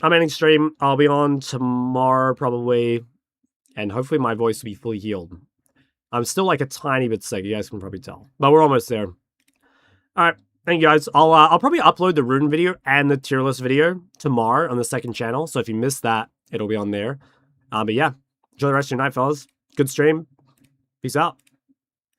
I'm ending stream. I'll be on tomorrow, probably. And hopefully my voice will be fully healed. I'm still, like, a tiny bit sick. You guys can probably tell. But we're almost there. Alright, thank you guys. I'll probably upload the Rune video and the tier list video tomorrow on the second channel. So if you missed that, it'll be on there. But yeah, enjoy the rest of your night, fellas. Good stream. Peace out.